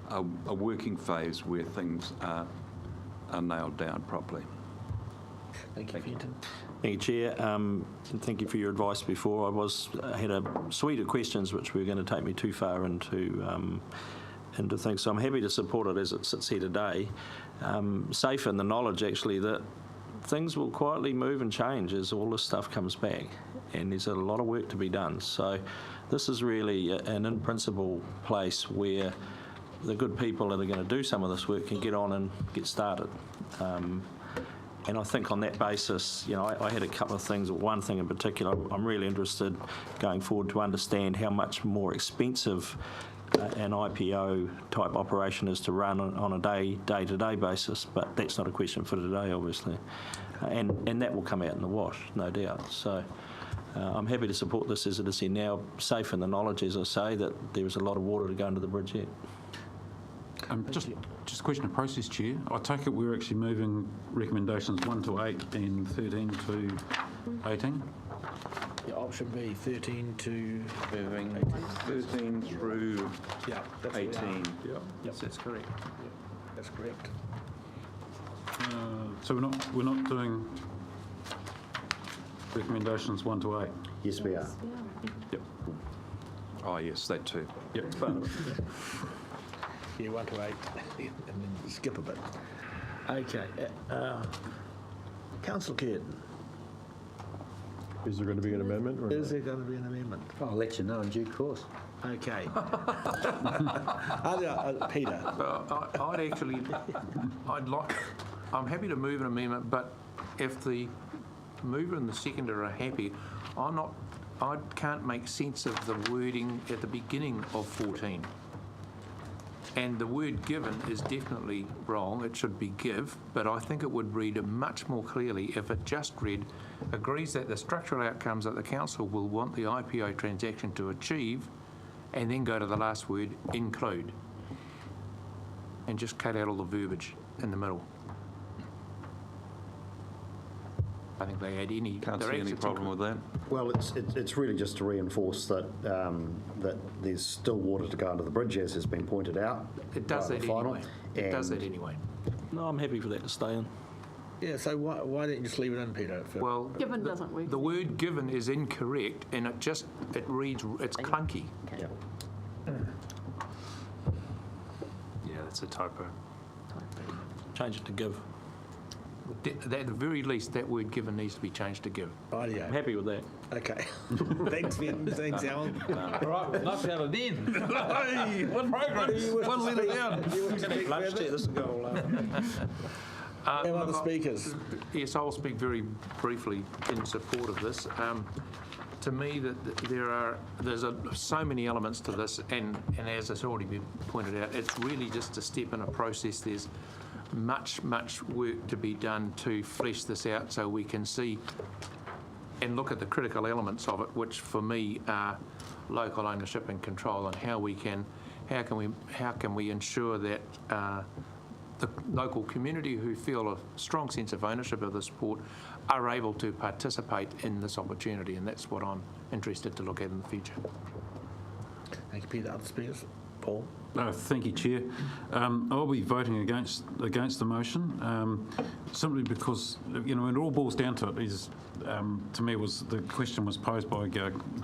L: a working phase where things are nailed down properly.
A: Thank you, Fenton.
D: Thank you, Chair. And thank you for your advice before. I had a suite of questions which were going to take me too far into things. So I'm happy to support it as it sits here today. Safe in the knowledge, actually, that things will quietly move and change as all this stuff comes back. And there's a lot of work to be done. So this is really an in-principle place where the good people that are going to do some of this work can get on and get started. And I think on that basis, you know, I had a couple of things, one thing in particular, I'm really interested going forward to understand how much more expensive an IPO type operation is to run on a day-to-day basis, but that's not a question for today, obviously. And that will come out in the wash, no doubt. So I'm happy to support this as it is here now, safe in the knowledge, as I say, that there is a lot of water to go under the bridge yet.
I: Just a question of process, Chair. I take it we're actually moving recommendations 1 to 8 and 13 to 18?
A: Yeah, option B, 13 to...
L: Moving 13 through
A: Yeah, that's what we are.
L: 18.
A: Yep,
K: That's correct.
A: that's correct.
I: So we're not doing recommendations 1 to 8?
O: Yes, we are.
L: Yep. Oh, yes, that too.
I: Yep.
A: Yeah, 1 to 8, and then skip a bit. Okay, Councillor Curtin,
G: Is there going to be an amendment? Or
A: is there going to be an amendment?
O: I'll let you know in due course.
A: Okay. Peter.
K: I'm happy to move an amendment, but if the mover and the seconder are happy, I can't make sense of the wording at the beginning of 14. And the word given is definitely wrong. It should be give, but I think it would read much more clearly if it just read, agrees that the structural outcomes that the council will want the IPO transaction to achieve, and then go to the last word, include. And just cut out all the verbiage in the middle. I think they add any...
L: Can't see any problem with that.
R: Well, it's really just to reinforce that that there's still water to go under the bridge, as has been pointed out.
K: It does that anyway. It does that anyway.
D: No, I'm happy for that to stay in.
A: Yeah, so why don't you just leave it in, Peter?
K: Well,
C: Given doesn't work.
K: The word given is incorrect, and it reads, it's clunky.
R: Yeah.
P: Yeah, that's a typo.
D: Change it to give.
K: At the very least, that word given needs to be changed to give.
A: Rightio.
D: I'm happy with that.
A: Okay. Thanks, Finn. Thanks, Alan.
J: All right, we've knocked out it in. Hey, what progress? One letter down.
D: Lunchtime, this will go all over.
A: Have other speakers?
K: Yes, I'll speak very briefly in support of this. to me, there's so many elements to this, and as it's already been pointed out, it's really just a step in a process. There's much work to be done to flesh this out so we can see and look at the critical elements of it, which for me are local ownership and control, and how can we ensure that the local community who feel a strong sense of ownership of this port are able to participate in this opportunity, and that's what I'm interested to look at in the future.
A: Thank you, Peter. Other speakers? Paul?
I: Thank you, Chair. I'll be voting against the motion, simply because, when it all boils down to it, is to me the question was posed by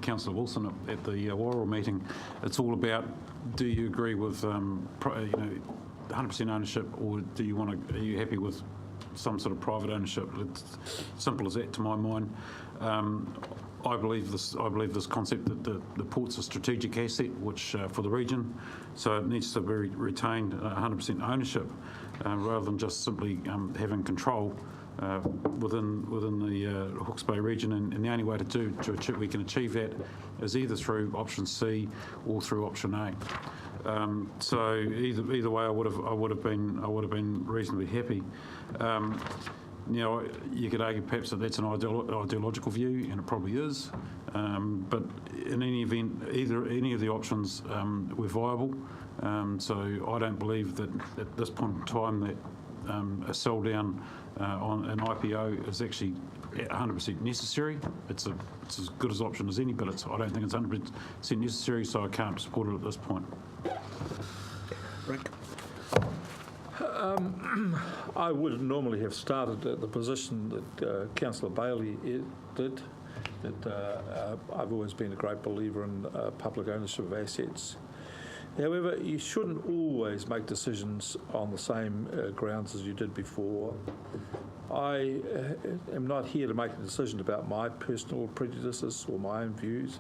I: Councillor Wilson at the Warrell meeting. It's all about, do you agree with 100% ownership, or are you happy with some sort of private ownership? It's simple as that to my mind. I believe this concept that the port's a strategic asset which for the region, so it needs to be retained 100% ownership rather than just simply having control within the Hawke's Bay region. And the only way we can achieve that is either through option C or through option A. So either way, I would have been reasonably happy. You could argue perhaps that that's an ideological view, and it probably is. But in any event, any of the options were viable. So I don't believe that at this point in time that a sell down on an IPO is actually 100% necessary. It's as good as option as any, but I don't think it's 100% necessary, so I can't support it at this point.
A: Rick?
J: I would normally have started at the position that Councillor Bailey did, that I've always been a great believer in public ownership of assets. However, you shouldn't always make decisions on the same grounds as you did before. I am not here to make a decision about my personal prejudices or my own views.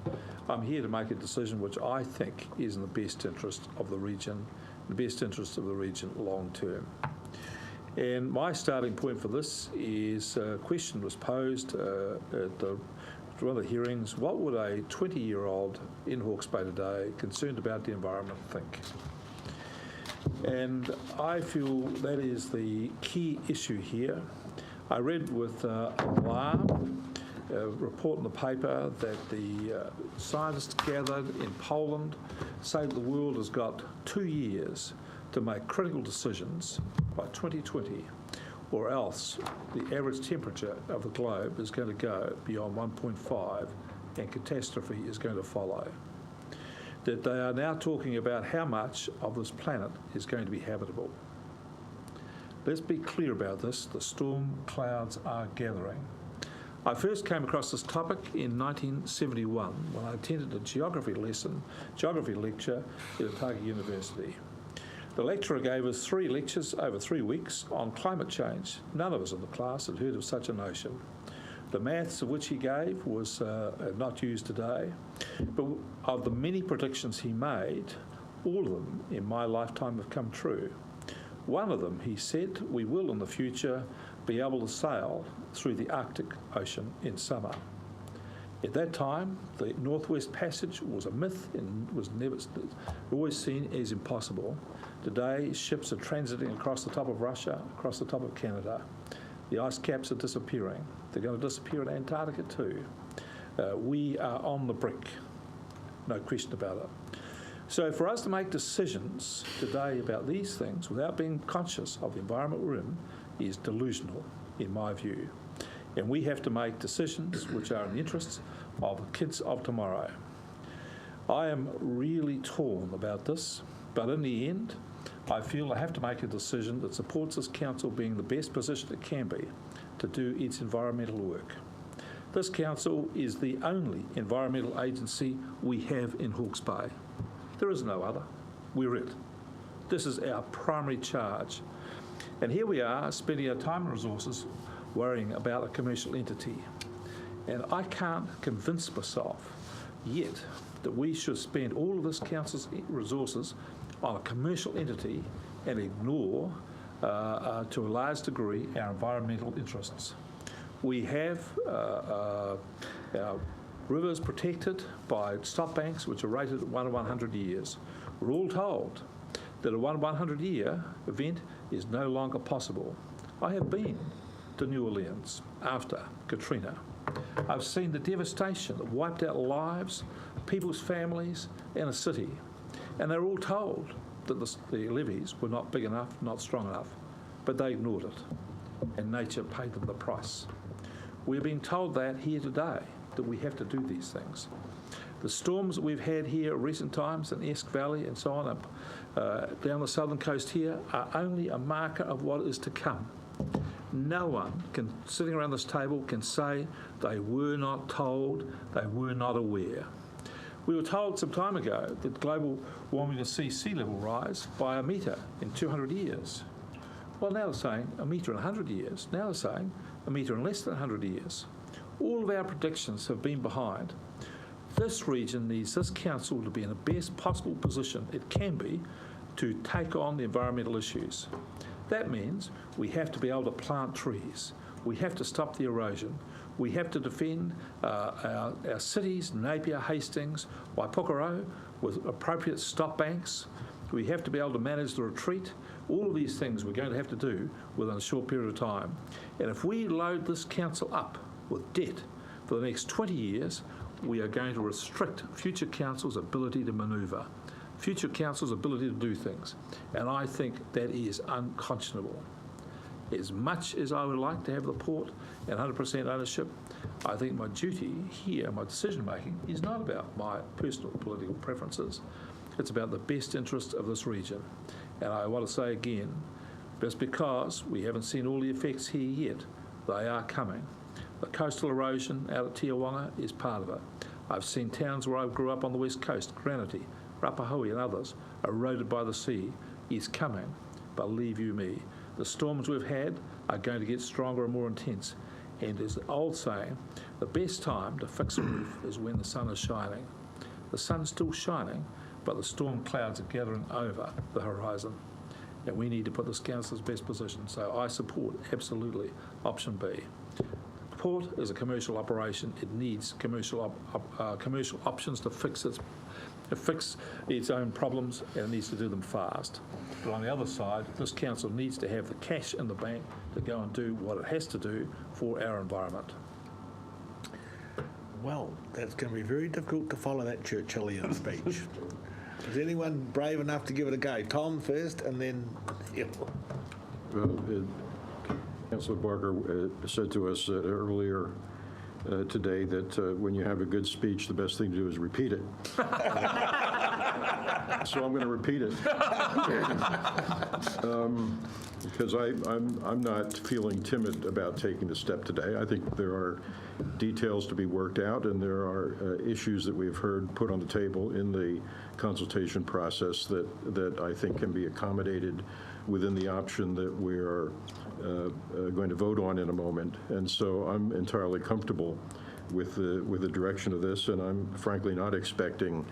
J: I'm here to make a decision which I think is in the best interest of the region, the best interest of the region long term. And my starting point for this is a question was posed at one of the hearings: what would a 20-year-old in Hawke's Bay today, concerned about the environment, think? And I feel that is the key issue here. I read with alarm a report in the paper that the scientists gathered in Poland say that the world has got 2 years to make critical decisions by 2020, or else the average temperature of the globe is going to go beyond 1.5 and catastrophe is going to follow. That they are now talking about how much of this planet is going to be habitable. Let's be clear about this. The storm clouds are gathering. I first came across this topic in 1971 when I attended a geography lecture at Otago University. The lecturer gave us 3 lectures over 3 weeks on climate change. None of us in the class had heard of such a notion. The maths of which he gave was not used today, but of the many predictions he made, all of them in my lifetime have come true. One of them, he said, we will in the future be able to sail through the Arctic Ocean in summer. At that time, the Northwest Passage was a myth and was never always seen as impossible. Today, ships are transiting across the top of Russia, across the top of Canada. The ice caps are disappearing. They're going to disappear in Antarctica too. We are on the brink, no question about it. So for us to make decisions today about these things without being conscious of the environment we're in is delusional, in my view. And we have to make decisions which are in the interests of the kids of tomorrow. I am really torn about this, but in the end, I feel I have to make a decision that supports this council being the best position it can be to do its environmental work. This council is the only environmental agency we have in Hawke's Bay. There is no other. We're it. This is our primary charge. And here we are spending our time and resources worrying about a commercial entity. And I can't convince myself yet that we should spend all of this council's resources on a commercial entity and ignore, to a large degree, our environmental interests. We have our Rivers protected by stop banks which are rated at 1 in 100 years. We're all told that a 1 in 100 year event is no longer possible. I have been to New Orleans after Katrina. I've seen the devastation that wiped out lives, people's families, and a city. And they're all told that the levees were not big enough, not strong enough, but they ignored it, and nature paid them the price. We're being told that here today, that we have to do these things. The storms that we've had here in recent times in Esk Valley and so on, down the southern coast here, are only a marker of what is to come. No one sitting around this table can say they were not told, they were not aware. We were told some time ago that global warming will see sea level rise by a metre in 200 years. Well, now they're saying a metre in 100 years. Now they're saying a metre in less than 100 years. All of our predictions have been behind. This region needs this council to be in the best possible position it can be to take on the environmental issues. That means we have to be able to plant trees. We have to stop the erosion. We have to defend our cities, Napier, Hastings, Waipokoro, with appropriate stop banks. We have to be able to manage the retreat. All of these things we're going to have to do within a short period of time. And if we load this council up with debt for the next 20 years, we are going to restrict future councils' ability to manoeuvre, future councils' ability to do things. And I think that is unconscionable. As much as I would like to have the port and 100% ownership, I think my duty here, my decision making, is not about my personal political preferences. It's about the best interest of this region. And I want to say again, just because we haven't seen all the effects here yet, they are coming. The coastal erosion out at Tiawanga is part of it. I've seen towns where I grew up on the west coast, Granity, Rapahoe and others, eroded by the sea, is coming. Believe you me, the storms we've had are going to get stronger and more intense. And as the old saying, the best time to fix a roof is when the sun is shining. The sun's still shining, but the storm clouds are gathering over the horizon. And we need to put this council's best position. So I support absolutely option B. Port is a commercial operation. It needs commercial options to fix its own problems, and it needs to do them fast. But on the other side, this council needs to have the cash in the bank to go and do what it has to do for our environment.
A: Well, that's going to be very difficult to follow that Churchillian speech. Is anyone brave enough to give it a go? Tom first, and then Hill.
G: Well, Councillor Barker said to us earlier today that when you have a good speech, the best thing to do is repeat it. So I'm going to repeat it. Because I'm not feeling timid about taking the step today. I think there are details to be worked out, and there are issues that we've heard put on the table in the consultation process that I think can be accommodated within the option that we are going to vote on in a moment. And so I'm entirely comfortable with the direction of this, and I'm frankly not expecting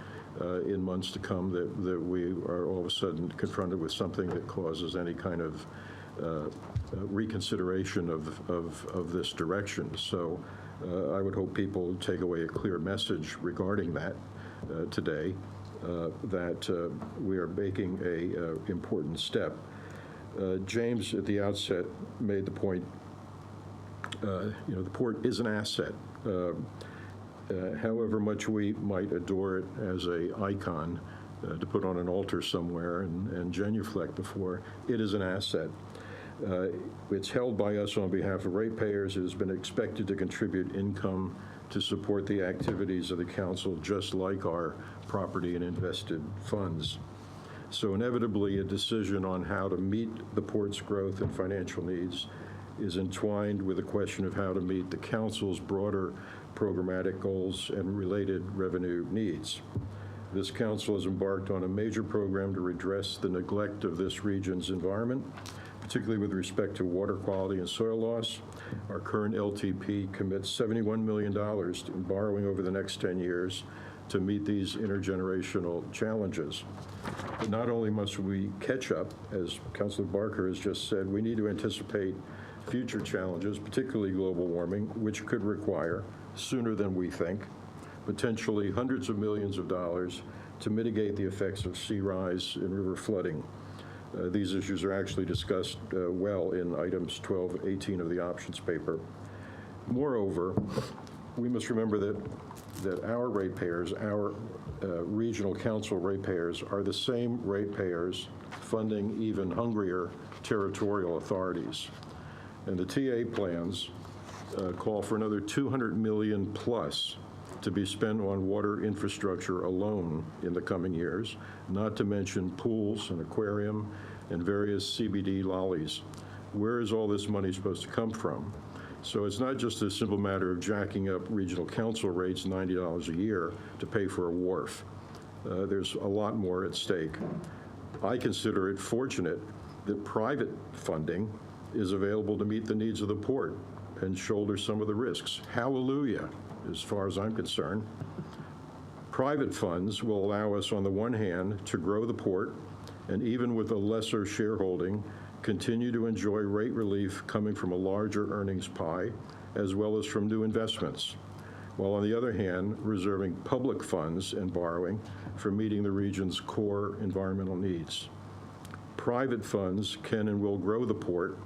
G: in months to come that we are all of a sudden confronted with something that causes any kind of reconsideration of this direction. So I would hope people take away a clear message regarding that today, that we are making a important step. James at the outset made the point, the port is an asset. However much we might adore it as an icon to put on an altar somewhere and genuflect before, it is an asset. It's held by us on behalf of ratepayers. It has been expected to contribute income to support the activities of the council, just like our property and invested funds. So inevitably, a decision on how to meet the port's growth and financial needs is entwined with the question of how to meet the council's broader programmatic goals and related revenue needs. This council has embarked on a major program to redress the neglect of this region's environment, particularly with respect to water quality and soil loss. Our current LTP commits $71 million in borrowing over the next 10 years to meet these intergenerational challenges. But not only must we catch up, as Councillor Barker has just said, we need to anticipate future challenges, particularly global warming, which could require, sooner than we think, potentially hundreds of millions of dollars to mitigate the effects of sea rise and river flooding. These issues are actually discussed well in items 12, 18 of the options paper. Moreover, we must remember that our ratepayers, our regional council ratepayers, are the same ratepayers funding even hungrier territorial authorities. And the TA plans call for another $200 million plus to be spent on water infrastructure alone in the coming years, not to mention pools, an aquarium, and various CBD lollies. Where is all this money supposed to come from? So it's not just a simple matter of jacking up regional council rates $90 a year to pay for a wharf. There's a lot more at stake. I consider it fortunate that private funding is available to meet the needs of the port and shoulder some of the risks. Hallelujah, as far as I'm concerned. Private funds will allow us, on the one hand, to grow the port, and even with a lesser shareholding, continue to enjoy rate relief coming from a larger earnings pie, as well as from new investments, while on the other hand, reserving public funds and borrowing for meeting the region's core environmental needs. Private funds can and will grow the port,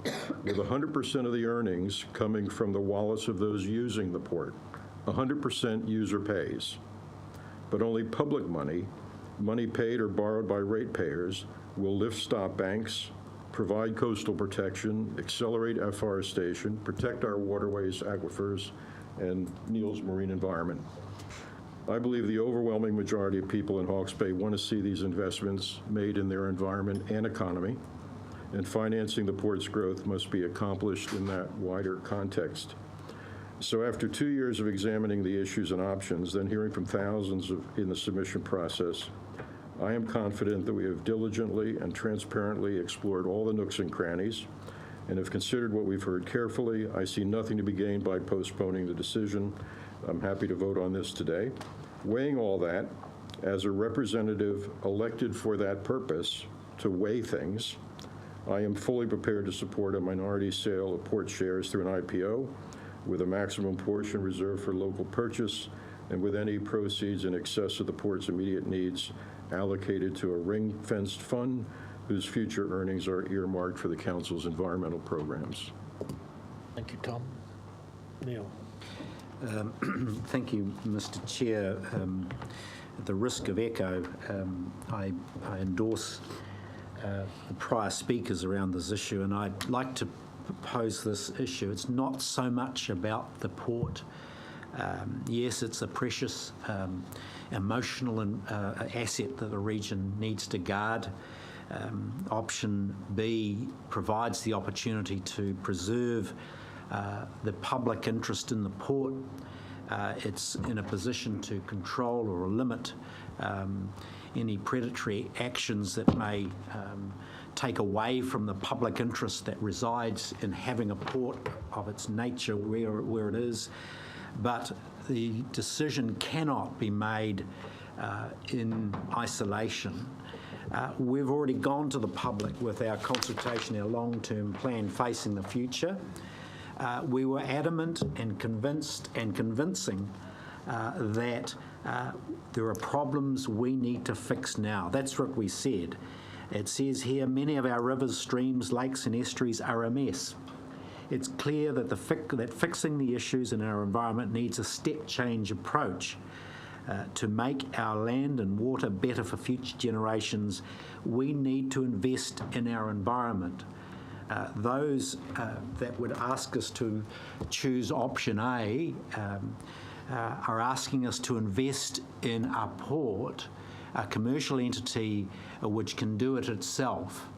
G: with 100% of the earnings coming from the wallets of those using the port. 100% user pays. But only public money, money paid or borrowed by ratepayers, will lift stop banks, provide coastal protection, accelerate afforestation, protect our waterways, aquifers, and Neil's marine environment. I believe the overwhelming majority of people in Hawke's Bay want to see these investments made in their environment and economy, and financing the port's growth must be accomplished in that wider context. So after 2 years of examining the issues and options, then hearing from thousands in the submission process, I am confident that we have diligently and transparently explored all the nooks and crannies and have considered what we've heard carefully. I see nothing to be gained by postponing the decision. I'm happy to vote on this today. Weighing all that, as a representative elected for that purpose, to weigh things, I am fully prepared to support a minority sale of port shares through an IPO, with a maximum portion reserved for local purchase, and with any proceeds in excess of the port's immediate needs allocated to a ring-fenced fund whose future earnings are earmarked for the Council's environmental programs.
A: Thank you, Tom. Neil.
O: Thank you, Mr. Chair. At the risk of echo, I endorse the prior speakers around this issue, and I'd like to pose this issue. It's not so much about the port. Yes, it's a precious emotional asset that the region needs to guard. Option B provides the opportunity to preserve the public interest in the port. It's in a position to control or limit any predatory actions that may take away from the public interest that resides in having a port of its nature where it is. But the decision cannot be made in isolation. We've already gone to the public with our consultation, our long-term plan facing the future. We were adamant and convinced and convincing that there are problems we need to fix now. That's what we said. It says here, many of our rivers, streams, lakes and estuaries are a mess. It's clear that that fixing the issues in our environment needs a step change approach. To make our land and water better for future generations, we need to invest in our environment. Those that would ask us to choose option A are asking us to invest in a port, a commercial entity which can do it itself,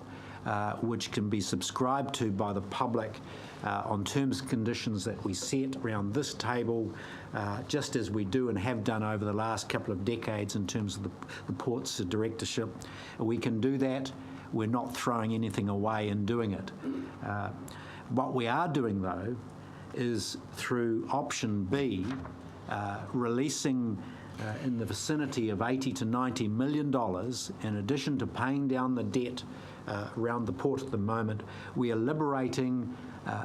O: which can be subscribed to by the public on terms and conditions that we set around this table, just as we do and have done over the last couple of decades in terms of the port's directorship. We can do that. We're not throwing anything away in doing it. What we are doing, though, is through option B, releasing in the vicinity of $80 to $90 million, in addition to paying down the debt around the port at the moment. We are liberating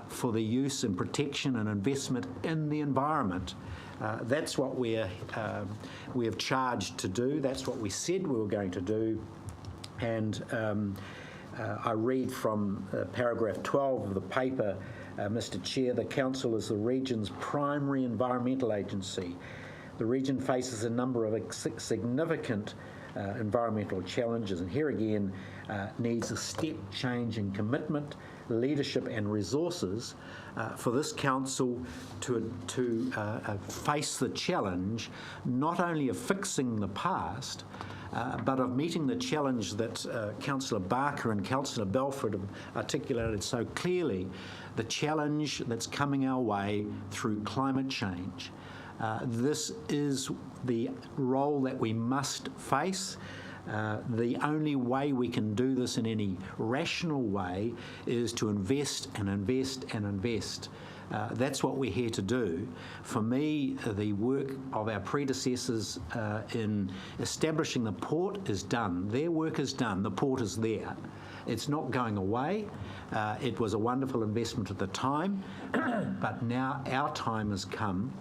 O: for the use and protection and investment in the environment That's what we have charged to do. That's what we said we were going to do. And I read from paragraph 12 of the paper, Mr. Chair, the Council is the region's primary environmental agency. The region faces a number of significant environmental challenges, and here again needs a step change in commitment, leadership and resources for this council to face the challenge not only of fixing the past, but of meeting the challenge that Councillor Barker and Councillor Belford have articulated so clearly, the challenge that's coming our way through climate change. This is the role that we must face. The only way we can do this in any rational way is to invest and invest and invest. That's what we're here to do. For me, the work of our predecessors in establishing the port is done. Their work is done. The port is there. It's not going away. It was a wonderful investment at the time, but now our time has come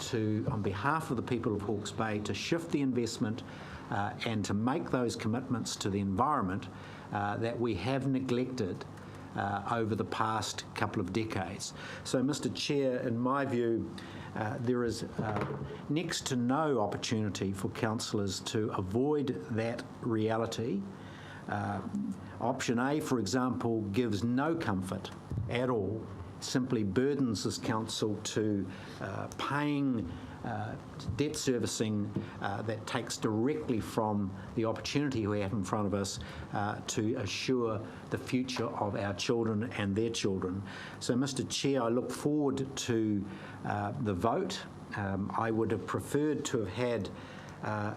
O: to, on behalf of the people of Hawke's Bay, to shift the investment and to make those commitments to the environment that we have neglected over the past couple of decades. So, Mr. Chair, in my view, there is next to no opportunity for councillors to avoid that reality. Option A, for example, gives no comfort at all, simply burdens this council to paying debt servicing that takes directly from the opportunity we have in front of us to assure the future of our children and their children. So, Mr. Chair, I look forward to the vote. I would have preferred to have had a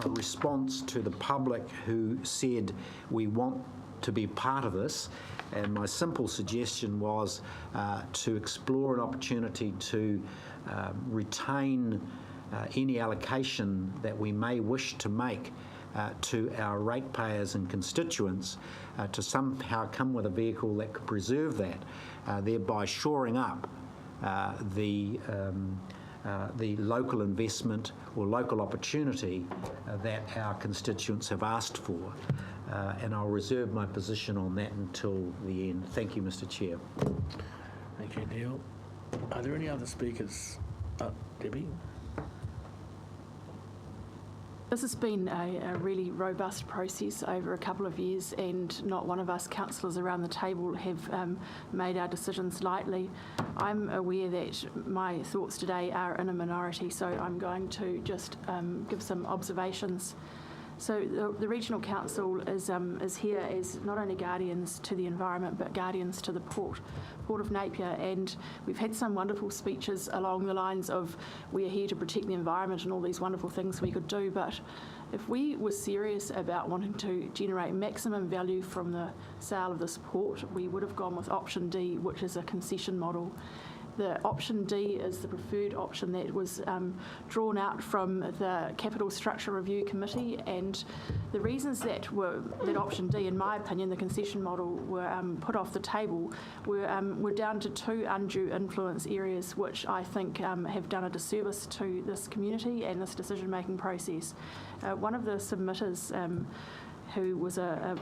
O: response to the public who said we want to be part of this, and my simple suggestion was to explore an opportunity to retain any allocation that we may wish to make to our ratepayers and constituents to somehow come with a vehicle that could preserve that, thereby shoring up the local investment or local opportunity that our constituents have asked for. And I'll reserve my position on that until the end. Thank you, Mr. Chair.
A: Thank you, Neil. Are there any other speakers? Debbie?
C: This has been a really robust process over a couple of years, and not one of us councillors around the table have made our decisions lightly. I'm aware that my thoughts today are in a minority, so I'm going to just give some observations. So the Regional Council is here as not only guardians to the environment, but guardians to the Port of Napier, and we've had some wonderful speeches along the lines of we are here to protect the environment and all these wonderful things we could do, but if we were serious about wanting to generate maximum value from the sale of this port, we would have gone with option D, which is a concession model. The option D is the preferred option that was drawn out from the Capital Structure Review Committee, and the reasons that option D, in my opinion, the concession model, were put off the table were down to two undue influence areas which I think have done a disservice to this community and this decision-making process. One of the submitters, who was I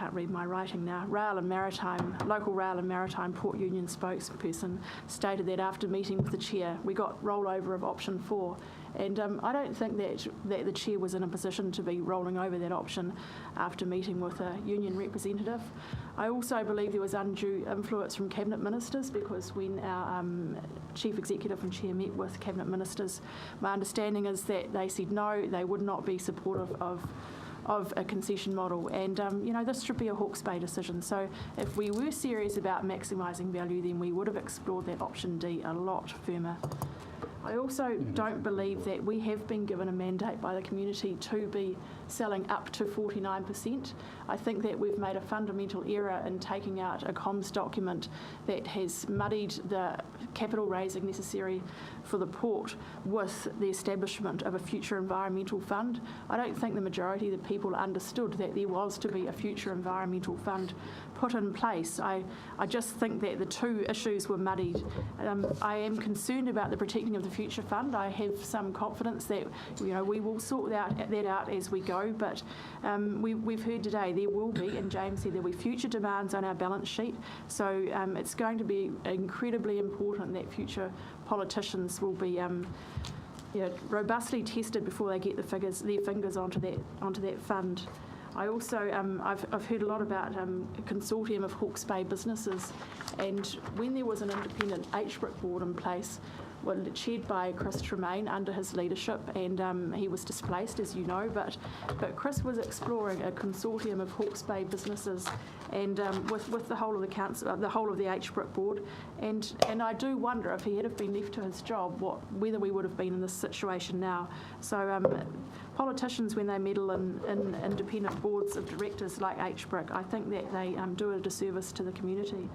C: can't read my writing now, local rail and maritime port union spokesperson, stated that after meeting with the chair, we got rollover of option 4. And I don't think that the chair was in a position to be rolling over that option after meeting with a union representative. I also believe there was undue influence from cabinet ministers, because when our chief executive and chair met with cabinet ministers, my understanding is that they said no, they would not be supportive of a concession model, and this should be a Hawke's Bay decision. So if we were serious about maximising value, then we would have explored that option D a lot firmer. I also don't believe that we have been given a mandate by the community to be selling up to 49%. I think that we've made a fundamental error in taking out a comms document that has muddied the capital raising necessary for the port with the establishment of a future environmental fund. I don't think the majority of the people understood that there was to be a future environmental fund put in place. I just think that the two issues were muddied. I am concerned about the Protecting of the Future Fund. I have some confidence that we will sort that out as we go, but we've heard today there will be, and James said there will be future demands on our balance sheet, so it's going to be incredibly important that future politicians will be robustly tested before they get their fingers onto that fund. I also, I've heard a lot about a consortium of Hawke's Bay businesses, and when there was an independent HBRIC board in place, chaired by Chris Tremaine under his leadership, and he was displaced, as you know, but Chris was exploring a consortium of Hawke's Bay businesses, and with the whole of the council, the whole of the HBRIC board, and I do wonder if he had been left to his job, whether we would have been in this situation now. So politicians, when they meddle in independent boards of directors like HBRIC, I think that they do a disservice to the community.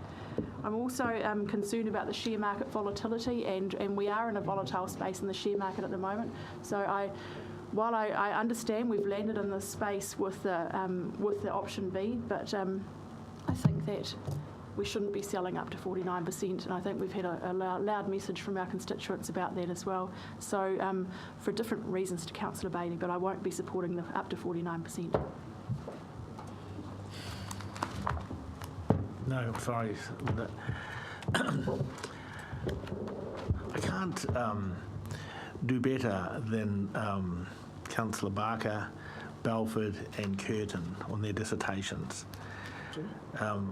C: I'm also concerned about the share market volatility, and we are in a volatile space in the share market at the moment. So while I understand we've landed in this space with the option B, but I think that we shouldn't be selling up to 49%, and I think we've had a loud message from our constituents about that as well. So for different reasons to Councillor Bailey, but I won't be supporting the up to 49%.
A: No, sorry. I can't do better than Councillor Barker, Belford and Curtin on their dissertations.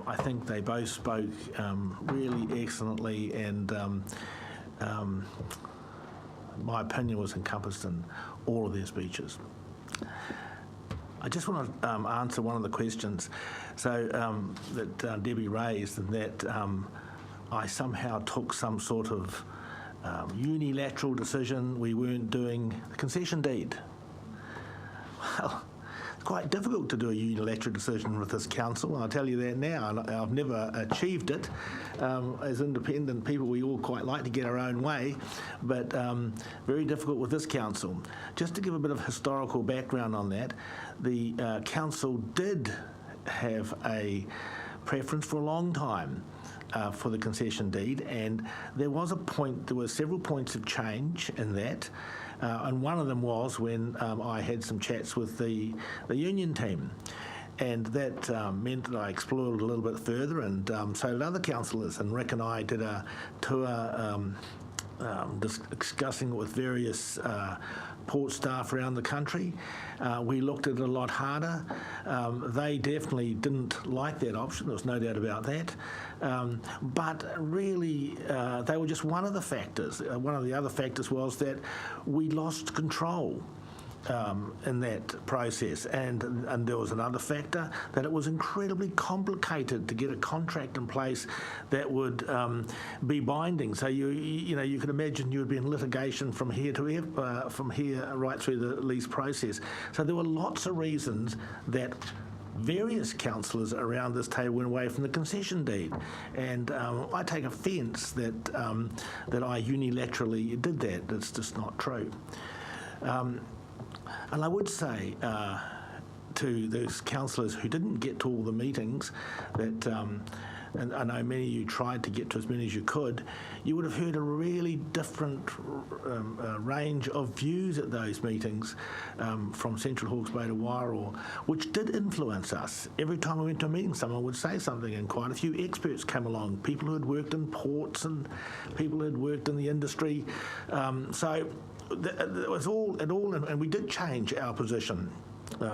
A: I think they both spoke really excellently, and my opinion was encompassed in all of their speeches. I just want to answer one of the questions that Debbie raised, and that I somehow took some sort of unilateral decision. We weren't doing the concession deed. Well, it's quite difficult to do a unilateral decision with this council, I'll tell you that now. And I've never achieved it. As independent people, we all quite like to get our own way, but very difficult with this council. Just to give a bit of historical background on that, the council did have a preference for a long time for the concession deed, and there were several points of change in that. And one of them was when I had some chats with the union team, and that meant that I explored a little bit further, and so did other councillors, and Rick and I did a tour discussing it with various port staff around the country. We looked at it a lot harder. They definitely didn't like that option, there was no doubt about that. But really, they were just one of the factors. One of the other factors was that we lost control in that process, and there was another factor, that it was incredibly complicated to get a contract in place that would be binding. So you could imagine you would be in litigation from here right through the lease process. So there were lots of reasons that various councillors around this table went away from the concession deed, and I take offence that I unilaterally did that. It's just not true. And I would say to those councillors who didn't get to all the meetings, that, and I know many of you tried to get to as many as you could, you would have heard a really different range of views at those meetings, from Central Hawke's Bay to Wairoa, which did influence us. Every time we went to a meeting, someone would say something, and quite a few experts came along, people who had worked in ports and people who had worked in the industry. So it was all, and we did change our position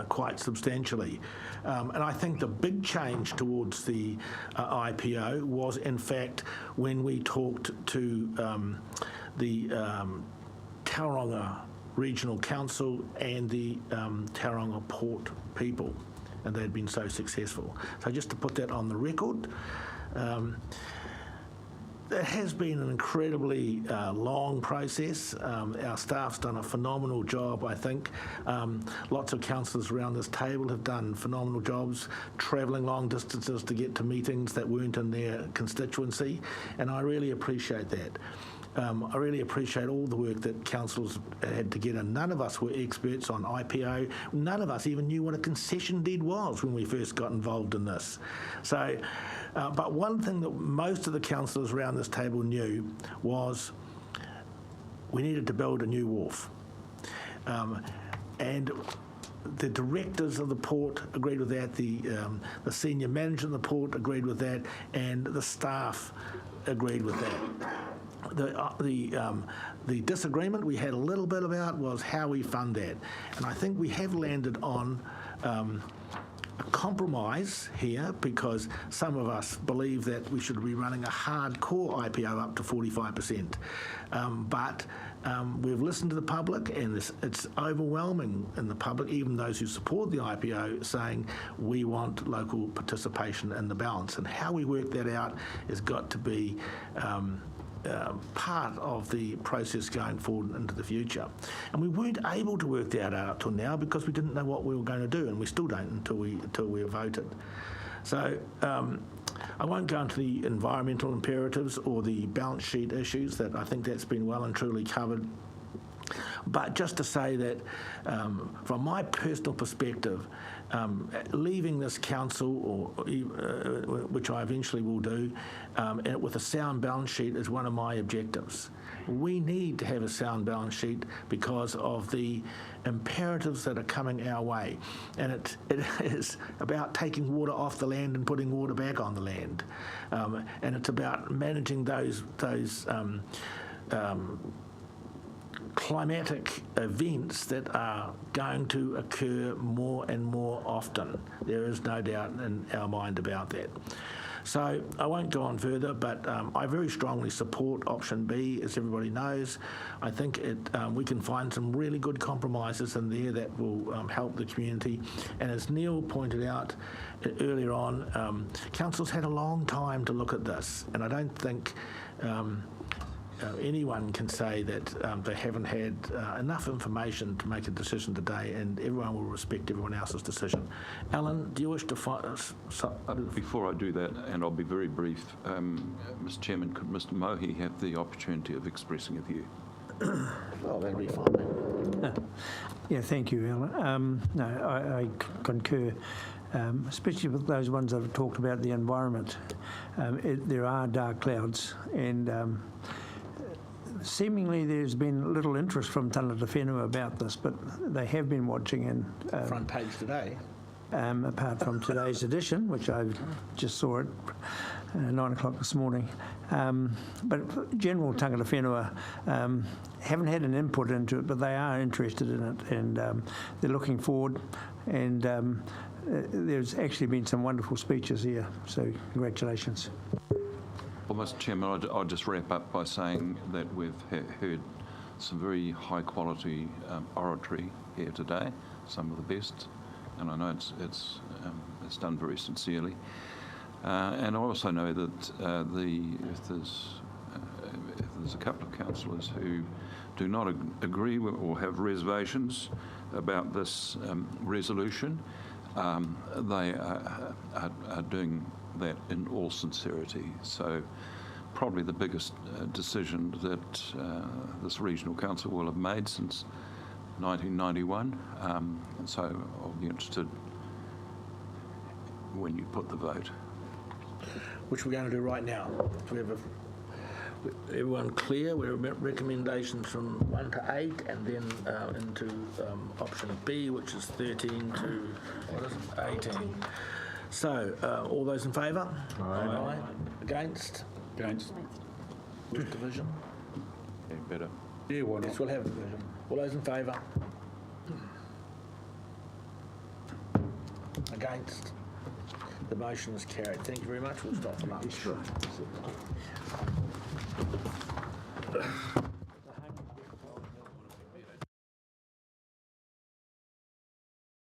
A: quite substantially. And I think the big change towards the IPO was, in fact, when we talked to the Tauranga Regional Council and the Tauranga Port people, and they'd been so successful. So just to put that on the record, it has been an incredibly long process. Our staff's done a phenomenal job, I think. Lots of councillors around this table have done phenomenal jobs, travelling long distances to get to meetings that weren't in their constituency, and I really appreciate that. I really appreciate all the work that councils had to get in. None of us were experts on IPO. None of us even knew what a concession deed was when we first got involved in this. So, but one thing that most of the councillors around this table knew was we needed to build a new wharf. And the directors of the port agreed with that, the senior manager of the port agreed with that, and the staff agreed with that. The disagreement we had a little bit about was how we fund that. And I think we have landed on a compromise here, because some of us believe that we should be running a hardcore IPO up to 45%. But we've listened to the public, and it's overwhelming in the public, even those who support the IPO, saying we want local participation in the balance. And how we work that out has got to be part of the process going forward into the future. And we weren't able to work that out up till now because we didn't know what we were going to do, and we still don't until we were voted. So I won't go into the environmental imperatives or the balance sheet issues. That I think that's been well and truly covered. But just to say that from my personal perspective, leaving this council, or which I eventually will do, with a sound balance sheet is one of my objectives. We need to have a sound balance sheet because of the imperatives that are coming our way. And it is about taking water off the land and putting water back on the land. And it's about managing those climatic events that are going to occur more and more often. There is no doubt in our mind about that. So I won't go on further, but I very strongly support option B, as everybody knows. I think we can find some really good compromises in there that will help the community. And as Neil pointed out earlier on, council's had a long time to look at this, and I don't think anyone can say that they haven't had enough information to make a decision today, and everyone will respect everyone else's decision. Alan, do you wish to
L: before I do that, and I'll be very brief, Mr. Chairman, could Mr. Mohi have the opportunity of expressing a view?
A: Well, that'll be fine.
S: Yeah, thank you, Alan. No, I concur, especially with those ones that have talked about the environment. There are dark clouds, and seemingly there's been little interest from Tangata Whenua about this, but they have been watching. And
A: front page today.
S: Apart from today's edition, which I just saw at 9 o'clock this morning. But general Tangata Whenua haven't had an input into it, but they are interested in it, and they're looking forward. And there's actually been some wonderful speeches here, so congratulations.
L: Well, Mr. Chairman, I'll just wrap up by saying that we've heard some very high-quality oratory here today, some of the best, and I know it's done very sincerely. And I also know that if there's a couple of councillors who do not agree with, or have reservations about this resolution, they are doing that in all sincerity. So probably the biggest decision that this regional council will have made since 1991. And so I'll be interested when you put the vote.
A: Which we're going to do right now. Do we have everyone clear? We're recommendations from 1 to 8, and then into option B, which is 13 to, what is it, 18. So, all those in favour? Aye. Against?
I: Against.
A: Just division?
L: Yeah, better.
I: Yeah, why not?
A: Yes, we'll have division. All those in favour? Against? The motion is carried. Thank you very much. We'll stop for lunch.